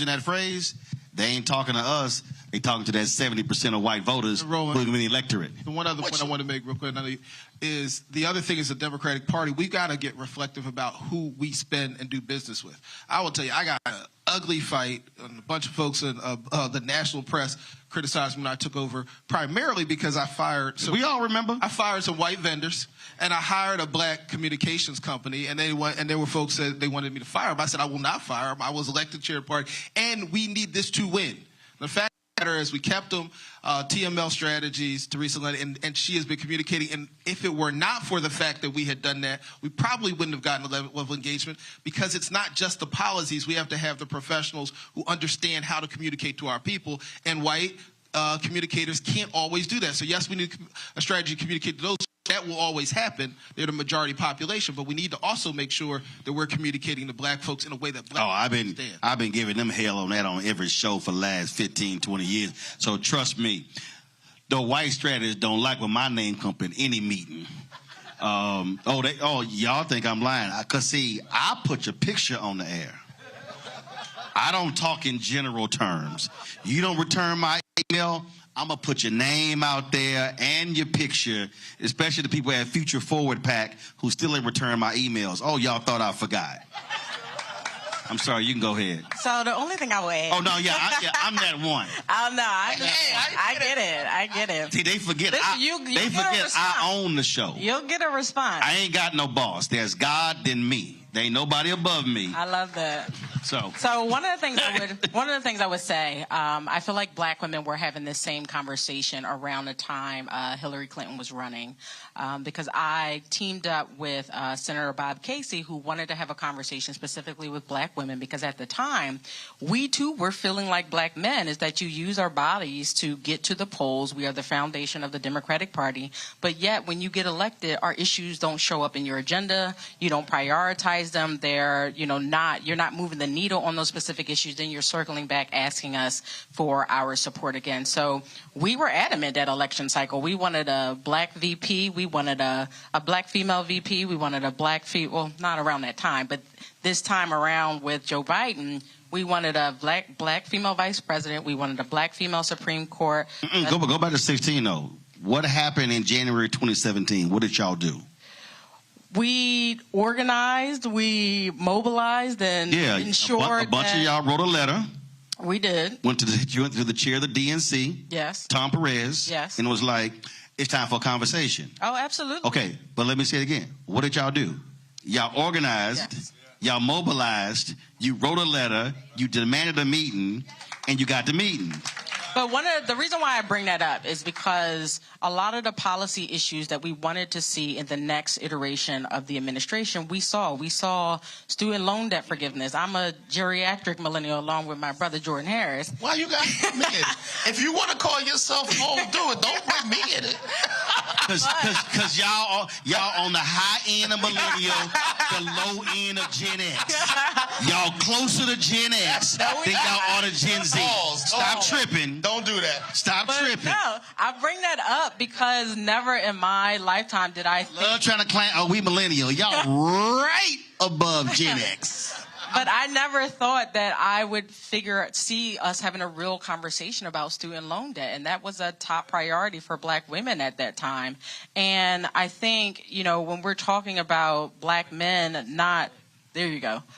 that phrase, they ain't talking to us. They talking to that 70% of white voters who are in the electorate. The one other point I want to make real quick is the other thing is the Democratic Party. We got to get reflective about who we spend and do business with. I will tell you, I got an ugly fight, and a bunch of folks in the national press criticized me when I took over, primarily because I fired. We all remember. I fired some white vendors, and I hired a black communications company, and there were folks that they wanted me to fire them. I said I will not fire them. I was elected chair of the party, and we need this to win. The fact of the matter is we kept them. TML Strategies, Teresa Lynn, and she has been communicating. And if it were not for the fact that we had done that, we probably wouldn't have gotten a level of engagement, because it's not just the policies. We have to have the professionals who understand how to communicate to our people. And white communicators can't always do that. So yes, we need a strategy to communicate to those. That will always happen. They're the majority population, but we need to also make sure that we're communicating to black folks in a way that black folks understand. I've been giving them hell on that on every show for the last 15, 20 years. So trust me, the white strategists don't like when my name comes in any meeting. Y'all think I'm lying. Because, see, I put your picture on the air. I don't talk in general terms. You don't return my email, I'm going to put your name out there and your picture, especially the people at Future Forward PAC who still ain't returned my emails. Oh, y'all thought I forgot. I'm sorry, you can go ahead. So the only thing I would add. Oh, no, I'm that one. Oh, no, I get it. See, they forget, I own the show. You'll get a response. I ain't got no boss. There's God, then me. There ain't nobody above me. I love that. So one of the things I would say, I feel like black women were having this same conversation around the time Hillary Clinton was running, because I teamed up with Senator Bob Casey, who wanted to have a conversation specifically with black women, because at the time we too were feeling like black men, is that you use our bodies to get to the polls. We are the foundation of the Democratic Party, but yet when you get elected, our issues don't show up in your agenda. You don't prioritize them. You're not moving the needle on those specific issues. Then you're circling back asking us for our support again. So we were adamant that election cycle. We wanted a black VP. We wanted a black female VP. We wanted a black well, not around that time, but this time around with Joe Biden, we wanted a black female vice president. We wanted a black female Supreme Court. Go back to 16 though. What happened in January 2017? What did y'all do? We organized, we mobilized, and ensured a bunch of y'all wrote a letter. We did. Went to the chair of the DNC. Yes. Tom Perez. Yes. And it was like, it's time for a conversation. Oh, absolutely. Okay, but let me say it again. What did y'all do? Y'all organized. Yes. Y'all mobilized. You wrote a letter. You demanded a meeting, and you got the meeting. But the reason why I bring that up is because a lot of the policy issues that we wanted to see in the next iteration of the administration, we saw student loan debt forgiveness. I'm a geriatric millennial along with my brother Jordan Harris. Why you got me in it? If you want to call yourself old, do it. Don't put me in it. Because y'all on the high end of millennial, the low end of Gen X. Y'all closer to Gen X than y'all are to Gen Z. Stop tripping. Don't do that. Stop tripping. No, I bring that up because never in my lifetime did I think... Love trying to claim, oh, we millennial. Y'all right above Gen X. But I never thought that I would see us having a real conversation about student loan debt. And that was a top priority for black women at that time. And I think, when we're talking about black men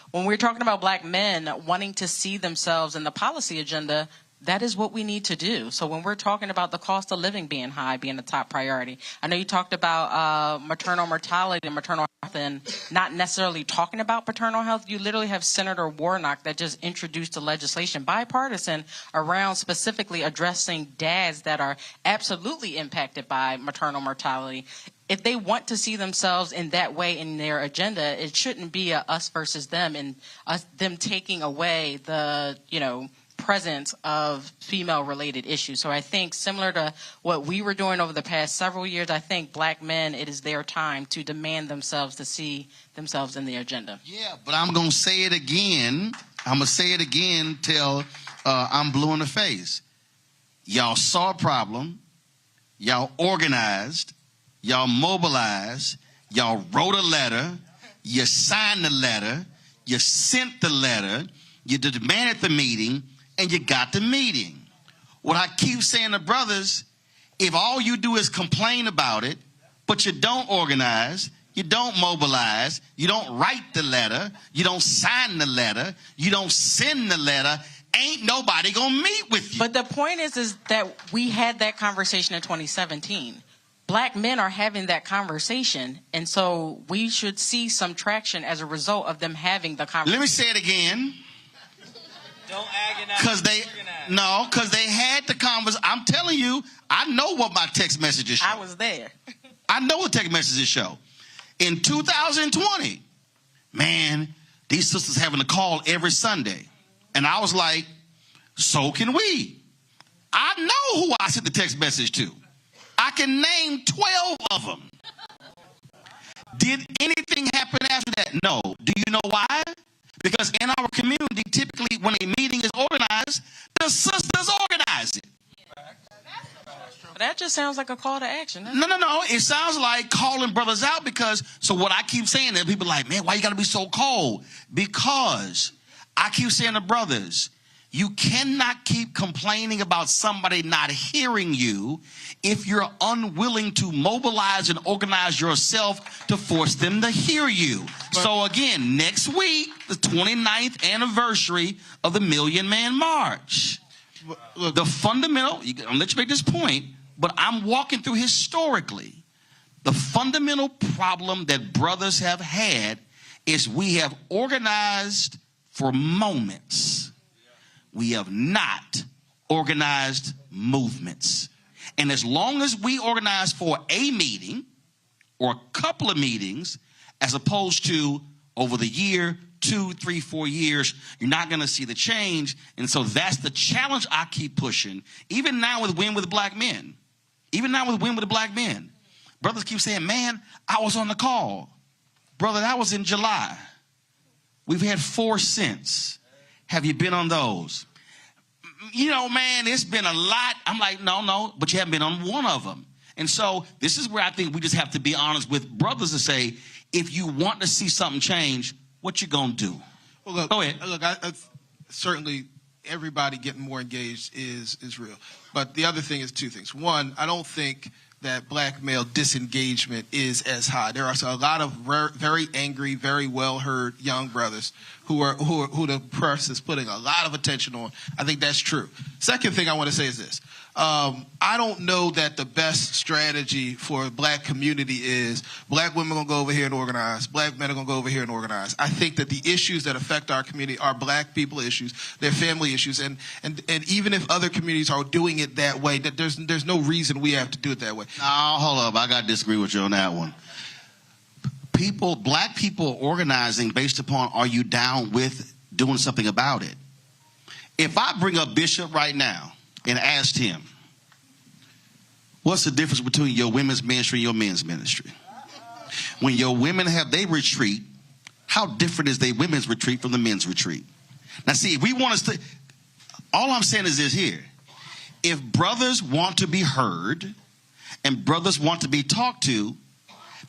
when we're talking about black men wanting to see themselves in the policy agenda, that is what we need to do. So when we're talking about the cost of living being high, being a top priority, I know you talked about maternal mortality and maternal health and not necessarily talking about paternal health. You literally have Senator Warnock that just introduced a legislation, bipartisan, around specifically addressing dads that are absolutely impacted by maternal mortality. If they want to see themselves in that way in their agenda, it shouldn't be a us versus them and them taking away the, presence of female-related issues. So I think similar to what we were doing over the past several years, I think black men, it is their time to demand themselves to see themselves in the agenda. Yeah, but I'm going to say it again. I'm going to say it again till I'm blue in the face. Y'all saw a problem. Y'all organized. Y'all mobilized. Y'all wrote a letter. You signed the letter. You sent the letter. You demanded the meeting. And you got the meeting. What I keep saying to brothers, if all you do is complain about it, but you don't organize, you don't mobilize, you don't write the letter, you don't sign the letter, you don't send the letter, ain't nobody gonna meet with you. But the point is that we had that conversation in 2017. Black men are having that conversation, and so we should see some traction as a result of them having the conversation. Let me say it again. Don't agonize. Because they had the conversation. I'm telling you, I know what my text messages show. I was there. I know what text messages show. In 2020, man, these sisters having a call every Sunday. And I was like, so can we. I know who I sent the text message to. I can name 12 of them. Did anything happen after that? No. Do you know why? Because in our community, typically when a meeting is organized, the sisters organize it. That just sounds like a call to action. No. It sounds like calling brothers out because, so what I keep saying is people are like, man, why you got to be so cold? Because I keep saying to brothers, you cannot keep complaining about somebody not hearing you if you're unwilling to mobilize and organize yourself to force them to hear you. So again, next week, the 29th anniversary of the Million Man March. Look, the fundamental, I'll let you make this point, but I'm walking through historically. The fundamental problem that brothers have had is we have organized for moments. We have not organized movements. And as long as we organize for a meeting or a couple of meetings, as opposed to over the year, 2, 3, 4 years, you're not going to see the change. And so that's the challenge I keep pushing. Even now with Win with Black Men. Brothers keep saying, man, I was on the call. Brother, that was in July. We've had 4 since. Have you been on those? Man, it's been a lot. I'm like, no, but you haven't been on one of them. And so this is where I think we just have to be honest with brothers to say, if you want to see something change, what you gonna do? Well, look, go ahead. Look, I certainly everybody getting more engaged is real. But the other thing is 2 things. One, I don't think that black male disengagement is as high. There are a lot of very angry, very well-heard young brothers who the press is putting a lot of attention on. I think that's true. Second thing I want to say is this. I don't know that the best strategy for a black community is black women are going to go over here and organize, black men are going to go over here and organize. I think that the issues that affect our community are black people issues, they're family issues, and even if other communities are doing it that way, that there's no reason we have to do it that way. No, hold up, I got to disagree with you on that one. Black people are organizing based upon, are you down with doing something about it? If I bring up Bishop right now and asked him, what's the difference between your women's ministry and your men's ministry? When your women have their retreat, how different is the women's retreat from the men's retreat? Now, see, if we want to, all I'm saying is this here. If brothers want to be heard and brothers want to be talked to,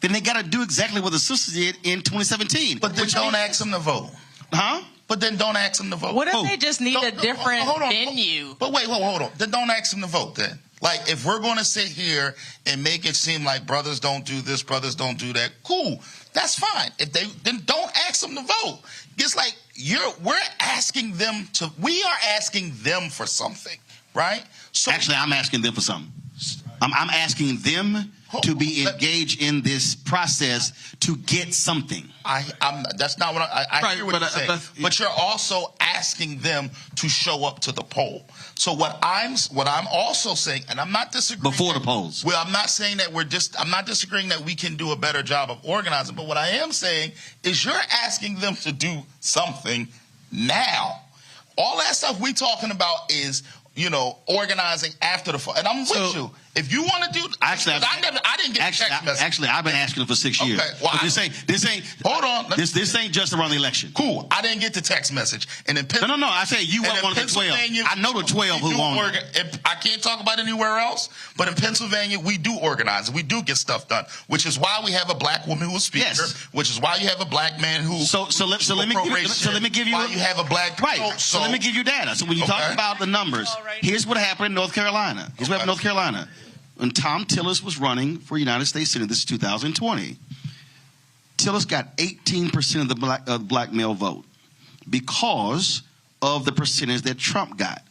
then they got to do exactly what the sisters did in 2017. But then don't ask them to vote. Huh? But then don't ask them to vote. What if they just need a different venue? But wait, hold on. Then don't ask them to vote then. Like, if we're going to sit here and make it seem like brothers don't do this, brothers don't do that, cool. That's fine. Then don't ask them to vote. It's like we are asking them for something, right? So actually, I'm asking them for something. I'm asking them to be engaged in this process to get something. That's not what I hear what you're saying. But you're also asking them to show up to the poll. So what I'm also saying, and I'm not disagreeing before the polls. Well, I'm not saying that I'm not disagreeing that we can do a better job of organizing. But what I am saying is you're asking them to do something now. All that stuff we talking about is, organizing after the fall. And I'm with you. If you want to do, I didn't get text message. Actually, I've been asking them for 6 years. Okay, well, this ain't. Hold on. This ain't just around the election. Cool. I didn't get the text message. And in No. I said you were one of the 12. I know the 12 who won. I can't talk about anywhere else, but in Pennsylvania, we do organize. We do get stuff done, which is why we have a black woman who's speaker. Yes. Which is why you have a black man who. So let me give you. Why you have a black. Right. So let me give you data. So when you talk about the numbers, here's what happened in North Carolina. When Tom Tillis was running for United States Senate, this is 2020, Tillis got 18% of the black male vote because of the percentage that Trump got.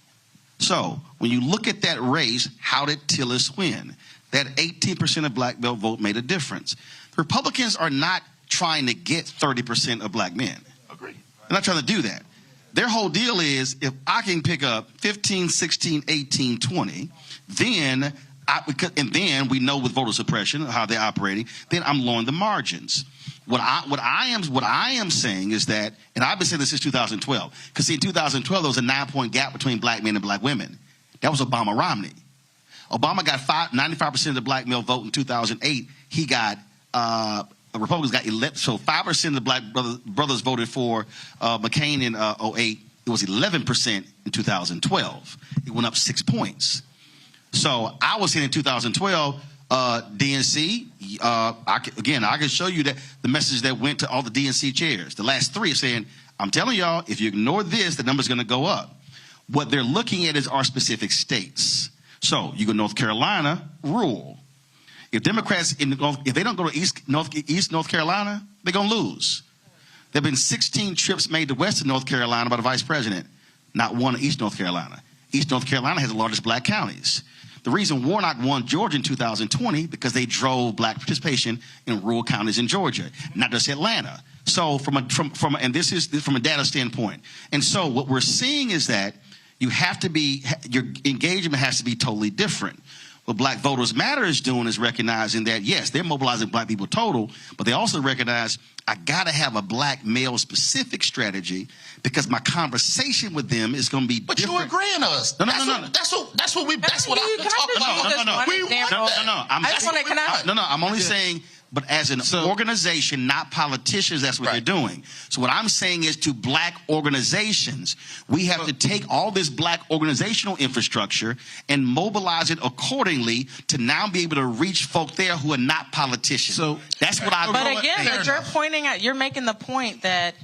So when you look at that race, how did Tillis win? That 18% of black male vote made a difference. The Republicans are not trying to get 30% of black men. Agreed. They're not trying to do that. Their whole deal is if I can pick up 15, 16, 18, 20, then we know with voter suppression how they're operating, then I'm lowering the margins. What I am saying is that, and I've been saying this since 2012, because in 2012 there was a 9-point gap between black men and black women. That was Obama-Romney. Obama got 95% of the black male vote in 2008. He got Republicans got 11, so 5% of the black brothers voted for McCain in 2008. It was 11% in 2012. It went up 6 points. So I was saying in 2012, DNC, I can show you that the message that went to all the DNC chairs. The last 3 are saying, I'm telling y'all, if you ignore this, the number's going to go up. What they're looking at is our specific states. So you go North Carolina, rural. If Democrats, if they don't go to East North Carolina, they're going to lose. There have been 16 trips made to Western North Carolina by the Vice President, not one to East North Carolina. East North Carolina has the largest black counties. The reason Warnock won Georgia in 2020 because they drove black participation in rural counties in Georgia, not just Atlanta. So and this is from a data standpoint. And so what we're seeing is that your engagement has to be totally different. What Black Voters Matter is doing is recognizing that, yes, they're mobilizing black people total, but they also recognize I got to have a black male specific strategy because my conversation with them is going to be different. But you're agreeing us. No. That's what I'm talking about. I'm only saying, but as an organization, not politicians, that's what they're doing. So what I'm saying is to black organizations, we have to take all this black organizational infrastructure and mobilize it accordingly to now be able to reach folk there who are not politicians. So that's what I. But again, you're making the point that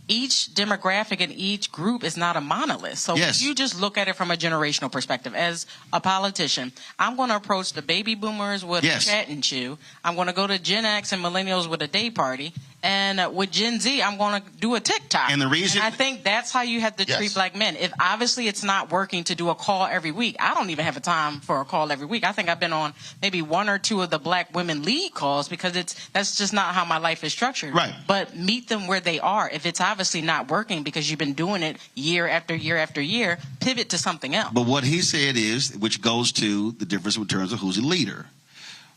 each demographic and each group is not a monolith. So if you just look at it from a generational perspective, as a politician, I'm going to approach the baby boomers with a chat and chew. I'm going to go to Gen X and millennials with a day party. And with Gen Z, I'm going to do a TikTok. And the reason, I think that's how you have to treat black men. If obviously it's not working to do a call every week, I don't even have a time for a call every week. I think I've been on maybe 1 or 2 of the black women lead calls because that's just not how my life is structured. Right. But meet them where they are. If it's obviously not working because you've been doing it year after year after year, pivot to something else. But what he said is, which goes to the difference in terms of who's a leader.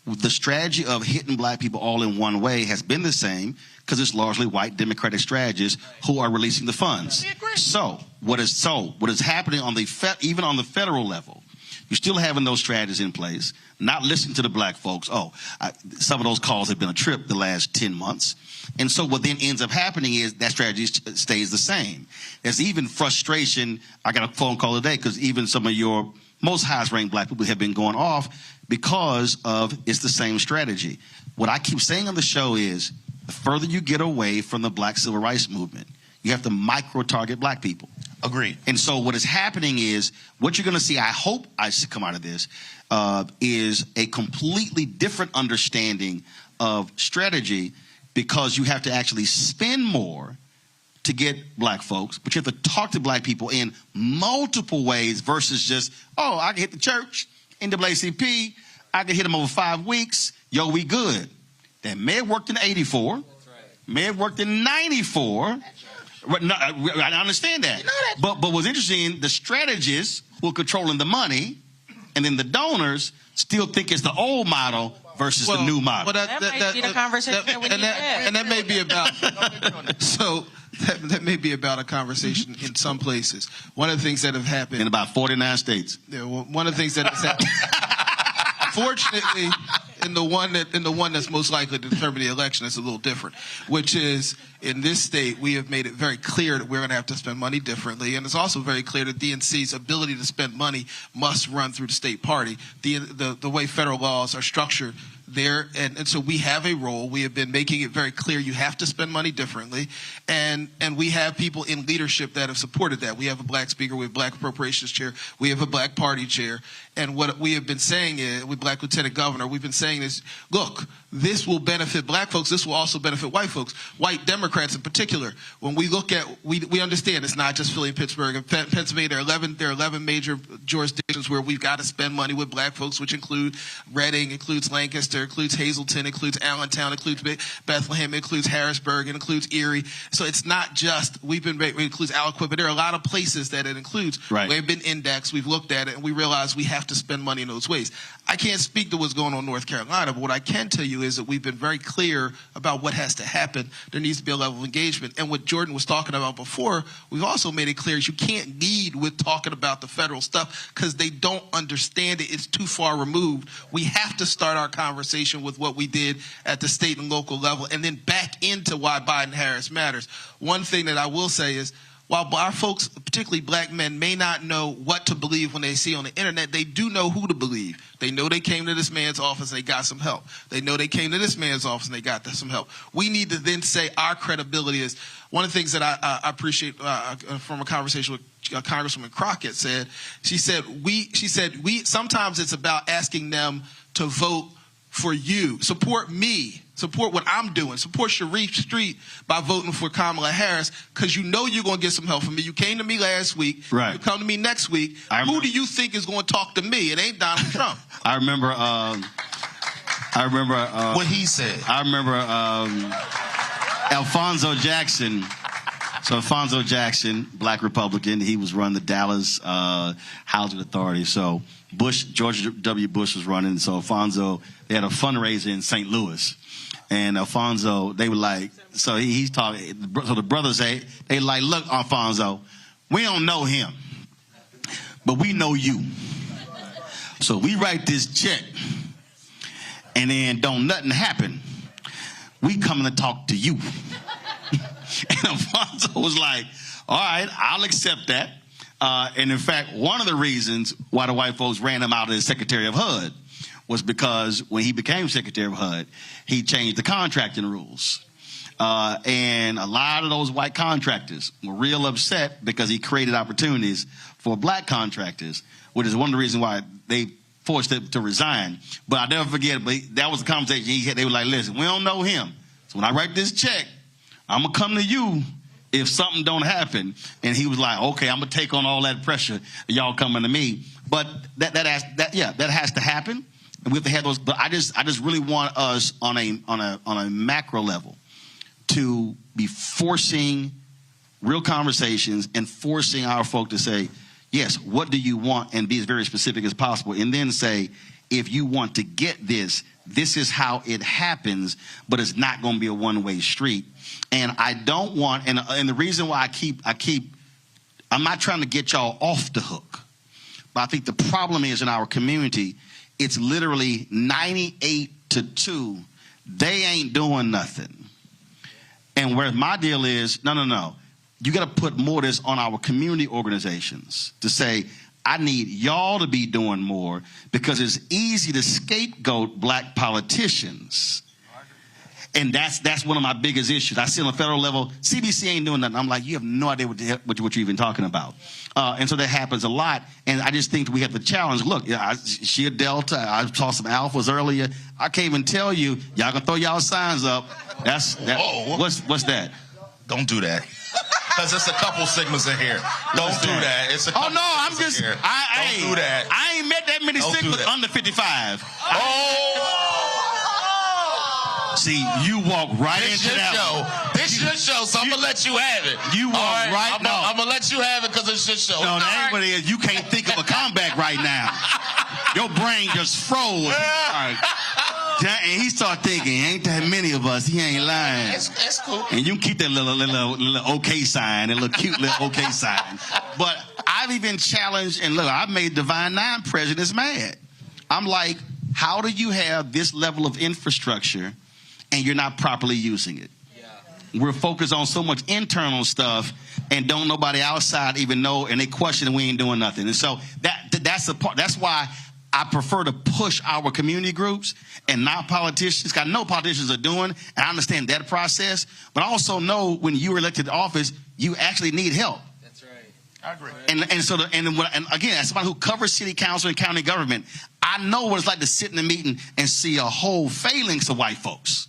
The strategy of hitting black people all in one way has been the same because it's largely white Democratic strategists who are releasing the funds. So what is happening on even on the federal level, You're still having those strategies in place, not listening to the black folks. Some of those calls have been a trip the last 10 months. And so what then ends up happening is that strategy stays the same. There's even frustration. I got a phone call today because even some of your most highest ranked black people have been going off because of it's the same strategy. What I keep saying on the show is the further you get away from the black civil rights movement, you have to micro-target black people. Agreed. And so what is happening is what you're going to see, I hope I come out of this, is a completely different understanding of strategy, because you have to actually spend more to get black folks, but you have to talk to black people in multiple ways versus just, I can hit the church, NAACP, I can hit them over 5 weeks, we good. That may have worked in 84, may have worked in 94. No, I understand that. But what's interesting, the strategists who are controlling the money and then the donors still think it's the old model versus the new model. That might be the conversation that we need to have. And that may be about that may be about a conversation in some places. One of the things that have happened in about 49 states. Yeah, well, one of the things that has happened. Fortunately, in the one that's most likely to determine the election, it's a little different, which is in this state we have made it very clear that we're going to have to spend money differently, and it's also very clear that DNC's ability to spend money must run through the state party. The way federal laws are structured there, and so we have a role. We have been making it very clear you have to spend money differently, and we have people in leadership that have supported that. We have a black speaker, we have a black appropriations chair, we have a black party chair, and what we have been saying is, with black lieutenant governor, we've been saying is, look, this will benefit black folks, this will also benefit white folks, white Democrats in particular. When we look at, we understand it's not just Philly and Pittsburgh. In Pennsylvania, there are 11 major jurisdictions where we've got to spend money with black folks, which include Reading, includes Lancaster, includes Hazleton, includes Allentown, includes Bethlehem, includes Harrisburg, it includes Erie. So it's not just, it includes Aliquippa. There are a lot of places that it includes. Right. We've been indexed, we've looked at it, and we realize we have to spend money in those ways. I can't speak to what's going on in North Carolina, but what I can tell you is that we've been very clear about what has to happen. There needs to be a level of engagement. And what Jordan was talking about before, we've also made it clear is you can't lead with talking about the federal stuff because they don't understand it. It's too far removed. We have to start our conversation with what we did at the state and local level and then back into why Biden-Harris matters. One thing that I will say is, while our folks, particularly black men, may not know what to believe when they see on the internet, they do know who to believe. They know they came to this man's office and they got some help. They know they came to this man's office and they got some help. We need to then say our credibility is, one of the things that I appreciate from a conversation with Congresswoman Crockett she said sometimes it's about asking them to vote for you, support me, support what I'm doing, support Sharif Street by voting for Kamala Harris, because you know you're going to get some help from me. You came to me last week. Right. You come to me next week. Who do you think is going to talk to me? It ain't Donald Trump. I remember what he said. I remember Alphonso Jackson. So Alphonso Jackson, black Republican, he was running the Dallas Housing Authority. So George W. Bush was running. So Alphonso, they had a fundraiser in St. Louis. And Alphonso, they were like, so he's talking, so the brothers say, they like, look, Alphonso, we don't know him, but we know you. So we write this check, and then don't nothing happen. We coming to talk to you. And Alphonso was like, all right, I'll accept that. And in fact, one of the reasons why the white folks ran him out as Secretary of HUD was because when he became Secretary of HUD, he changed the contracting rules. And a lot of those white contractors were real upset because he created opportunities for black contractors, which is one of the reasons why they forced him to resign. But I'll never forget, but that was the conversation he had. They were like, listen, we don't know him. So when I write this check, I'm going to come to you if something don't happen. And he was like, okay, I'm going to take on all that pressure, y'all coming to me. But that has to happen. And we have to have those. But I just really want us on a macro level to be forcing real conversations and forcing our folk to say, yes, what do you want, and be as very specific as possible, and then say, if you want to get this, this is how it happens, but it's not going to be a one-way street. And I don't want, and the reason why I'm not trying to get y'all off the hook But I think the problem is in our community, it's literally 98-2. They ain't doing nothing. And where my deal is, no. You got to put more of this on our community organizations to say, I need y'all to be doing more, because it's easy to scapegoat black politicians. And that's one of my biggest issues. I see on the federal level, CBC ain't doing nothing. I'm like, you have no idea what you're even talking about. And so that happens a lot. And I just think that we have the challenge. Look, she a Delta. I saw some alphas earlier. I can't even tell you. Y'all can throw y'all signs up. What's that? Don't do that. Because it's a couple Sigmas in here. Don't do that. It's a couple no, I'm Sigmas just. in here. Don't do that. I ain't met that many Sigmas under 55. See, you walk right into that. This your show, so I'm going to let you have it. You walk right now. I'm going to let you have it because it's your show. No, that ain't what it is. You can't think of a comeback right now. Your brain just froze. And he started thinking, ain't that many of us. He ain't lying. That's cool. And you can keep that little okay sign, that little cute little okay sign. But I've even challenged, and look, I've made Divine Nine presidents mad. I'm like, how do you have this level of infrastructure and you're not properly using it? Yeah. We're focused on so much internal stuff and don't nobody outside even know, and they question and we ain't doing nothing. And so that's the part. That's why I prefer to push our community groups and not politicians. I know politicians are doing, and I understand that process, but I also know when you're elected to office, you actually need help. That's right. I agree. And again, as somebody who covers city council and county government, I know what it's like to sit in a meeting and see a whole phalanx of white folks.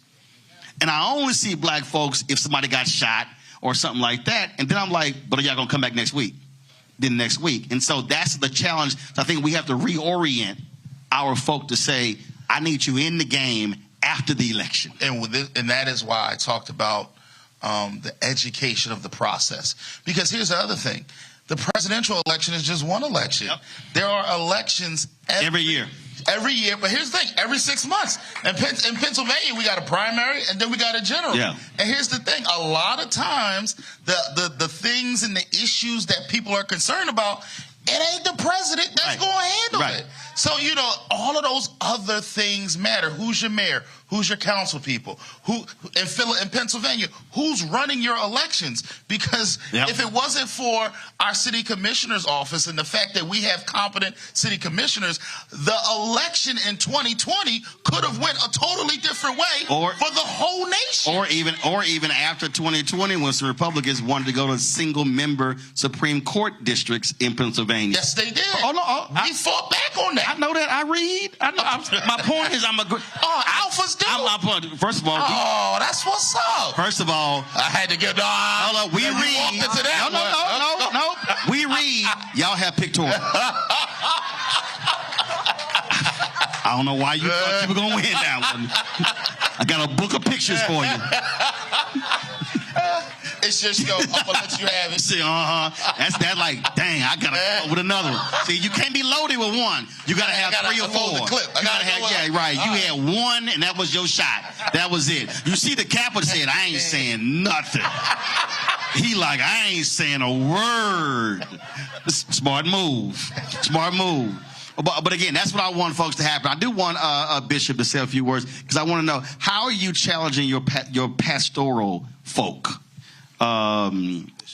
And I only see black folks if somebody got shot or something like that. And then I'm like, but are y'all going to come back next week? Then next week. And so that's the challenge. So I think we have to reorient our folk to say, I need you in the game after the election. And that is why I talked about the education of the process. Because here's the other thing. The presidential election is just one election. Yep. There are elections every year. Every year, but here's the thing, every 6 months. In Pennsylvania, we got a primary, and then we got a general. Yeah. And here's the thing, a lot of times, the things and the issues that people are concerned about, it ain't the president that's going to handle it. So, all of those other things matter. Who's your mayor? Who's your council people? In Pennsylvania, who's running your elections? Because if it wasn't for our city commissioner's office and the fact that we have competent city commissioners, the election in 2020 could have went a totally different way for the whole nation. Or even after 2020, when some Republicans wanted to go to single-member Supreme Court districts in Pennsylvania. Yes, they did. We fought back on that. I know that. I read. I know. My point is, alphas do. First of all, that's what's up. First of all, I had to get hold up. We read. No. We read. Y'all have pictorial. I don't know why you thought you were gonna win that one. I got a book of pictures for you. It's your show. I'm gonna let you have it. See, That's like, dang, I gotta come up with another one. See, you can't be loaded with one. You gotta have 3 or 4. The clip. You had one, and that was your shot. That was it. You see, the capper said, I ain't saying nothing. He like, I ain't saying a word. Smart move. But again, that's what I want folks to happen. I do want Bishop to say a few words, because I want to know, how are you challenging your pastoral folk? Let's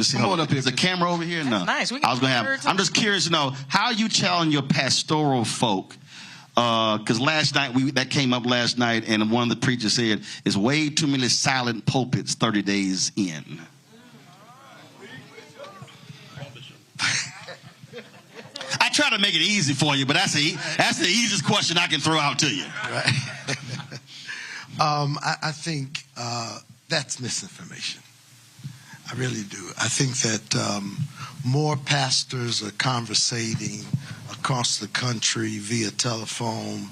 see, come on up here. Is the camera over here? No. Nice. I'm just curious to know, how are you challenging your pastoral folk? Because last night, that came up last night, and one of the preachers said, it's way too many silent pulpits 30 days in. I try to make it easy for you, but that's the easiest question I can throw out to you. Right. I think that's misinformation. I really do. I think that more pastors are conversating across the country via telephone.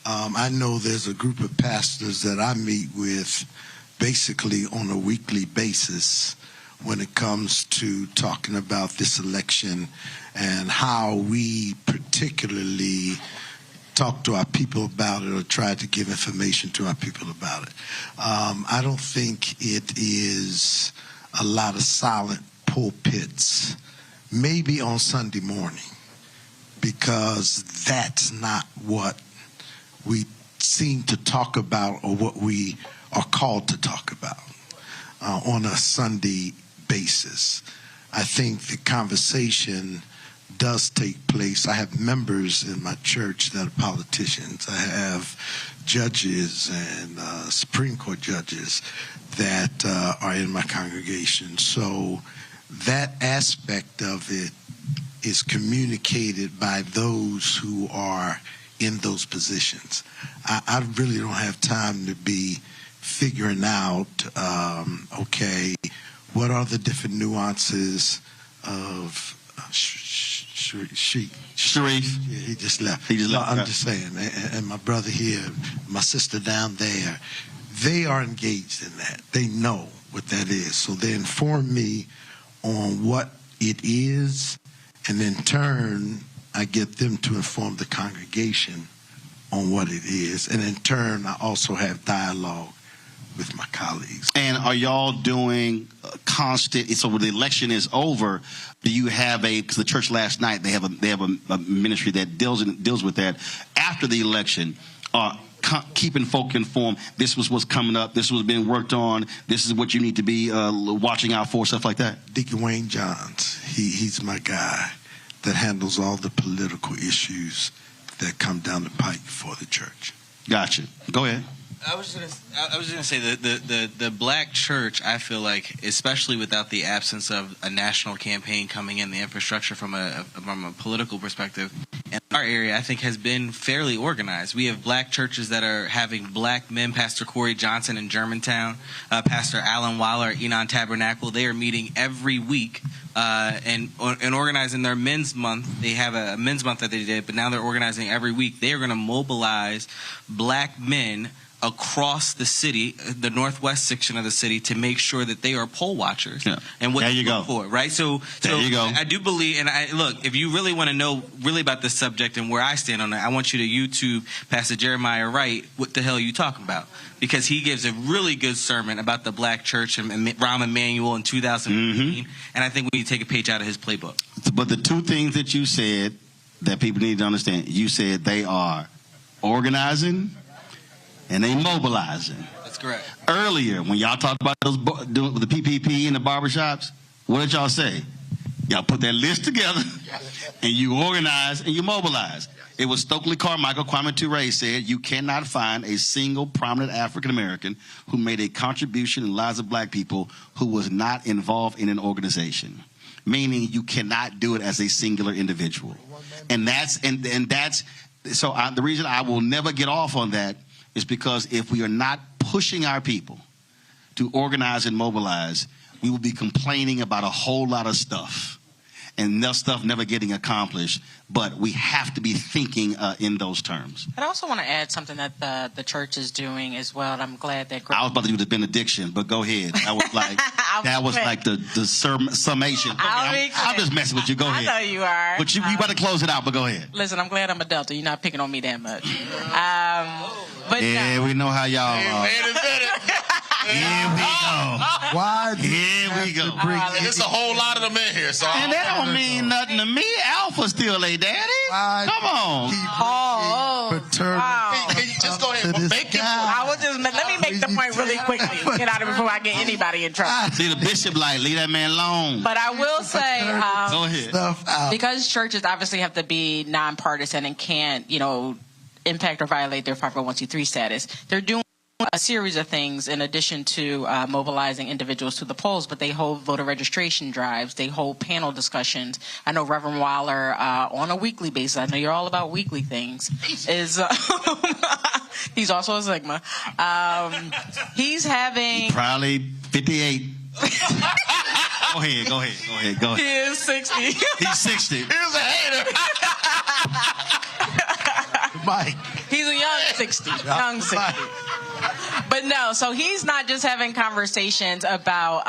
I know there's a group of pastors that I meet with basically on a weekly basis when it comes to talking about this election and how we particularly talk to our people about it or try to give information to our people about it. I don't think it is a lot of silent pulpits, maybe on Sunday morning. because that's not what we seem to talk about or what we are called to talk about on a Sunday basis. I think the conversation does take place. I have members in my church that are politicians. I have judges and Supreme Court judges that are in my congregation. So that aspect of it is communicated by those who are in those positions. I really don't have time to be figuring out, okay, what are the different nuances of Sharif. Yeah, he just left. I'm just saying, and my brother here, my sister down there, they are engaged in that. They know what that is. So they inform me on what it is, and in turn, I get them to inform the congregation on what it is. And in turn, I also have dialogue with my colleagues. And are y'all doing constant, so when the election is over, do you have because the church last night, they have a ministry that deals with that after the election, keeping folk informed, this was what's coming up, this was being worked on, this is what you need to be watching out for, stuff like that? Deacon Wayne Johns, he's my guy that handles all the political issues that come down the pike for the church. Gotcha. Go ahead. I was gonna say the black church, I feel like, especially without the absence of a national campaign coming in, the infrastructure from a political perspective, in our area, I think has been fairly organized. We have black churches that are having black men, Pastor Corey Johnson in Germantown, Pastor Alan Waller at Enon Tabernacle. They are meeting every week and organizing their men's month. They have a men's month that they did, but now they're organizing every week. They are going to mobilize black men across the city, the northwest section of the city, to make sure that they are poll watchers. Yeah. And what there you go. For, right? So there you go. I do believe, and look, if you really want to know really about this subject and where I stand on it, I want you to YouTube Pastor Jeremiah Wright. What the hell are you talking about? Because he gives a really good sermon about the black church and Rahm Emanuel in 2015, and I think we need to take a page out of his playbook. But the two things that you said that people need to understand, you said they are organizing and they mobilizing. That's correct. Earlier, when y'all talked about doing the PPP in the barbershops, what did y'all say? Y'all put that list together, and you organize and you mobilize. It was Stokely Carmichael, Kwame Ture said, you cannot find a single prominent African-American who made a contribution in the lives of black people who was not involved in an organization. Meaning you cannot do it as a singular individual. And that's so the reason I will never get off on that is because if we are not pushing our people to organize and mobilize, we will be complaining about a whole lot of stuff and that stuff never getting accomplished. But we have to be thinking in those terms. I also want to add something that the church is doing as well. And I'm glad that I was about to do the benediction, but go ahead. That was like the summation. I'm just messing with you. Go ahead. I know you are. But you about to close it out, but go ahead. Listen, I'm glad I'm a Delta. You're not picking on me that much. But yeah, we know how y'all are. Here we go. Why? Here we go. There's a whole lot of them in here, so and that don't mean nothing to me. Alpha still a daddy. Come on. Can you just go ahead and make it? Let me make the point really quickly. Get out of it before I get anybody in trouble. See, the bishop leave that man alone. But I will say, go ahead. Because churches obviously have to be nonpartisan and can't, impact or violate their 501c3 status, they're doing a series of things in addition to mobilizing individuals to the polls, but they hold voter registration drives, they hold panel discussions. I know Reverend Waller on a weekly basis, I know you're all about weekly things, is he's also a Sigma. He's having... Probably 58. Go ahead. He is 60. He's 60. Here's a hater. Mike. He's a young 60. Young 60. But no, so he's not just having conversations about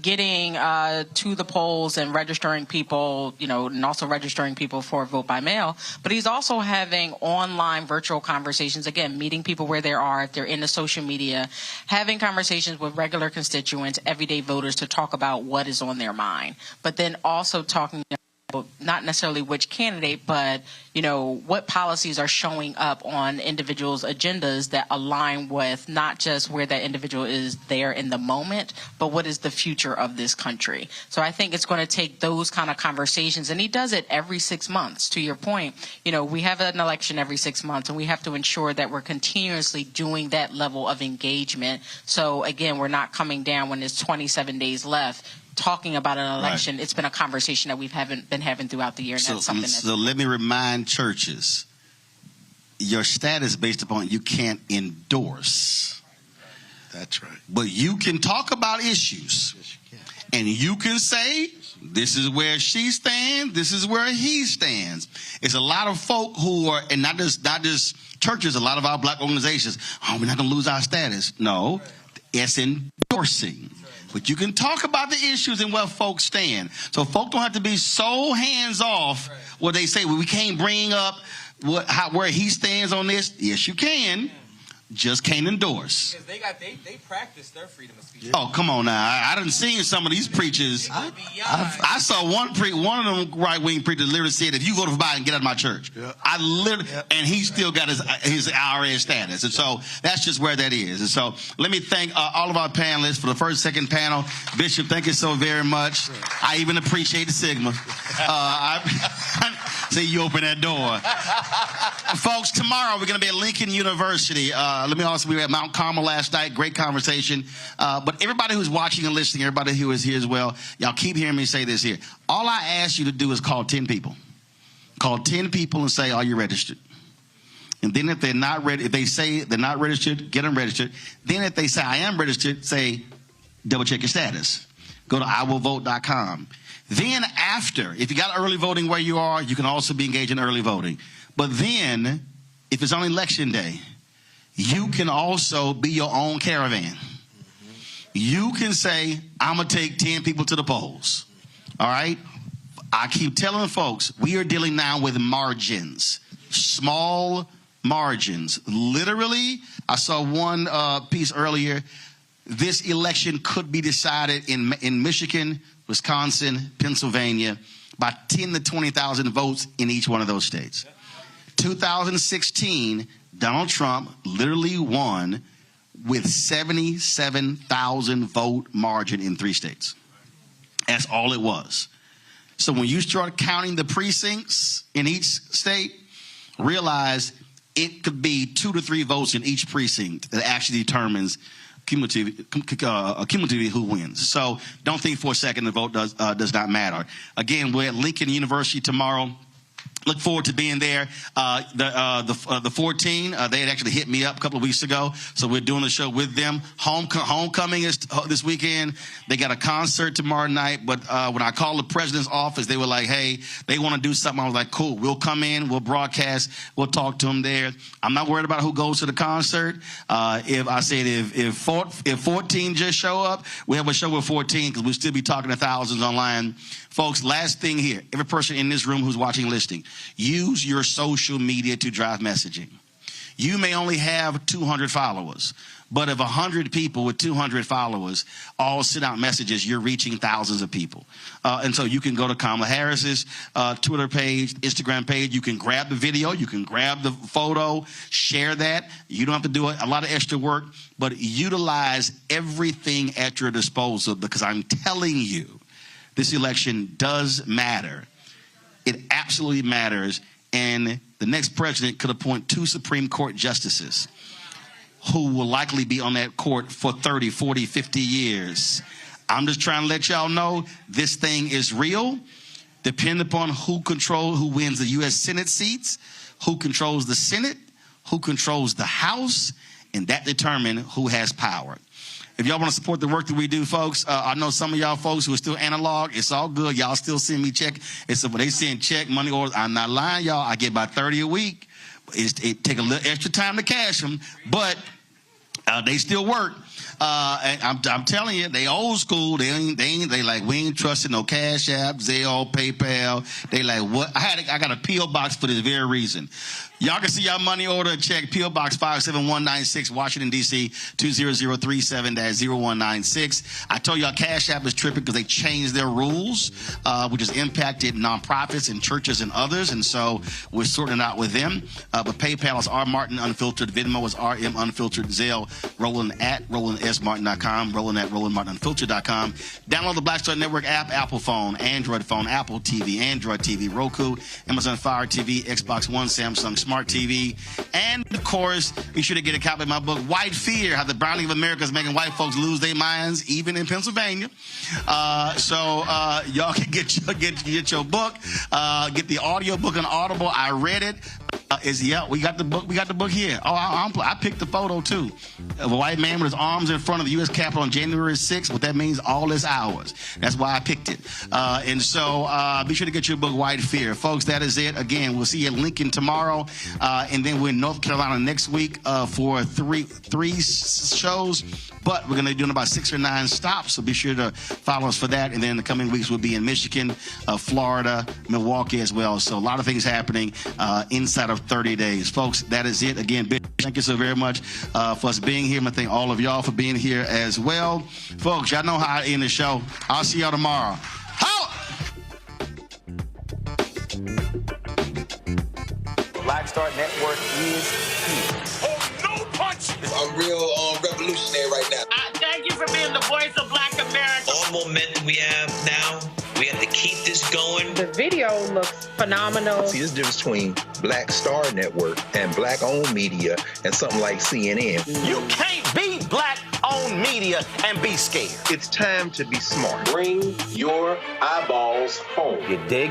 getting to the polls and registering people, and also registering people for vote by mail, but he's also having online virtual conversations, again, meeting people where they are, if they're into social media, having conversations with regular constituents, everyday voters to talk about what is on their mind, but then also talking not necessarily which candidate, but, what policies are showing up on individuals' agendas that align with not just where that individual is there in the moment, but what is the future of this country. So I think it's going to take those kind of conversations, and he does it every 6 months. To your point, we have an election every 6 months, and we have to ensure that we're continuously doing that level of engagement. So again, we're not coming down when there's 27 days left talking about an election. Right. It's been a conversation that we've been having throughout the year. And that's something so let me remind churches, your status based upon you can't endorse. That's right. But you can talk about issues. Yes, you can. And you can say, this is where she stands, this is where he stands. It's a lot of folk who are, and not just churches, a lot of our black organizations, we're not going to lose our status. No, it's endorsing. But you can talk about the issues and where folks stand. So folk don't have to be so hands-off where they say, well, we can't bring up where he stands on this. Yes, you can. Just can't endorse. Because they practice their freedom of speech. Oh, come on now. I done seen some of these preachers. I saw one of them right-wing preachers literally said, if you go to Biden, get out of my church. Yeah. And he still got his IRS status. And so that's just where that is. And so let me thank all of our panelists for the first, second panel. Bishop, thank you so very much. I even appreciate the Sigma. See, you open that door. Folks, tomorrow we're going to be at Lincoln University. We were at Mount Carmel last night. Great conversation. But everybody who's watching and listening, everybody who is here as well, y'all keep hearing me say this here. All I ask you to do is call 10 people. Call 10 people and say, are you registered? And then if they're not ready, if they say they're not registered, get them registered. Then if they say, I am registered, say, double check your status. Go to iwillvote.com. Then after, if you got early voting where you are, you can also be engaged in early voting. But then, if it's on election day, you can also be your own caravan. You can say, I'm going to take 10 people to the polls. All right? I keep telling folks, we are dealing now with margins, small margins. Literally, I saw one piece earlier. This election could be decided in Michigan, Wisconsin, Pennsylvania, by 10 to 20,000 votes in each one of those states. 2016, Donald Trump literally won with 77,000 vote margin in 3 states. That's all it was. So when you start counting the precincts in each state, realize it could be 2 to 3 votes in each precinct that actually determines cumulatively who wins. So don't think for a second the vote does not matter. Again, we're at Lincoln University tomorrow. Look forward to being there. The 14, they had actually hit me up a couple of weeks ago, so we're doing the show with them. Homecoming is this weekend. They got a concert tomorrow night, but when I called the president's office, they were like, hey, they want to do something. I was like, cool, we'll come in, we'll broadcast, we'll talk to them there. I'm not worried about who goes to the concert. If 14 just show up, we have a show with 14 because we'll still be talking to thousands online. Folks, last thing here, every person in this room who's watching and listening, use your social media to drive messaging. You may only have 200 followers, but if 100 people with 200 followers all send out messages, you're reaching thousands of people. And so you can go to Kamala Harris's Twitter page, Instagram page. You can grab the video. You can grab the photo, share that. You don't have to do a lot of extra work, but utilize everything at your disposal because I'm telling you, this election does matter. It absolutely matters. And the next president could appoint 2 Supreme Court justices who will likely be on that court for 30, 40, 50 years. I'm just trying to let y'all know this thing is real. Depending upon who wins the U.S. Senate seats, who controls the Senate, who controls the House, and that determines who has power. If y'all want to support the work that we do, folks, I know some of y'all folks who are still analog. It's all good. Y'all still send me check. They send check, money orders. I'm not lying, y'all. I get about 30 a week. It take a little extra time to cash them, but they still work. And I'm telling you, they old school. They like, we ain't trusting no Cash App, Zelle, PayPal. They like, what? I got a P.O. box for this very reason. Y'all can see your money order check, P.O. Box 57196, Washington, D.C., 20037-0196. I told y'all Cash App is tripping because they changed their rules, which has impacted nonprofits and churches and others, and so we're sorting it out with them. But PayPal is R. Martin Unfiltered, Venmo is RM Unfiltered, Zelle, Roland at RolandSMartin.com, Roland at RolandMartinUnfiltered.com. Download the Black Star Network app, Apple phone, Android phone, Apple TV, Android TV, Roku, Amazon Fire TV, Xbox One, Samsung Smart TV, and of course, be sure to get a copy of my book, White Fear: How the Browning of America is Making White Folks Lose Their Minds, even in Pennsylvania. So y'all can get your book, get the audio book on Audible. I read it. We got the book. We got the book here. Oh, I picked the photo too of a white man with his arms in front of the U.S. Capitol on January 6th. What that means, all his hours. That's why I picked it. And so be sure to get your book, White Fear, folks. That is it. Again, we'll see you in Lincoln tomorrow, and then we're in North Carolina next week for three shows. But we're going to be doing about 6 or 9 stops, so be sure to follow us for that. And then in the coming weeks, we'll be in Michigan, Florida, Milwaukee as well. So a lot of things happening inside of 30 days. Folks, that is it. Again, thank you so very much for us being here. I thank all of y'all for being here as well. Folks, y'all know how I end the show. I'll see y'all tomorrow. Black Star Network is here. I'm real revolutionary right now. Thank you for being the voice of Black America. All momentum we have now, we have to keep this going. The video looks phenomenal. See, there's a difference between Black Star Network and black-owned media and something like CNN. You can't be black-owned media and be scared. It's time to be smart. Bring your eyeballs home. You dig?